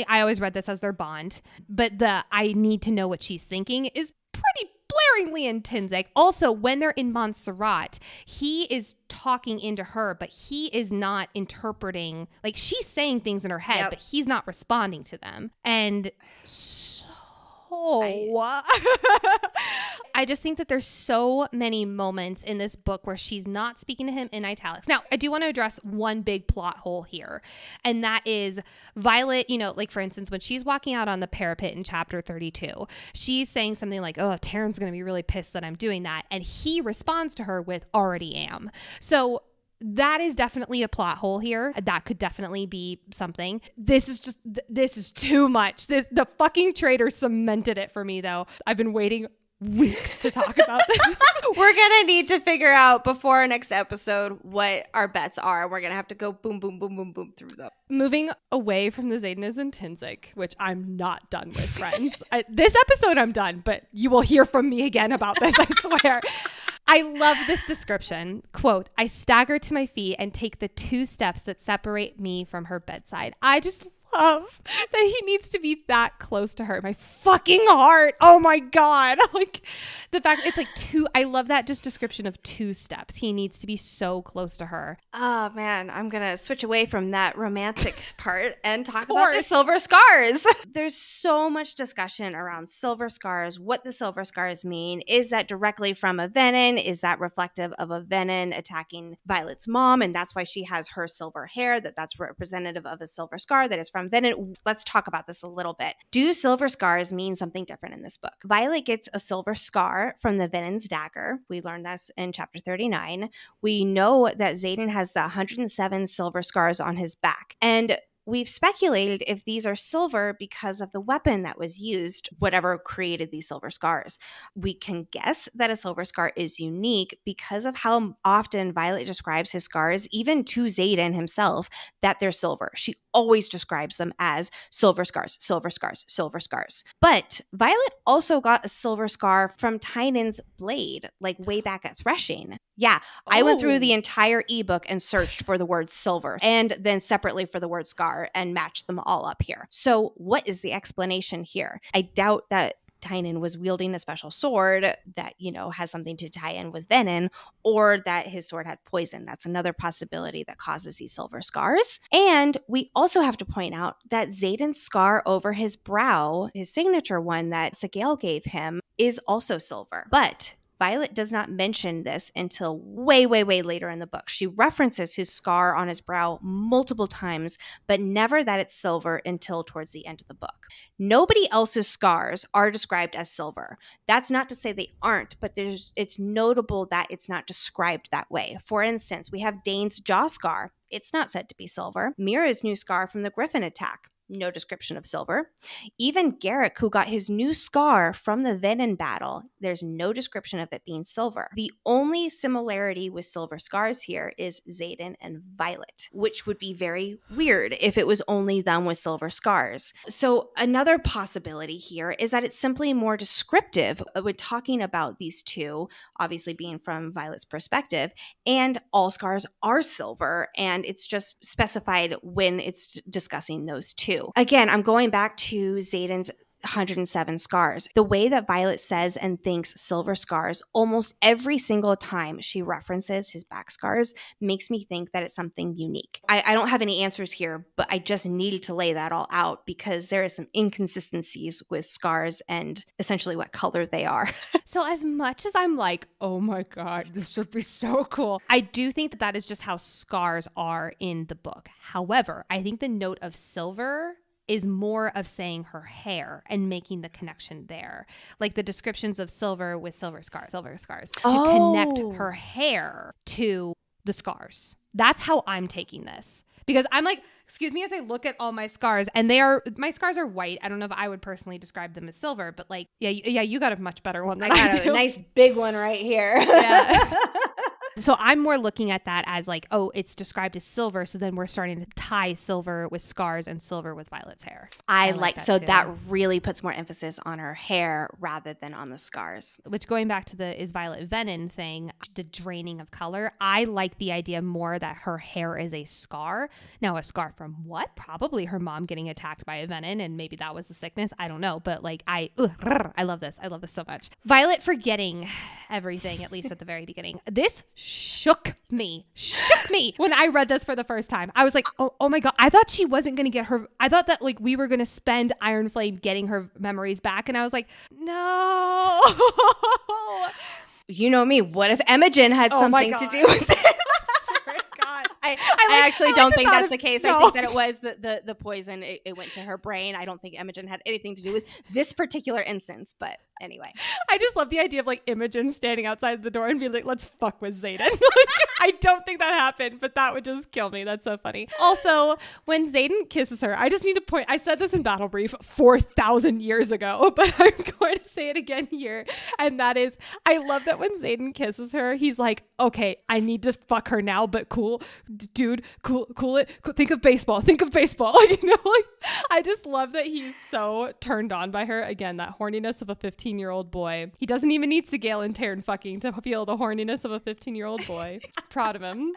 always read this as their bond, but the I need to know what she's thinking is pretty blaringly intrinsic. Also, when they're in Montserrat, he is talking into her, but he is not interpreting. Like, she's saying things in her head, but he's not responding to them. And so I just think that there's so many moments in this book where she's not speaking to him in italics. Now, I do want to address one big plot hole here, and that is Violet, like, for instance, when she's walking out on the parapet in chapter 32, she's saying something like, oh, Taryn's going to be really pissed that I'm doing that. And he responds to her with, already am. So that is definitely a plot hole here. That could definitely be something. This is too much. The fucking traitor cemented it for me, though. I've been waiting weeks to talk about this.
We're gonna need to figure out before our next episode what our bets are. We're gonna have to go boom, boom, boom, boom, boom through them.
Moving away from the Xaden is intrinsic, which I'm not done with, friends. This episode I'm done, but you will hear from me again about this, I swear. I love this description. Quote, I stagger to my feet and take the 2 steps that separate me from her bedside. I just love that he needs to be that close to her. My fucking heart. Oh my God. Like, the fact it's like 2, I love that just description of 2 steps. He needs to be so close to her.
Oh man, I'm gonna switch away from that romantic part and talk about the silver scars. There's so much discussion around silver scars, what the silver scars mean. Is that directly from a venin? Is that reflective of a venin attacking Violet's mom, and that's why she has her silver hair, that's representative of a silver scar that is from from venin. Let's talk about this a little bit. Do silver scars mean something different in this book? Violet gets a silver scar from the venin's dagger. We learned this in chapter 39. We know that Xaden has the 107 silver scars on his back. And we've speculated if these are silver because of the weapon that was used, whatever created these silver scars. We can guess that a silver scar is unique because of how often Violet describes his scars, even to Xaden himself, that they're silver. She always describes them as silver scars, silver scars, silver scars. But Violet also got a silver scar from Tynan's blade, like way back at Threshing. Yeah, I went through the entire ebook and searched for the word silver and then separately for the word scar and matched them all up here. So what is the explanation here? I doubt that Tynan was wielding a special sword that, has something to tie in with venin, or that his sword had poison. That's another possibility that causes these silver scars. And we also have to point out that Xaden's scar over his brow, his signature one that Sigale gave him, is also silver. But Violet does not mention this until way, way, way later in the book. She references his scar on his brow multiple times, but never that it's silver until towards the end of the book. Nobody else's scars are described as silver. That's not to say they aren't, but it's notable that it's not described that way. For instance, we have Dane's jaw scar. It's not said to be silver. Mira's new scar from the Griffin attack. No description of silver. Even Garrick, who got his new scar from the venin battle, there's no description of it being silver. The only similarity with silver scars here is Xaden and Violet, which would be very weird if it was only them with silver scars. So another possibility here is that it's simply more descriptive when talking about these two, obviously being from Violet's perspective, and all scars are silver, and it's just specified when it's discussing those two. Again, I'm going back to Xaden's 107 scars. The way that Violet says and thinks silver scars almost every single time she references his back scars makes me think that it's something unique. I don't have any answers here, but I just needed to lay that all out because there are some inconsistencies with scars and essentially what color they are.
So as much as I'm like, oh my God, this would be so cool, I do think that is just how scars are in the book. However, I think the note of silver is more of saying her hair and making the connection there. Like the descriptions of silver with silver scars, to connect her hair to the scars. That's how I'm taking this. Because I'm like, excuse me, as I look at all my scars, and my scars are white. I don't know if I would personally describe them as silver, but like, yeah, you got a much better one than I do.
A nice big one right here.
Yeah. So I'm more looking at that as like, oh, it's described as silver. So then we're starting to tie silver with scars and silver with Violet's hair.
I like that, so too. That really puts more emphasis on her hair rather than on the scars.
Which, going back to the is Violet venin thing, the draining of color, I like the idea more that her hair is a scar. Now, a scar from what? Probably her mom getting attacked by a venin, and maybe that was the sickness. I don't know. But like, I love this. I love this so much. Violet forgetting everything, at least at the very beginning. This shook me when I read this for the first time. I was like, oh my God, I thought she wasn't going to get her. I thought that like we were going to spend Iron Flame getting her memories back. And I was like, no.
You know me. What if Imogen had something to do with this? I actually don't think that's the case. No. I think that it was the poison. It went to her brain. I don't think Imogen had anything to do with this particular instance. But anyway.
I just love the idea of like Imogen standing outside the door and being like, let's fuck with Xaden. I don't think that happened, but that would just kill me. That's so funny. Also, when Xaden kisses her, I just need to point, I said this in Battle Brief 4,000 years ago, but I'm going to say it again here. And that is, I love that when Xaden kisses her, he's like, okay, I need to fuck her now, but cool. Dude, cool it. Think of baseball. Like, I just love that he's so turned on by her. Again, that horniness of a 15-year-old boy. He doesn't even need Sigale and Taryn fucking to feel the horniness of a 15-year-old boy. Proud of him.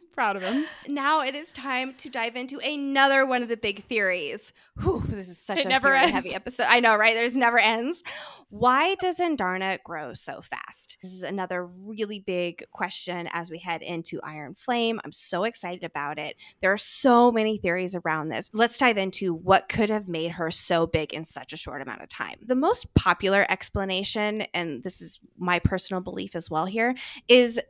Now it is time to dive into another one of the big theories. Whew, this is such a theory-heavy episode. I know, right? There's never ends. Why does Andarna grow so fast? This is another really big question as we head into Iron Flame. I'm so excited about it. There are so many theories around this. Let's dive into what could have made her so big in such a short amount of time. The most popular explanation, and this is my personal belief as well here, is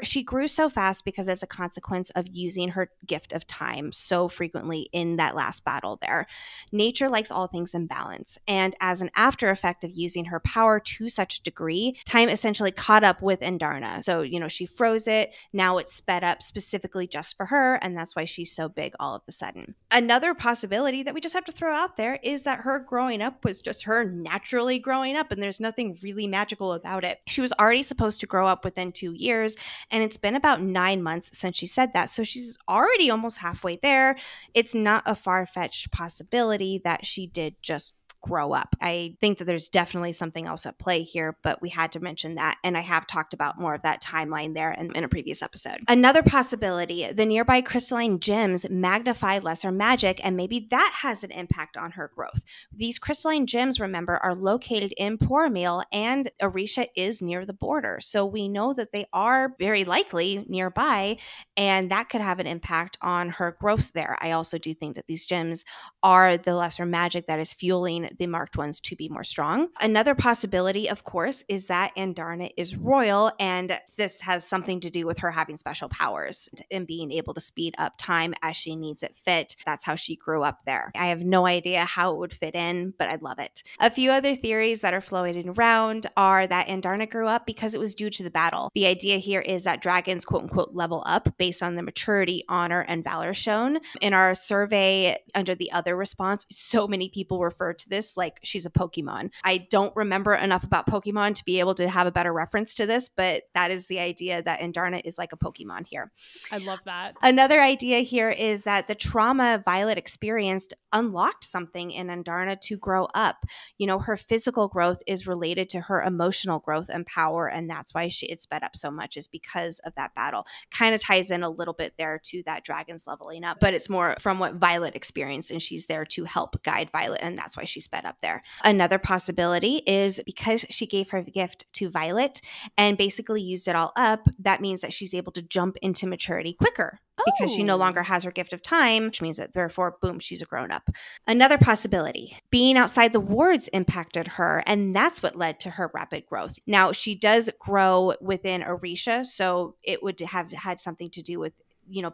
She grew so fast because as a consequence of using her gift of time so frequently in that last battle there. Nature likes all things in balance. And as an after effect of using her power to such a degree, time essentially caught up with Andarna. So, she froze it. Now it's sped up specifically just for her. And that's why she's so big all of a sudden. Another possibility that we just have to throw out there is that her growing up was just her naturally growing up, and there's nothing really magical about it. She was already supposed to grow up within 2 years, and it's been about 9 months since she said that. So she's already almost halfway there. It's not a far-fetched possibility that she did just grow up. I think that there's definitely something else at play here, but we had to mention that. And I have talked about more of that timeline there in a previous episode. Another possibility, the nearby crystalline gems magnify lesser magic, and maybe that has an impact on her growth. These crystalline gems, remember, are located in Poromil, and Orisha is near the border. So we know that they are very likely nearby, and that could have an impact on her growth there. I also do think that these gems are the lesser magic that is fueling the marked ones to be more strong. Another possibility, of course, is that Andarna is royal, and this has something to do with her having special powers and being able to speed up time as she needs it fit. That's how she grew up there. I have no idea how it would fit in, but I'd love it. A few other theories that are floating around are that Andarna grew up because it was due to the battle. The idea here is that dragons, quote unquote, level up based on the maturity, honor, and valor shown. In our survey under the other response, so many people refer to this like she's a Pokemon. I don't remember enough about Pokemon to be able to have a better reference to this, but that is the idea that Andarna is like a Pokemon here.
I love that.
Another idea here is that the trauma Violet experienced unlocked something in Andarna to grow up. Her physical growth is related to her emotional growth and power, and that's why it sped up so much, is because of that battle. Kind of ties in a little bit there to that dragon's leveling up, but it's more from what Violet experienced, and she's there to help guide Violet, and that's why she sped up there. Another possibility is because she gave her gift to Violet and basically used it all up, that means that she's able to jump into maturity quicker. Because she no longer has her gift of time, which means that therefore, boom, she's a grown-up. Another possibility, being outside the wards impacted her, and that's what led to her rapid growth. Now, she does grow within Orisha, so it would have had something to do with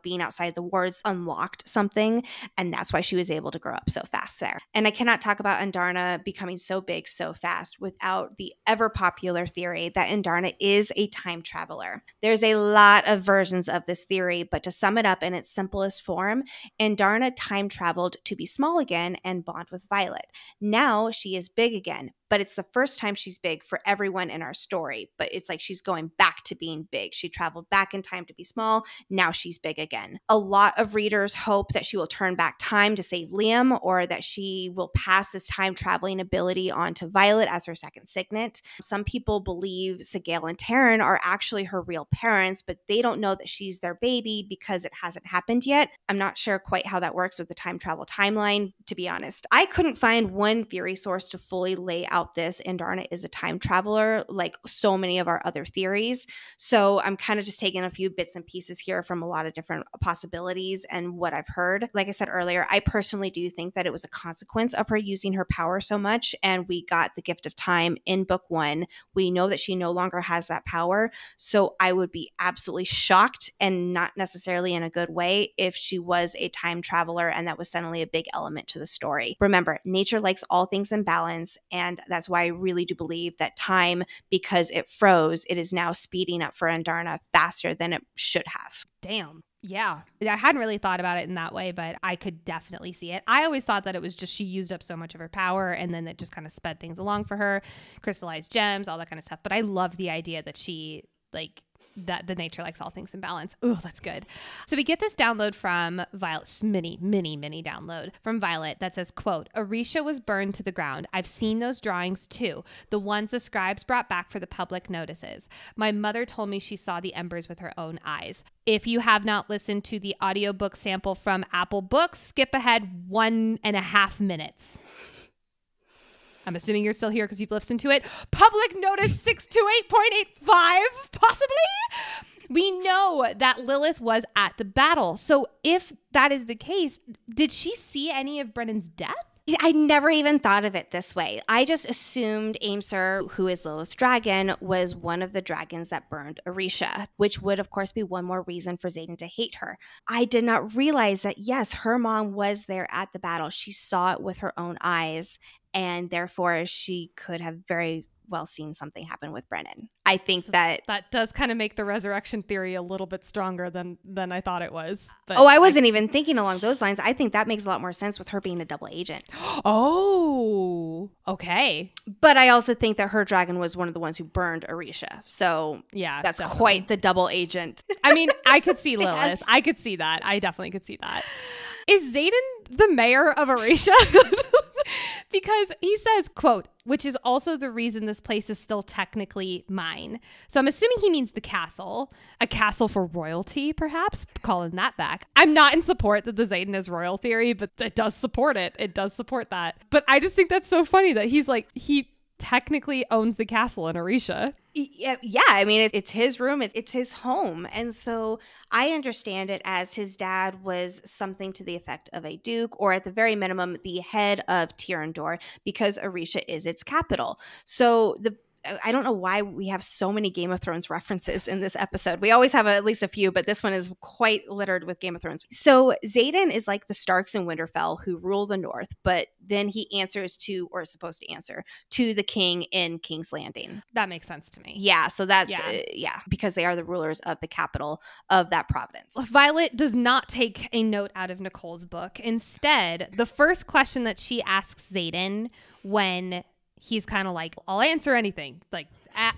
being outside the wards unlocked something, and that's why she was able to grow up so fast there. And I cannot talk about Andarna becoming so big so fast without the ever popular theory that Andarna is a time traveler. There's a lot of versions of this theory, but to sum it up in its simplest form, Andarna time traveled to be small again and bond with Violet. Now she is big again, but it's the first time she's big for everyone in our story. But it's like she's going back to being big. She traveled back in time to be small. Now she's big again. A lot of readers hope that she will turn back time to save Liam, or that she will pass this time traveling ability on to Violet as her second signet. Some people believe Sigale and Taryn are actually her real parents, but they don't know that she's their baby because it hasn't happened yet. I'm not sure quite how that works with the time travel timeline, to be honest. I couldn't find one theory source to fully lay out this Andarna is a time traveler like so many of our other theories. So I'm kind of just taking a few bits and pieces here from a lot of different possibilities and what I've heard. Like I said earlier, I personally do think that it was a consequence of her using her power so much, and we got the gift of time in book 1. We know that she no longer has that power, so I would be absolutely shocked, and not necessarily in a good way, if she was a time traveler and that was suddenly a big element to the story. Remember, nature likes all things in balance, and that's why I really do believe that time, because it froze, it is now speeding up for Andarna faster than it should have.
Damn. Yeah. I hadn't really thought about it in that way, but I could definitely see it. I always thought that it was just she used up so much of her power, and then it just kind of sped things along for her, crystallized gems, all that kind of stuff. But I love the idea that she that the nature likes all things in balance. Oh, that's good. So we get this download from Violet, mini download from Violet that says, quote, Orisha was burned to the ground. I've seen those drawings too. The ones the scribes brought back for the public notices. My mother told me she saw the embers with her own eyes. If you have not listened to the audiobook sample from Apple Books, skip ahead 1.5 minutes. I'm assuming you're still here because you've listened to it. Public notice 628.85, possibly? We know that Lilith was at the battle. So if that is the case, did she see any of Brennan's death?
I never even thought of it this way. I just assumed Aemsir, who is Lilith's dragon, was one of the dragons that burned Orisha, which would, of course, be one more reason for Xaden to hate her. I did not realize that, yes, her mom was there at the battle. She saw it with her own eyes, and therefore she could have very well seen something happen with Brennan. I think so that
does kind of make the resurrection theory a little bit stronger than I thought it was. But
I wasn't even thinking along those lines. I think that makes a lot more sense with her being a double agent.
Oh, okay.
But I also think that her dragon was one of the ones who burned Orisha. So
yeah,
that's definitely quite the double agent.
I mean, I could see Lilith.
Yes.
I could see that. I definitely could see that. Is Xaden the mayor of Orisha? Because he says, quote, which is also the reason this place is still technically mine. So I'm assuming he means the castle, a castle for royalty, perhaps, calling that back. I'm not in support that the Xaden is royal theory, but it does support it. It does support that. But I just think that's so funny that he's like, he technically owns the castle in Orisha.
Yeah, I mean, it's his room, it's his home. And so I understand it as his dad was something to the effect of a duke, or at the very minimum, the head of Tyrrendor, because Orisha is its capital. So I don't know why we have so many Game of Thrones references in this episode. We always have at least a few, but this one is quite littered with Game of Thrones. So Xaden is like the Starks in Winterfell who rule the North, but then he answers to, or is supposed to answer, to the king in King's Landing.
That makes sense to me.
Yeah, so that's, because they are the rulers of the capital of that province.
Violet does not take a note out of Nicole's book. Instead, the first question that she asks Xaden when he's kind of like, I'll answer anything. Like,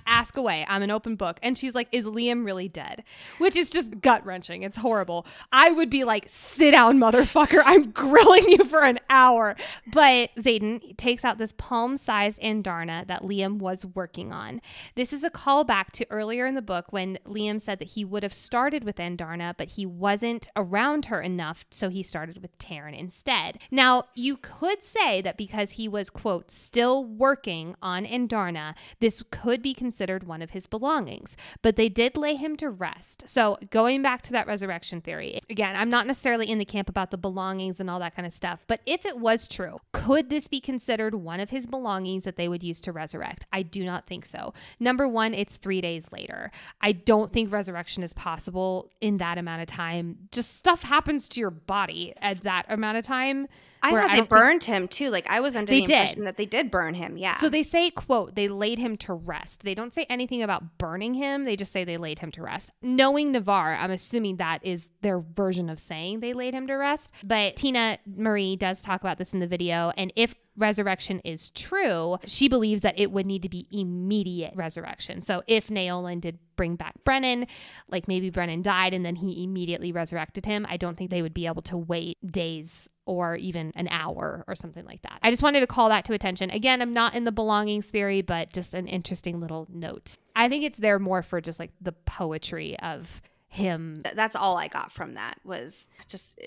ask away. I'm an open book. And she's like, is Liam really dead? Which is just gut-wrenching. It's horrible. I would be like, sit down, motherfucker. I'm grilling you for an hour. But Xaden takes out this palm-sized Andarna that Liam was working on. This is a callback to earlier in the book when Liam said that he would have started with Andarna, but he wasn't around her enough, so he started with Taryn instead. Now, you could say that because he was, quote, still working on Andarna, this could be considered one of his belongings, but they did lay him to rest. So going back to that resurrection theory, again, I'm not necessarily in the camp about the belongings and all that kind of stuff, but if it was true, could this be considered one of his belongings that they would use to resurrect? I do not think so. Number one, it's 3 days later. I don't think resurrection is possible in that amount of time. Just stuff happens to your body at that amount of time.
I thought they burned him too. Like, I was under the impression that they did burn him. Yeah.
So they say, quote, they laid him to rest. They don't say anything about burning him. They just say they laid him to rest. Knowing Navarre, I'm assuming that is their version of saying they laid him to rest. But Tina Marie does talk about this in the video. And if resurrection is true, she believes that it would need to be immediate resurrection. So if Naolan did bring back Brennan, like maybe Brennan died and then he immediately resurrected him, I don't think they would be able to wait days or even an hour or something like that. I just wanted to call that to attention. Again, I'm not in the belongings theory, but just an interesting little note. I think it's there more for just like the poetry of him.
That's all I got from that was just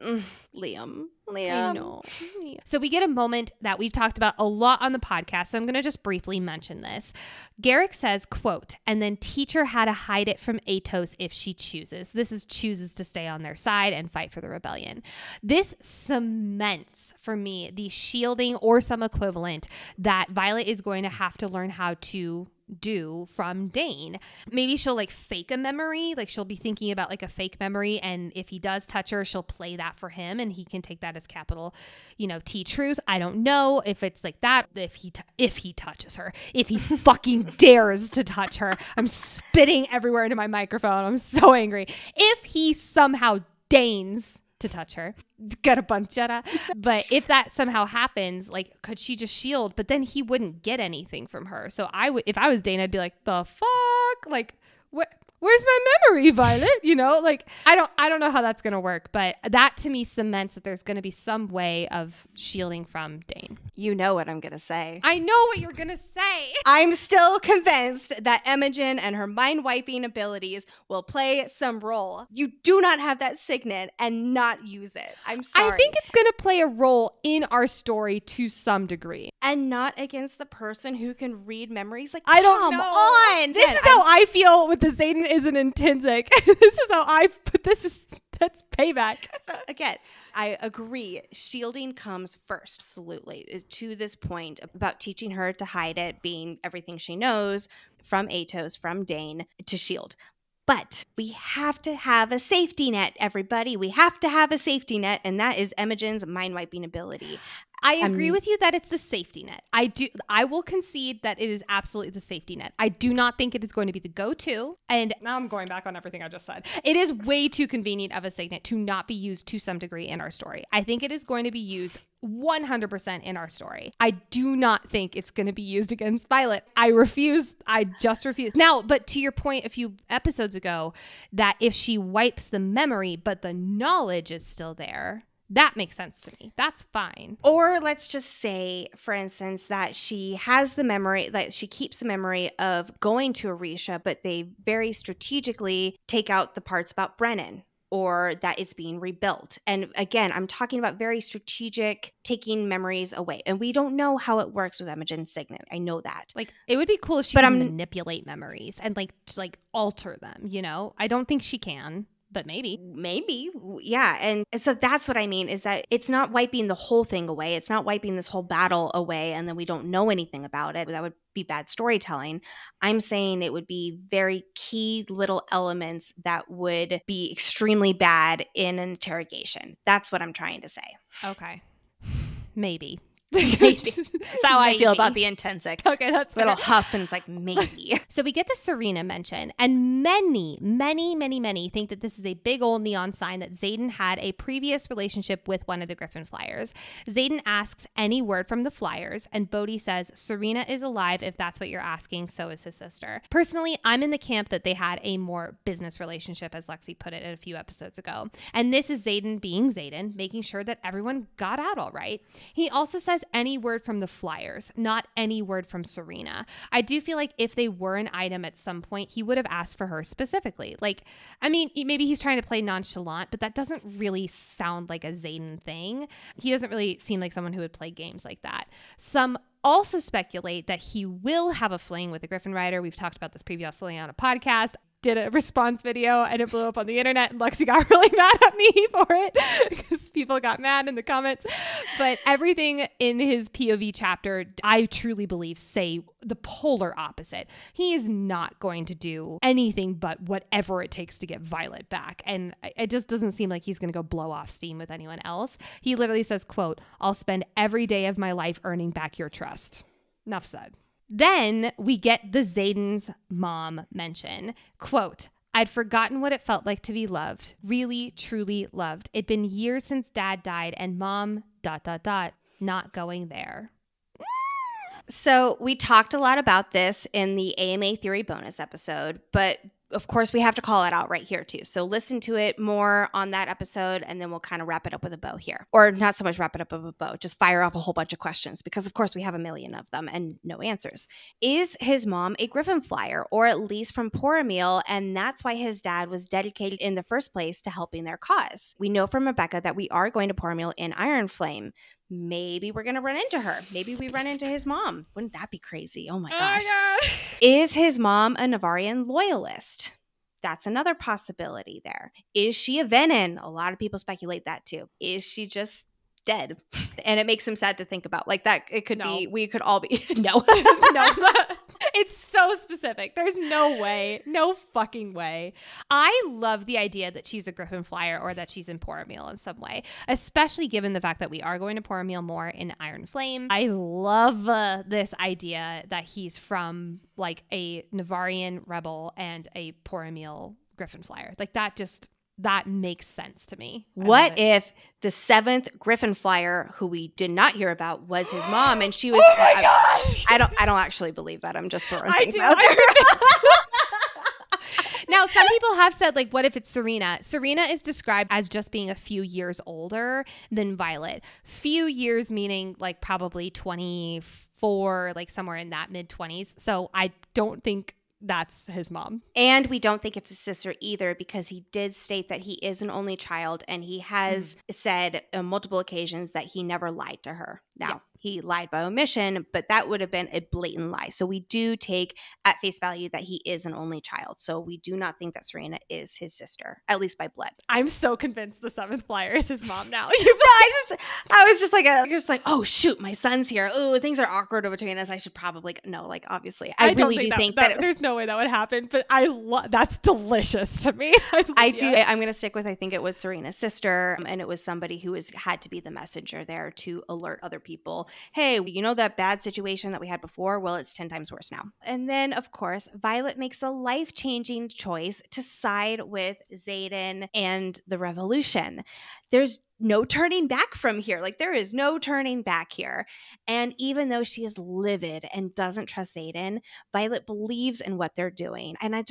Liam.
I know. So we get a moment that we've talked about a lot on the podcast, so I'm going to just briefly mention this. Garrick says, quote, and then teach her how to hide it from Atos if she chooses. This is chooses to stay on their side and fight for the rebellion. This cements for me the shielding or some equivalent that Violet is going to have to learn how to do from Dane. Maybe she'll like fake a memory, like she'll be thinking about like a fake memory, and if he does touch her, she'll play that for him and he can take that as capital, T truth. I don't know if it's like that. If he touches her, if he fucking dares to touch her, I'm spitting everywhere into my microphone. I'm so angry. If he somehow deigns to touch her, got a bunchetta. But if that somehow happens, like, could she just shield? But then he wouldn't get anything from her. So if I was Dane, I'd be like, the fuck? Like, where's my memory, Violet? Like, I don't know how that's going to work, but that to me cements that there's going to be some way of shielding from Dane.
You know what I'm going to say.
I know what you're going to say.
I'm still convinced that Imogen and her mind-wiping abilities will play some role. You do not have that signet and not use it. I'm sorry.
I think it's going to play a role in our story to some degree.
And not against the person who can read memories. Like,
I don't know.
Come on.
This is how I feel with the Xaden isn't intrinsic. This is how I put this. That's payback.
So again, I agree. Shielding comes first, absolutely, to this point about teaching her to hide it, being everything she knows from Atos, from Dane, to shield. But we have to have a safety net, everybody. We have to have a safety net, and that is Imogen's mind-wiping ability.
I agree with you that it's the safety net. I will concede that it is absolutely the safety net. I do not think it is going to be the go-to. And now I'm going back on everything I just said. It is way too convenient of a signet to not be used to some degree in our story. I think it is going to be used 100% in our story. I do not think it's going to be used against Violet. I refuse. I just refuse. Now, but to your point a few episodes ago, that if she wipes the memory, but the knowledge is still there, that makes sense to me. That's fine.
Or let's just say, for instance, that she has the memory, that she keeps the memory of going to Orisha, but they very strategically take out the parts about Brennan, or that it's being rebuilt. And again, I'm talking about very strategic, taking memories away. And we don't know how it works with Imogen's Signet. I know that.
Like, it would be cool if she could manipulate memories and like alter them, you know? I don't think she can. But maybe. Yeah. And so that's what I mean, is that it's not wiping the whole thing away. It's not wiping this whole battle away and then we don't know anything about it. That would be bad storytelling. I'm saying it would be very key little elements that would be extremely bad in an interrogation. That's what I'm trying to say. Okay. Maybe.
That's how I feel about the Intensic.
Okay, that's
little huff, and it's like, maybe.
So we get the Serena mention, and many think that this is a big old neon sign that Xaden had a previous relationship with one of the Griffin Flyers. Xaden asks any word from the Flyers, and Bodhi says Serena is alive if that's what you're asking, so is his sister. Personally, I'm in the camp that they had a more business relationship, as Lexi put it a few episodes ago. And this is Xaden being Xaden, making sure that everyone got out all right. He also says any word from the Flyers, not any word from Serena. I do feel like if they were an item at some point, he would have asked for her specifically. Like, I mean, maybe he's trying to play nonchalant, but that doesn't really sound like a Xaden thing. He doesn't really seem like someone who would play games like that. Some also speculate that he will have a fling with a Griffin Rider. We've talked about this previously on a podcast. Did a response video and it blew up on the internet and Lexi got really mad at me for it because people got mad in the comments. But everything in his POV chapter, I truly believe, say the polar opposite. He is not going to do anything but whatever it takes to get Violet back. And it just doesn't seem like he's going to go blow off steam with anyone else. He literally says, quote, "I'll spend every day of my life earning back your trust." Enough said. Then we get the Xaden's mom mention, quote, "I'd forgotten what it felt like to be loved, really, truly loved. It'd been years since dad died and mom, ... not going there."
So we talked a lot about this in the AMA Theory bonus episode, but of course we have to call it out right here too. So listen to it more on that episode and then we'll kind of wrap it up with a bow here. Or not so much wrap it up with a bow, just fire off a whole bunch of questions because of course we have a million of them and no answers. Is his mom a Griffin Flyer, or at least from Poromil, and that's why his dad was dedicated in the first place to helping their cause? We know from Rebecca that we are going to Poromil in Iron Flame. Maybe we're going to run into her. Maybe we run into his mom. Wouldn't that be crazy? Oh my gosh. Oh my God. Is his mom a Navarian loyalist? That's another possibility there. Is she a venin? A lot of people speculate that too. Is she just dead? And it makes him sad to think about. Like that, it could be, we could all be. No.
No. It's so specific. There's no way. No fucking way. I love the idea that she's a Griffin Flyer or that she's in Poromil in some way, especially given the fact that we are going to Poromil more in Iron Flame. I love this idea that he's from like a Navarian rebel and a Poromil Griffin Flyer. Like that makes sense to me.
What if the 7th Griffin Flyer, who we did not hear about, was his mom, and she was?
Oh my gosh!
I don't actually believe that. I'm just throwing things out there.
Now, some people have said, like, what if it's Serena? Serena is described as just being a few years older than Violet. Few years meaning like probably 24, like somewhere in that mid-20s. So I don't think that's his mom.
And we don't think it's his sister either, because he did state that he is an only child and he has said on multiple occasions that he never lied to her. Now, he lied by omission, but that would have been a blatant lie. So we do take at face value that he is an only child. So we do not think that Serena is his sister, at least by blood.
I'm so convinced the seventh flyer is his mom now.
I was just like, oh shoot, my son's here. Oh, things are awkward between us. I should probably no, like obviously. I really do think that
there's no way that would happen. But that's delicious to me.
I'm gonna stick with I think it was Serena's sister, and it was somebody who had to be the messenger there to alert other people. Hey, you know that bad situation that we had before? Well, it's 10 times worse now. And then, of course, Violet makes a life-changing choice to side with Xaden and the revolution. There's no turning back from here. Like, there is no turning back here. And even though she is livid and doesn't trust Xaden, Violet believes in what they're doing. And I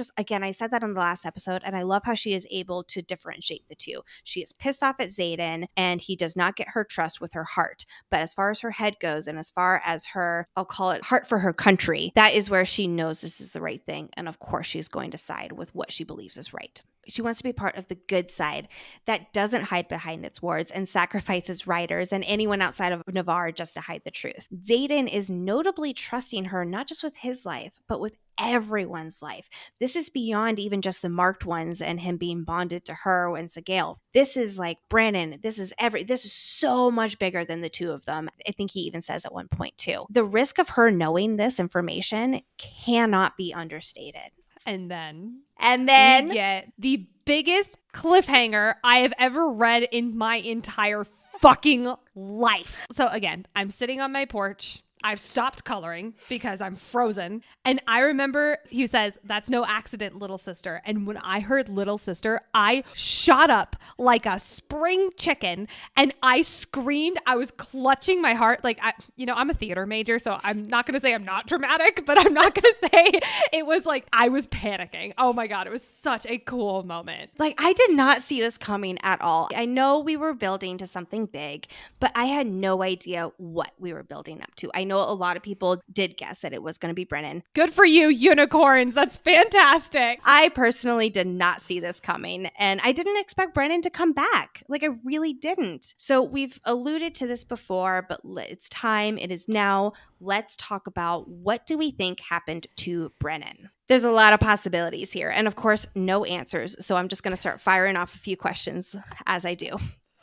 said that in the last episode, and I love how she is able to differentiate the two. She is pissed off at Xaden, and he does not get her trust with her heart. But as far as her head goes, and as far as her, I'll call it heart for her country, that is where she knows this is the right thing. And of course, she's going to side with what she believes is right. She wants to be part of the good side that doesn't hide behind its wards and sacrifices riders and anyone outside of Navarre just to hide the truth. Xaden is notably trusting her, not just with his life, but with everyone's life. This is beyond even just the marked ones and him being bonded to her and Sigale. This is like Brennan. This is so much bigger than the two of them. I think he even says at one point too. The risk of her knowing this information cannot be understated.
And then
we
get the biggest cliffhanger I have ever read in my entire fucking life. So again, I'm sitting on my porch. I've stopped coloring because I'm frozen. And I remember he says, "That's no accident, little sister." And when I heard little sister, I shot up like a spring chicken and I screamed. I was clutching my heart. Like, I'm a theater major, so I'm not going to say I'm not dramatic, but I'm not going to say it was like I was panicking. Oh my God, it was such a cool moment.
Like, I did not see this coming at all. I know we were building to something big, but I had no idea what we were building up to. I know a lot of people did guess that it was going to be Brennan.
Good for you, unicorns. That's fantastic.
I personally did not see this coming, and I didn't expect Brennan to come back. Like, I really didn't. So we've alluded to this before, but it's time. It is now. Let's talk about what do we think happened to Brennan. There's a lot of possibilities here, and of course, no answers. So I'm just going to start firing off a few questions as I do.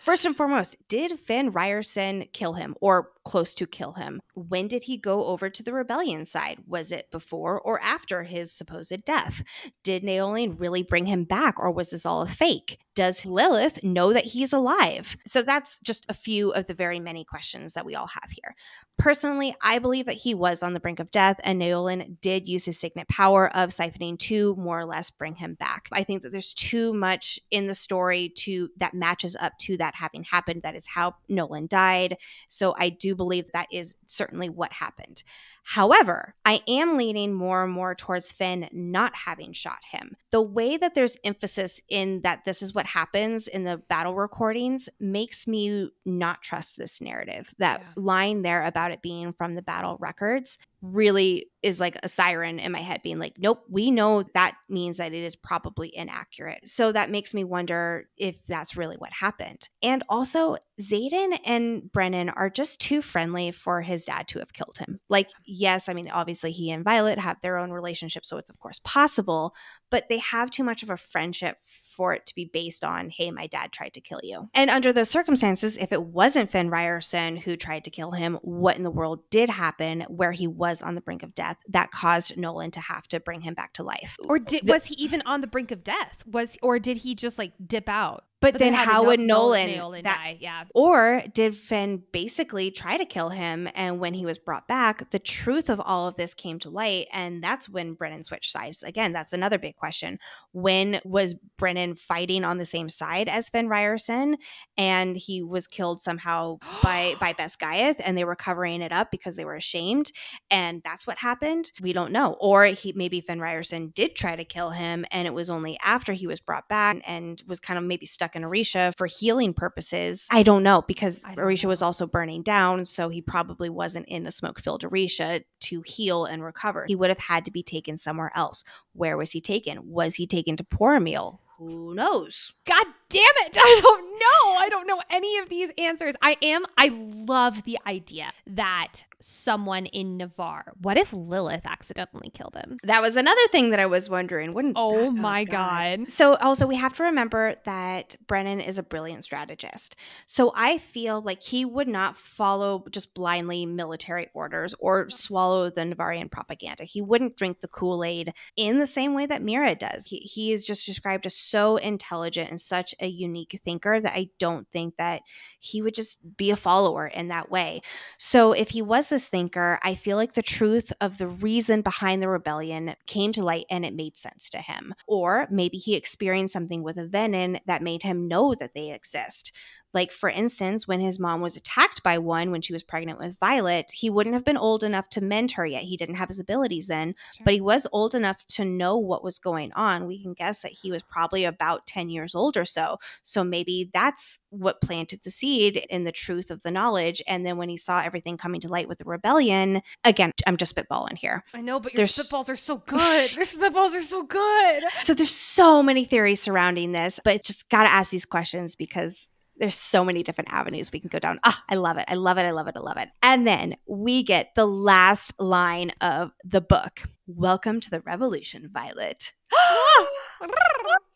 First and foremost, did Finn Ryerson kill him or close to kill him? When did he go over to the rebellion side? Was it before or after his supposed death? Did Naoline really bring him back, or was this all a fake? Does Lilith know that he's alive? So that's just a few of the very many questions that we all have here. Personally, I believe that he was on the brink of death, and Naoline did use his signet power of siphoning to more or less bring him back. I think that there's too much in the story that matches up to that having happened. That is how Nolan died. So I do believe that is certainly what happened. However, I am leaning more and more towards Finn not having shot him. The way that there's emphasis in that this is what happens in the battle recordings makes me not trust this narrative. That line there about it being from the battle records really is like a siren in my head being like, nope, we know that means that it is probably inaccurate. So that makes me wonder if that's really what happened. And also, Xaden and Brennan are just too friendly for his dad to have killed him. Like, yes, I mean, obviously he and Violet have their own relationship, so it's of course possible, but they have too much of a friendship for it to be based on, hey, my dad tried to kill you. And under those circumstances, if it wasn't Finn Ryerson who tried to kill him, what in the world did happen where he was on the brink of death that caused Nolan to have to bring him back to life?
Or was he even on the brink of death? Or did he just like dip out?
But then how would Nolan
die? Yeah.
Or did Finn basically try to kill him, and when he was brought back, the truth of all of this came to light, and that's when Brennan switched sides. Again, that's another big question. When was Brennan fighting on the same side as Finn Ryerson, and he was killed somehow by Beskayeth, and they were covering it up because they were ashamed, and that's what happened? We don't know. Or maybe Finn Ryerson did try to kill him, and it was only after he was brought back and was kind of maybe stuck in Orisha for healing purposes. I don't know, because Orisha was also burning down, so he probably wasn't in a smoke-filled Orisha to heal and recover. He would have had to be taken somewhere else. Where was he taken? Was he taken to Poramil? Who knows?
God damn it. I don't know. I don't know any of these answers. I love the idea that someone in Navarre, what if Lilith accidentally killed him?
That was another thing that I was wondering.
Oh my God.
So also we have to remember that Brennan is a brilliant strategist. So I feel like he would not follow just blindly military orders or swallow the Navarrian propaganda. He wouldn't drink the Kool-Aid in the same way that Mira does. He is just described as so intelligent and such a unique thinker that I don't think that he would just be a follower in that way. So if he was this thinker, I feel like the truth of the reason behind the rebellion came to light and it made sense to him. Or maybe he experienced something with a venin that made him know that they exist. Like, for instance, when his mom was attacked by one when she was pregnant with Violet, he wouldn't have been old enough to mend her yet. He didn't have his abilities then, but he was old enough to know what was going on. We can guess that he was probably about 10 years old or so. So maybe that's what planted the seed in the truth of the knowledge. And then when he saw everything coming to light with the rebellion, again, I'm just spitballing here.
I know, but your spitballs are so good. Your spitballs are so good.
So there's so many theories surrounding this, but just got to ask these questions because there's so many different avenues we can go down. I love it. I love it. I love it. I love it. And then we get the last line of the book. Welcome to the revolution, Violet.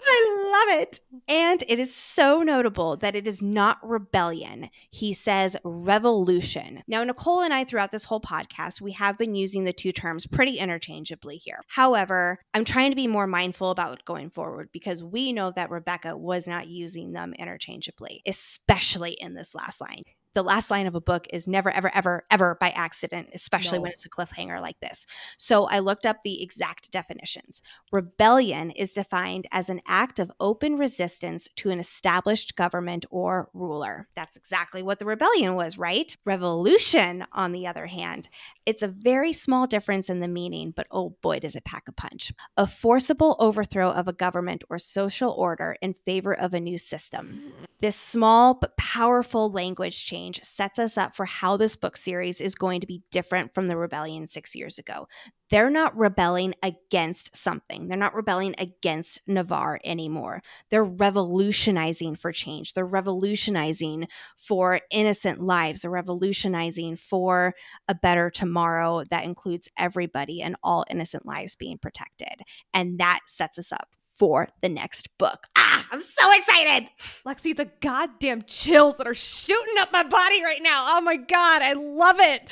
I love it. And it is so notable that it is not rebellion. He says revolution. Now, Nicole and I, throughout this whole podcast, we have been using the two terms pretty interchangeably here. However, I'm trying to be more mindful about going forward because we know that Rebecca was not using them interchangeably, especially in this last line. The last line of a book is never, ever, ever, ever by accident, especially when it's a cliffhanger like this. So I looked up the exact definitions. Rebellion is defined as an act of open resistance to an established government or ruler. That's exactly what the rebellion was, right? Revolution, on the other hand, it's a very small difference in the meaning, but oh boy, does it pack a punch. A forcible overthrow of a government or social order in favor of a new system. This small but powerful language change sets us up for how this book series is going to be different from the rebellion 6 years ago. They're not rebelling against something. They're not rebelling against Navarre anymore. They're revolutionizing for change. They're revolutionizing for innocent lives. They're revolutionizing for a better tomorrow that includes everybody and all innocent lives being protected. And that sets us up for the next book. I'm so excited.
Lexi, the goddamn chills that are shooting up my body right now. Oh my God, I love it.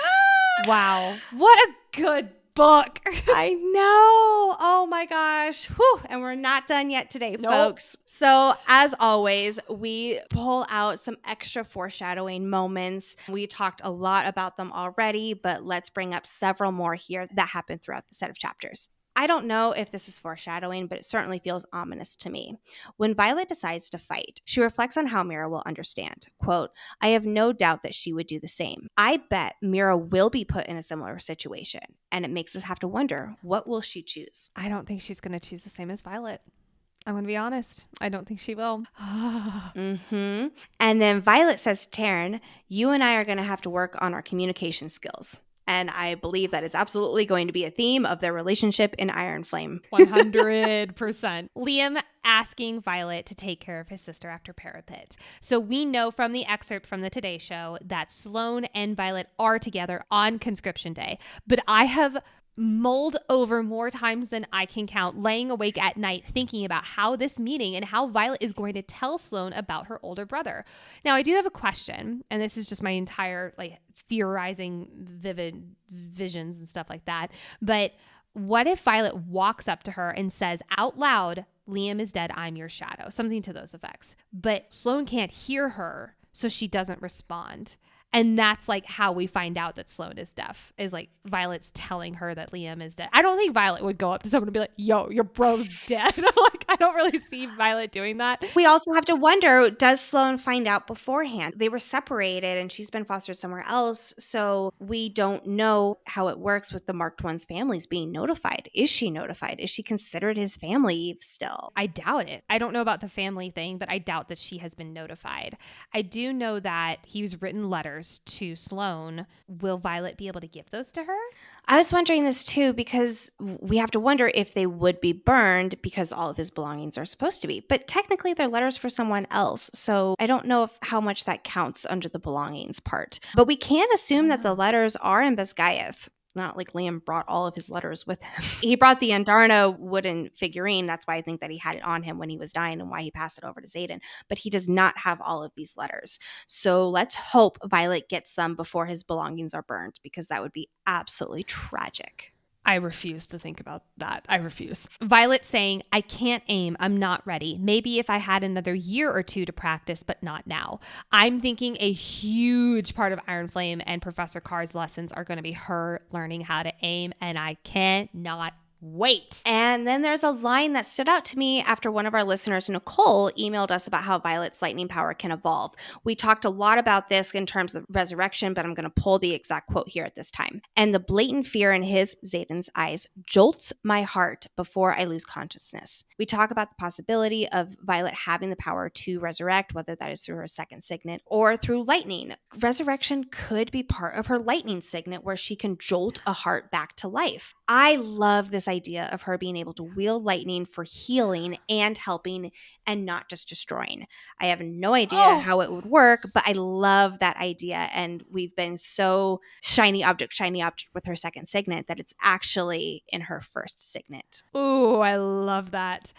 Wow. What a good book.
I know. Oh my gosh. Whew. And we're not done yet today, folks. So as always, we pull out some extra foreshadowing moments. We talked a lot about them already, but let's bring up several more here that happened throughout the set of chapters. I don't know if this is foreshadowing, but it certainly feels ominous to me. When Violet decides to fight, she reflects on how Mira will understand. Quote, I have no doubt that she would do the same. I bet Mira will be put in a similar situation, and it makes us have to wonder, what will she choose?
I don't think she's going to choose the same as Violet. I'm going to be honest. I don't think she will.
And then Violet says to Taryn, you and I are going to have to work on our communication skills. And I believe that is absolutely going to be a theme of their relationship in Iron Flame.
100%. Liam asking Violet to take care of his sister after Parapet. So we know from the excerpt from the Today Show that Sloane and Violet are together on Conscription Day. But I have mulled over more times than I can count, laying awake at night thinking about how this meeting and how Violet is going to tell Sloane about her older brother. Now, I do have a question, and this is just my entire theorizing vivid visions and stuff like that. But what if Violet walks up to her and says out loud, Liam is dead, I'm your shadow, something to those effects. But Sloane can't hear her, so she doesn't respond. And that's how we find out that Sloane is deaf, is Violet's telling her that Liam is dead. I don't think Violet would go up to someone and be like, yo, your bro's dead. I don't really see Violet doing that.
We also have to wonder, does Sloane find out beforehand? They were separated and she's been fostered somewhere else. So we don't know how it works with the Marked One's families being notified. Is she notified? Is she considered his family still?
I doubt it. I don't know about the family thing, but I doubt that she has been notified. I do know that he's written letters letters to Sloane, will Violet be able to give those to her?
I was wondering this too, because we have to wonder if they would be burned because all of his belongings are supposed to be. But technically, they're letters for someone else. So I don't know how much that counts under the belongings part. But we can assume that the letters are in Basgiath. Not like Liam brought all of his letters with him. He brought the Andarna wooden figurine. That's why I think that he had it on him when he was dying and why he passed it over to Xaden. But he does not have all of these letters. So let's hope Violet gets them before his belongings are burned, because that would be absolutely tragic.
I refuse to think about that. I refuse. Violet saying, I can't aim. I'm not ready. Maybe if I had another year or two to practice, but not now. I'm thinking a huge part of Iron Flame and Professor Carr's lessons are going to be her learning how to aim, and I cannot wait.
And then there's a line that stood out to me after one of our listeners, Nicole, emailed us about how Violet's lightning power can evolve. We talked a lot about this in terms of resurrection, but I'm going to pull the exact quote here at this time. And the blatant fear in his, Xaden's, eyes jolts my heart before I lose consciousness. We talk about the possibility of Violet having the power to resurrect, whether that is through her second signet or through lightning. Resurrection could be part of her lightning signet, where she can jolt a heart back to life. I love this idea of her being able to wield lightning for healing and helping and not just destroying. I have no idea how it would work, but I love that idea. And we've been so shiny object with her second signet that it's actually in her first signet.
Ooh, I love that.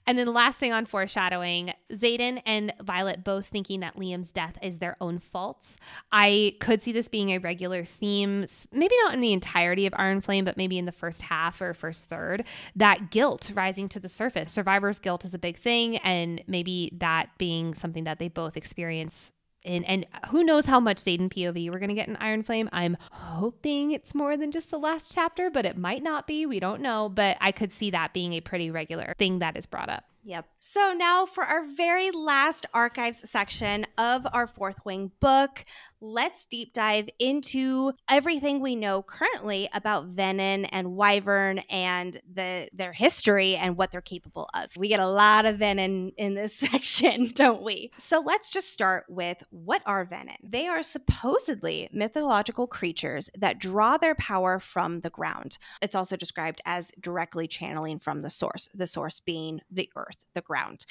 And then the last thing on foreshadowing, Xaden and Violet both thinking that Liam's death is their own faults. I could see this being a regular theme, maybe not in the entirety of Iron Flame, but maybe in the first half or first third, that guilt rising to the surface. Survivor's guilt is a big thing, and maybe that being something that they both experience. And who knows how much Xaden POV we're going to get in Iron Flame. I'm hoping it's more than just the last chapter, but it might not be. We don't know. But I could see that being a pretty regular thing that is brought up.
Yep. So now for our very last archives section of our Fourth Wing book, let's deep dive into everything we know currently about venin and wyvern and their history and what they're capable of. We get a lot of venin in this section, don't we? So let's just start with, what are venin? They are supposedly mythological creatures that draw their power from the ground. It's also described as directly channeling from the source being the earth, the ground.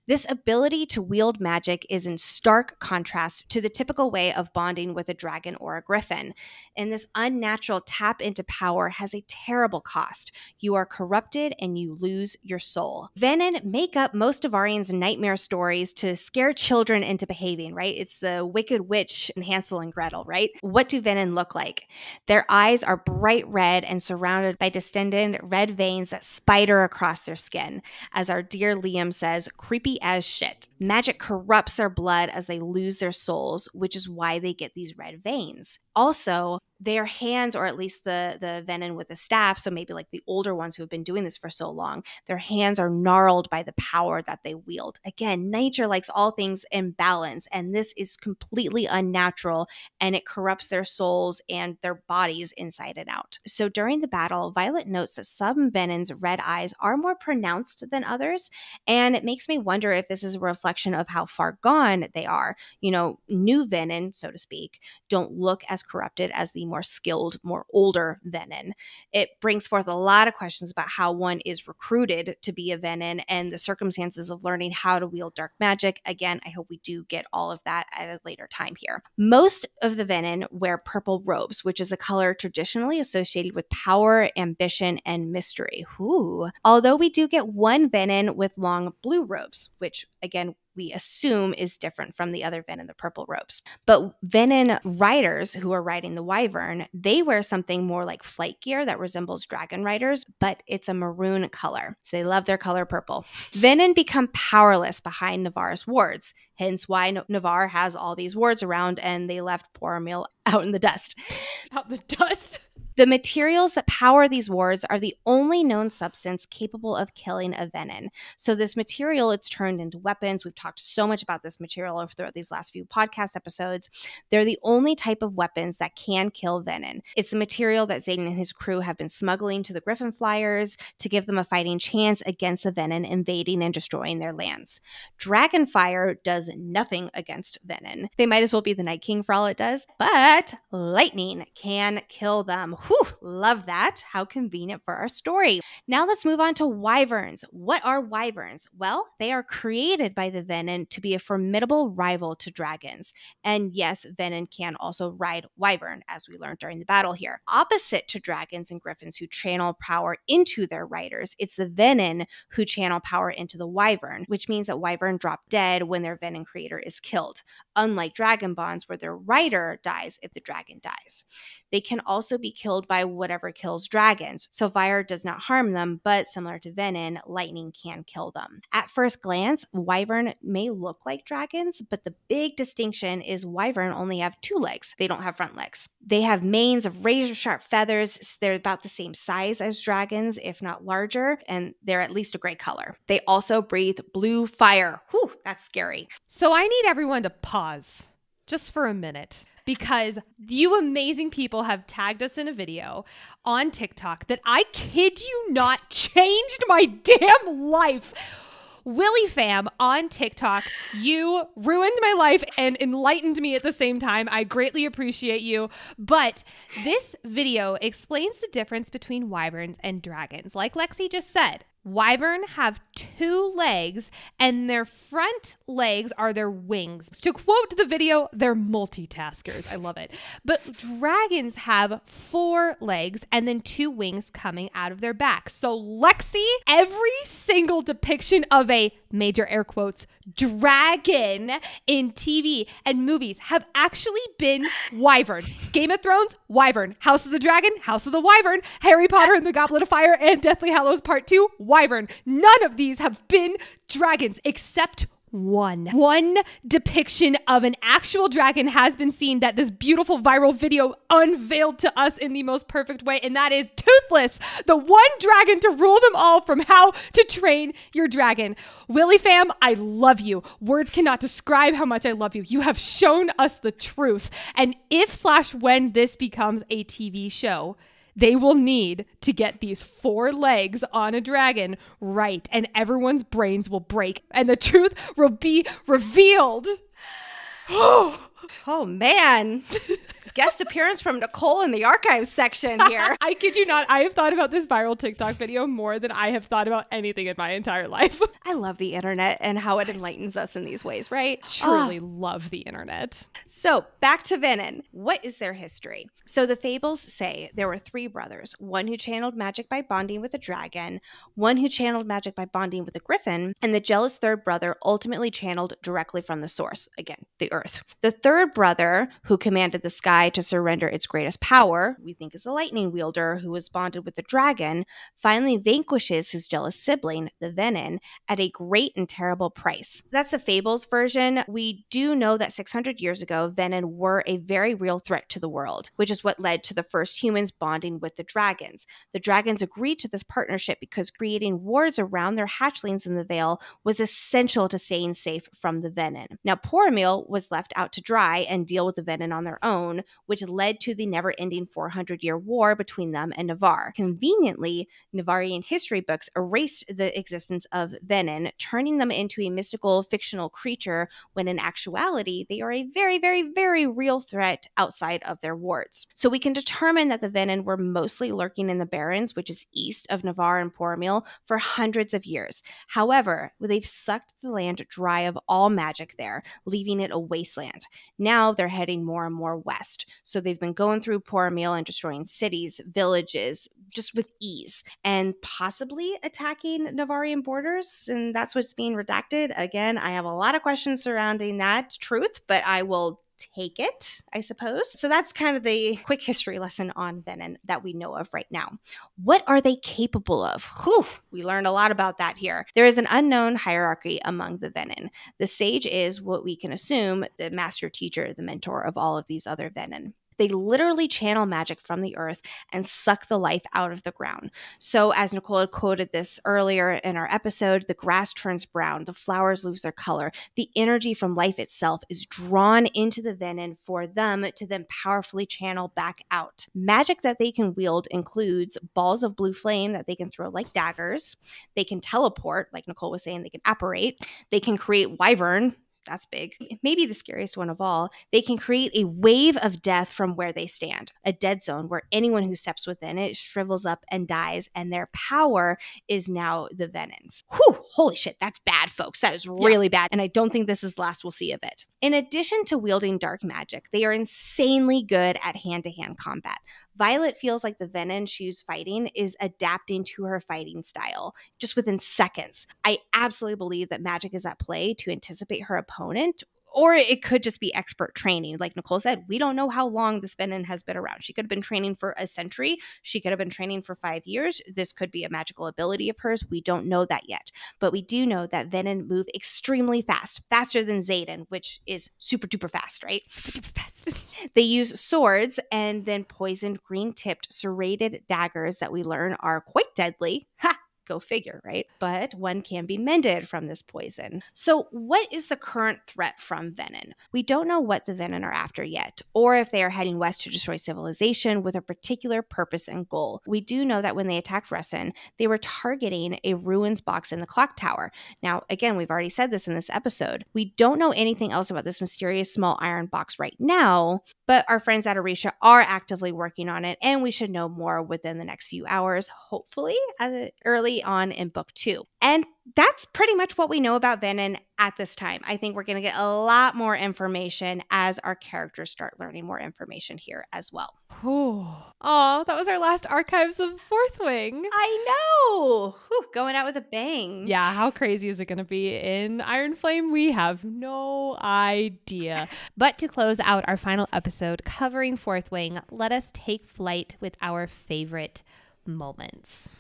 This ability to wield magic is in stark contrast to the typical way of bonding with a dragon or a griffin. And this unnatural tap into power has a terrible cost. You are corrupted and you lose your soul. Venin make up most of Arian's nightmare stories to scare children into behaving, right? It's the Wicked Witch and Hansel and Gretel, right? What do venin look like? Their eyes are bright red and surrounded by distended red veins that spider across their skin. As our dear Liam says, creepy as shit. Magic corrupts their blood as they lose their souls, which is why they get these red veins. Also, their hands, or at least the venin with the staff, so maybe like the older ones who have been doing this for so long, their hands are gnarled by the power that they wield. Again, nature likes all things in balance, and this is completely unnatural, and it corrupts their souls and their bodies inside and out. So during the battle, Violet notes that some venin's red eyes are more pronounced than others, and it makes me wonder if this is a reflection of how far gone they are. You know, new venin, so to speak, don't look as corrupted as the more skilled, more older venin. It brings forth a lot of questions about how one is recruited to be a venin and the circumstances of learning how to wield dark magic. Again, I hope we do get all of that at a later time here. Most of the venin wear purple robes, which is a color traditionally associated with power, ambition, and mystery. Ooh. Although we do get one venin with long blue robes, which again, we assume is different from the other venin, the purple robes. But venin riders who are riding the wyvern, they wear something more like flight gear that resembles dragon riders, but it's a maroon color. So they love their color purple. Venin become powerless behind Navarre's wards, hence why Navarre has all these wards around and they left poor Emil out in the dust.
Out in the dust?
The materials that power these wards are the only known substance capable of killing a venin. So this material, it's turned into weapons. We've talked so much about this material throughout these last few podcast episodes. They're the only type of weapons that can kill venin. It's the material that Zayden and his crew have been smuggling to the Griffin Flyers to give them a fighting chance against the venin invading and destroying their lands. Dragonfire does nothing against venin. They might as well be the Night King for all it does, but lightning can kill them. Whew, love that. How convenient for our story. Now let's move on to wyverns. What are wyverns? Well, they are created by the venin to be a formidable rival to dragons. And yes, venin can also ride wyvern, as we learned during the battle here. Opposite to dragons and griffins who channel power into their riders, it's the venin who channel power into the wyvern, which means that wyvern drop dead when their venin creator is killed, unlike dragon bonds where their rider dies if the dragon dies. They can also be killed by whatever kills dragons, so fire does not harm them, but similar to venin, lightning can kill them. At first glance, wyvern may look like dragons, but the big distinction is wyvern only have 2 legs. They don't have front legs. They have manes of razor-sharp feathers. They're about the same size as dragons, if not larger, and they're at least a gray color. They also breathe blue fire. Whew, that's scary.
So I need everyone to pause just for a minute, because you amazing people have tagged us in a video on TikTok that, I kid you not, changed my damn life. Willy Fam on TikTok, you ruined my life and enlightened me at the same time. I greatly appreciate you. But this video explains the difference between wyverns and dragons. Like Lexi just said, wyvern have 2 legs and their front legs are their wings. To quote the video, they're multitaskers. I love it. But dragons have 4 legs and then 2 wings coming out of their back. So Lexi, every single depiction of a, major air quotes, dragon in TV and movies have actually been wyvern. Game of Thrones, wyvern. House of the Dragon, House of the Wyvern. Harry Potter and the Goblet of Fire and Deathly Hallows Part 2, wyvern. None of these have been dragons except one depiction of an actual dragon has been seen that this beautiful viral video unveiled to us in the most perfect way, and that is Toothless, the one dragon to rule them all from How to Train Your Dragon. Willy Fam, I love you. Words cannot describe how much I love you. You have shown us the truth. And if/when this becomes a TV show, they will need to get these 4 legs on a dragon right, and everyone's brains will break, and the truth will be revealed.
Oh, man. Guest appearance from Nicole in the archives section here.
I kid you not. I have thought about this viral TikTok video more than I have thought about anything in my entire life.
I love the internet and how it enlightens us in these ways, right?
Truly love the internet.
So back to venin. What is their history? So the fables say there were 3 brothers, one who channeled magic by bonding with a dragon, one who channeled magic by bonding with a griffin, and the jealous 3rd brother ultimately channeled directly from the source, again, the earth. The 3rd brother, who commanded the sky to surrender its greatest power, we think is the lightning wielder who was bonded with the dragon, finally vanquishes his jealous sibling, the venin, at a great and terrible price. That's the fables version. We do know that 600 years ago, venin were a very real threat to the world, which is what led to the first humans bonding with the dragons. The dragons agreed to this partnership because creating wards around their hatchlings in the Vale was essential to staying safe from the venin. Now, Poromil was left out to dry and deal with the venin on their own, which led to the never-ending 400-year war between them and Navarre. Conveniently, Navarian history books erased the existence of venin, turning them into a mystical, fictional creature, when in actuality, they are a very, very, very real threat outside of their wards. So we can determine that the venin were mostly lurking in the Barrens, which is east of Navarre and Poromil, for hundreds of years. However, they've sucked the land dry of all magic there, leaving it a wasteland. Now they're heading more and more west. So they've been going through Poromil and destroying cities, villages, just with ease, and possibly attacking Navarian borders. And that's what's being redacted. Again, I have a lot of questions surrounding that truth, but I will take it, I suppose. So that's kind of the quick history lesson on venin that we know of right now. What are they capable of? Whew, we learned a lot about that here. There is an unknown hierarchy among the venin. The sage is what we can assume the master teacher, the mentor of all of these other venin. They literally channel magic from the earth and suck the life out of the ground. So as Nicole had quoted this earlier in our episode, the grass turns brown, the flowers lose their color. The energy from life itself is drawn into the venin for them to then powerfully channel back out. Magic that they can wield includes balls of blue flame that they can throw like daggers. They can teleport, like Nicole was saying, they can apparate. They can create wyvern. That's big. Maybe the scariest one of all. They can create a wave of death from where they stand, a dead zone where anyone who steps within it shrivels up and dies, and their power is now the venins. Whew, holy shit, that's bad, folks. That is really bad, and I don't think this is the last we'll see of it. In addition to wielding dark magic, they are insanely good at hand-to-hand combat. Violet feels like the venin she's fighting is adapting to her fighting style just within seconds. I absolutely believe that magic is at play to anticipate her opponent, or it could just be expert training. Like Nicole said, we don't know how long this venin has been around. She could have been training for a century. She could have been training for 5 years. This could be a magical ability of hers. We don't know that yet. But we do know that venin move extremely fast, faster than Xaden, which is super duper fast, right? Super duper fast. They use swords and then poisoned green-tipped serrated daggers that we learn are quite deadly. Ha! Go figure, right? But one can be mended from this poison. So what is the current threat from venin? We don't know what the venin are after yet, or if they are heading west to destroy civilization with a particular purpose and goal. We do know that when they attacked Resin, they were targeting a ruins box in the clock tower. Now, again, we've already said this in this episode. We don't know anything else about this mysterious small iron box right now, but our friends at Orisha are actively working on it, and we should know more within the next few hours, hopefully early on in book 2. And that's pretty much what we know about venin at this time. I think we're going to get a lot more information as our characters start learning more information here as well.
Oh, that was our last archives of Fourth Wing.
I know. Whew, going out with a bang.
Yeah, how crazy is it going to be in Iron Flame? We have no idea. But to close out our final episode covering Fourth Wing, let us take flight with our favorite moments.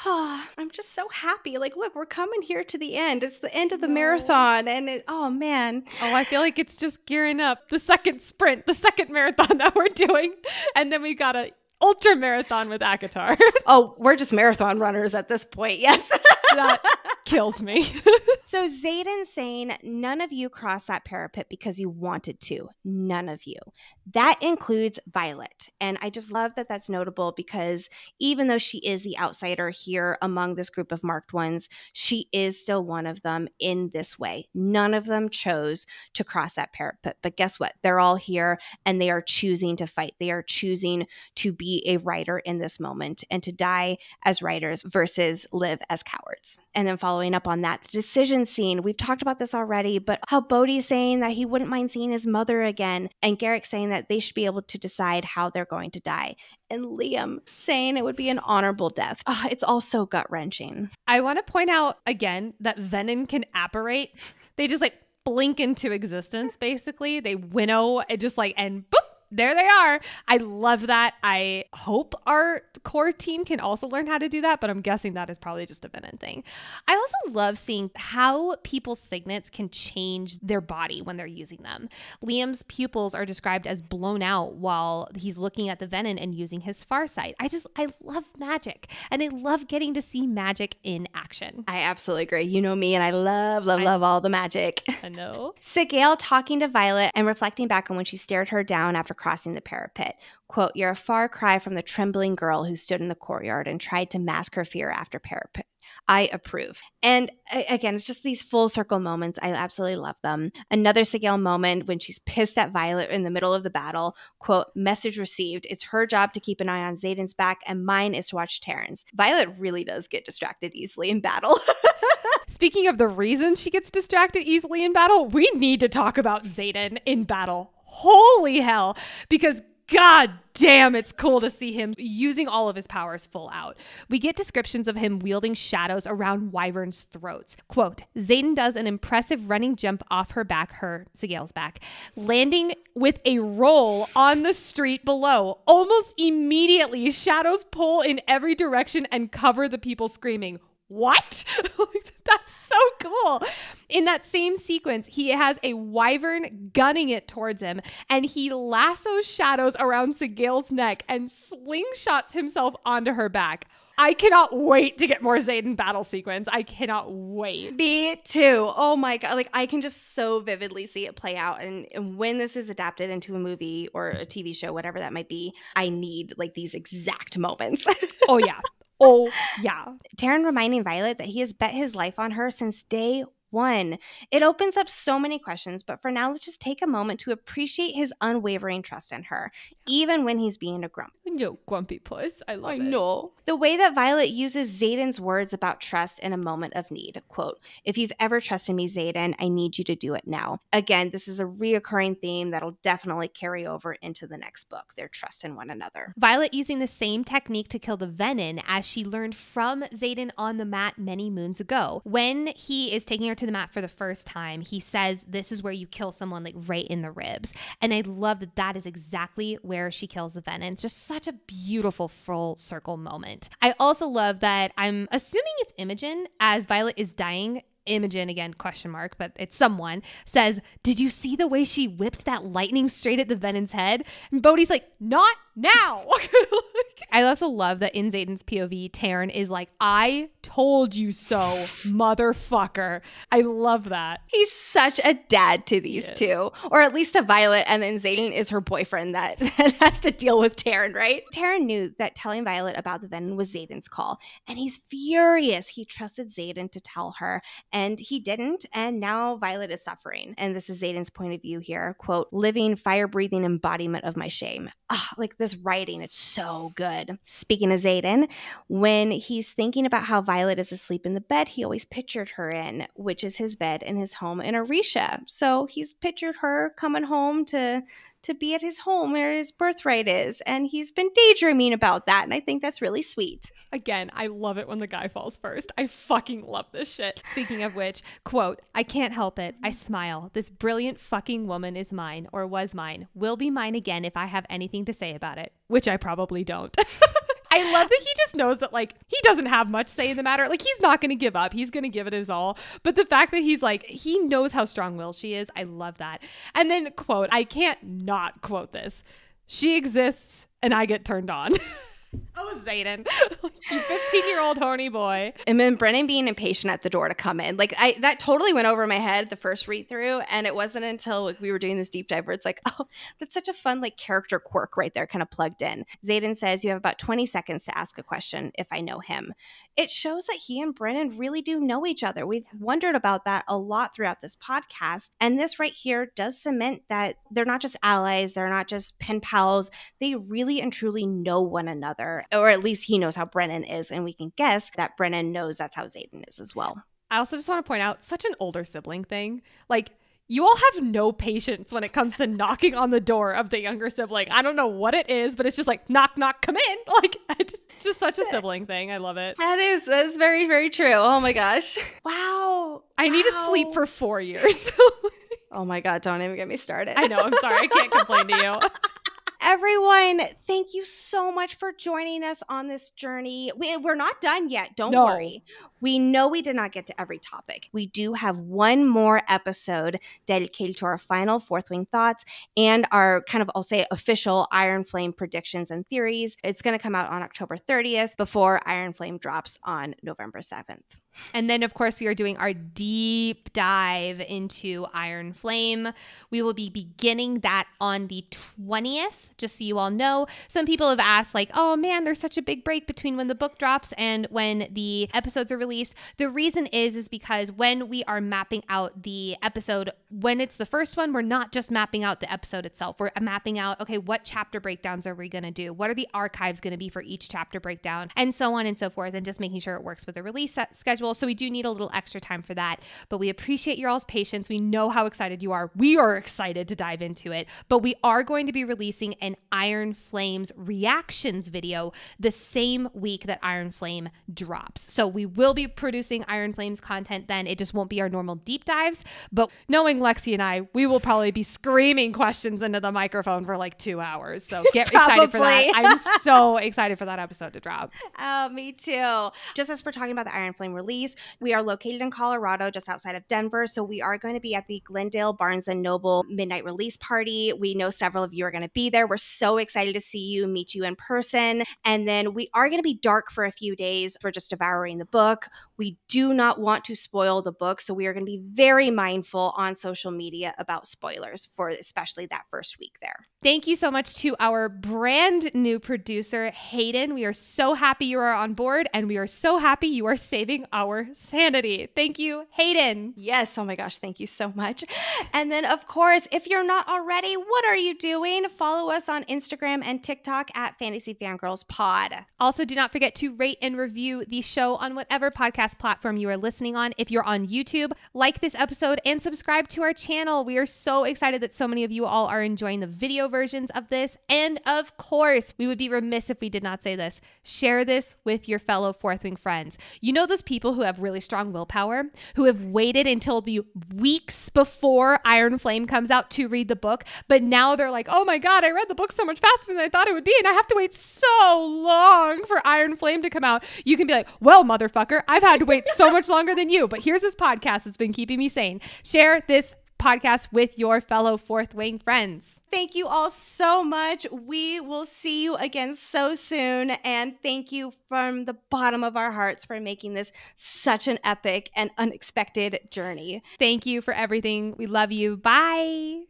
I'm just so happy. Like, look, we're coming here to the end. It's the end of the marathon. And oh, man.
Oh, I feel like it's just gearing up. The second sprint, the second marathon that we're doing. And then we got a ultra marathon with Akatar.
Oh, we're just marathon runners at this point. Yes.
That kills me.
So Xaden saying, none of you crossed that parapet because you wanted to. None of you. That includes Violet. And I just love that that's notable because even though she is the outsider here among this group of marked ones, she is still one of them in this way. None of them chose to cross that parapet. But guess what? They're all here and they are choosing to fight. They are choosing to be a writer in this moment and to die as writers versus live as cowards. And then following up on that, the decision scene, we've talked about this already, but how Bodhi's saying that he wouldn't mind seeing his mother again, and Garrick saying that they should be able to decide how they're going to die, and Liam saying it would be an honorable death. Oh, it's all so gut-wrenching.
I want to point out again that venin can apparate. They just like blink into existence, basically. They winnow and just like, and boop, there they are. I love that. I hope our core team can also learn how to do that, but I'm guessing that is probably just a venin thing. I also love seeing how people's signets can change their body when they're using them. Liam's pupils are described as blown out while he's looking at the venin and using his farsight. I love magic, and I love getting to see magic in action.
I absolutely agree. You know me, and I love all the magic.
I know.
Sigale talking to Violet and reflecting back on when she stared her down after crossing the parapet. Quote, "You're a far cry from the trembling girl who stood in the courtyard and tried to mask her fear after parapet. I approve." And again, it's just these full circle moments. I absolutely love them. Another Sigale moment when she's pissed at Violet in the middle of the battle. Quote, "Message received. It's her job to keep an eye on Xaden's back and mine is to watch Terrence." Violet really does get distracted easily in battle.
Speaking of the reason she gets distracted easily in battle, we need to talk about Xaden in battle. Holy hell. Because God damn, it's cool to see him using all of his powers full out. We get descriptions of him wielding shadows around wyverns' throats. Quote, "Xaden does an impressive running jump off her back, Sigale's back, landing with a roll on the street below. Almost immediately, shadows pull in every direction and cover the people screaming. what? That's so cool. In that same sequence, he has a wyvern gunning it towards him, and he lassos shadows around Sigale's neck and slingshots himself onto her back. I cannot wait to get more Xaden battle sequence. I cannot wait.
Me too. Oh my God. Like, I can just so vividly see it play out. And when this is adapted into a movie or a TV show, whatever that might be, I need like these exact moments.
Oh, yeah. Oh, yeah.
Taryn reminding Violet that he has bet his life on her since day one. It opens up so many questions, but for now, let's just take a moment to appreciate his unwavering trust in her, even when he's being a grump.
Yo, grumpy puss. I love it.
I know. The way that Violet uses Xaden's words about trust in a moment of need. Quote, "If you've ever trusted me, Xaden, I need you to do it now." Again, this is a reoccurring theme that'll definitely carry over into the next book, their trust in one another.
Violet using the same technique to kill the venin as she learned from Xaden on the mat many moons ago. When he is taking her to the mat for the first time, he says this is where you kill someone like right in the ribs. And I love that that is exactly where she kills the venin. It's just such a beautiful full circle moment. I also love that I'm assuming it's Imogen as Violet is dying. Imogen again, question mark, but it's someone, says, "Did you see the way she whipped that lightning straight at the venin's head?" And Bodhi's like, "Not now." I also love that in Xaden's POV, Taryn is like, "I told you so, motherfucker." I love that.
He's such a dad to these two, or at least to Violet, and then Xaden is her boyfriend that has to deal with Taryn, right? Taryn knew that telling Violet about the venin was Xaden's call, and he's furious. He trusted Xaden to tell her, and he didn't, and now Violet is suffering. And this is Xaden's point of view here. Quote, "Living, fire-breathing embodiment of my shame." Like this writing, it's so good. Speaking of Xaden, when he's thinking about how Violet is asleep in the bed he always pictured her in, which is his bed in his home in Orisha. So he's pictured her coming home to be at his home where his birthright is, and he's been daydreaming about that, and I think that's really sweet.
Again, I love it when the guy falls first. I fucking love this shit. Speaking of which, quote, "I can't help it. I smile. This brilliant fucking woman is mine, or was mine. Will be mine again if I have anything to say about it," which I probably don't. I love that he just knows that, like, he doesn't have much say in the matter. Like, he's not going to give up. He's going to give it his all. But the fact that he's like, he knows how strong-willed she is. I love that. And then, quote, "I can't not quote this. She exists and I get turned on." Oh, Xaden, you 15-year-old horny boy.
And then Brennan being impatient at the door to come in. Like, that totally went over my head the first read through. And it wasn't until we were doing this deep dive where it's like, oh, that's such a fun, like, character quirk right there, kind of plugged in. Xaden says, "You have about 20 seconds to ask a question if I know him." It shows that he and Brennan really do know each other. We've wondered about that a lot throughout this podcast. And this right here does cement that they're not just allies. They're not just pen pals. They really and truly know one another. Or at least he knows how Brennan is. And we can guess that Brennan knows that's how Xaden is as well.
I also just want to point out such an older sibling thing. Like, you all have no patience when it comes to knocking on the door of the younger sibling. I don't know what it is, but it's just like, knock, knock, come in. Like, it's just such a sibling thing. I love it.
That's very, very true. Oh my gosh. Wow.
I need to sleep for 4 years.
Oh my God, don't even get me started.
I know, I'm sorry. I can't complain to you.
Everyone, thank you so much for joining us on this journey. We're not done yet. Don't worry. We know we did not get to every topic. We do have one more episode dedicated to our final Fourth Wing thoughts and our kind of, I'll say, official Iron Flame predictions and theories. It's going to come out on October 30th before Iron Flame drops on November 7th.
And then, of course, we are doing our deep dive into Iron Flame. We will be beginning that on the 20th, just so you all know. Some people have asked, like, oh man, there's such a big break between when the book drops and when the episodes are released. The reason is because when we are mapping out the episode, when it's the first one, we're not just mapping out the episode itself. We're mapping out, okay, what chapter breakdowns are we going to do? What are the archives going to be for each chapter breakdown? And so on and so forth, and just making sure it works with the release schedule. So we do need a little extra time for that, but we appreciate your all's patience. We know how excited you are. We are excited to dive into it, but we are going to be releasing an Iron Flames reactions video the same week that Iron Flame drops. So we will be be producing Iron Flames content then. It just won't be our normal deep dives. But knowing Lexi and I, we will probably be screaming questions into the microphone for like 2 hours. So get excited for that. I'm so excited for that episode to drop.
Oh, me too. Just as we're talking about the Iron Flame release, we are located in Colorado, just outside of Denver. So we are going to be at the Glendale Barnes & Noble midnight release party. We know several of you are going to be there. We're so excited to see you, meet you in person. And then we are going to be dark for a few days. We're just devouring the book. We do not want to spoil the book. So we are going to be very mindful on social media about spoilers for especially that first week there.
Thank you so much to our brand new producer, Hayden. We are so happy you are on board, and we are so happy you are saving our sanity. Thank you, Hayden.
Yes. Oh my gosh. Thank you so much. And then, of course, if you're not already, what are you doing? Follow us on Instagram and TikTok at Fantasy Fangirls Pod.
Also, do not forget to rate and review the show on whatever podcast platform you are listening on. If you're on YouTube, like this episode and subscribe to our channel. We are so excited that so many of you all are enjoying the video versions of this. And of course, we would be remiss if we did not say this. Share this with your fellow Fourth Wing friends. You know those people who have really strong willpower, who have waited until the weeks before Iron Flame comes out to read the book, but now they're like, oh my God, I read the book so much faster than I thought it would be, and I have to wait so long for Iron Flame to come out. You can be like, well, motherfucker, I've had to wait so much longer than you, but here's this podcast that's been keeping me sane. Share this podcast with your fellow Fourth Wing friends.
Thank you all so much. We will see you again so soon. And thank you from the bottom of our hearts for making this such an epic and unexpected journey.
Thank you for everything. We love you. Bye.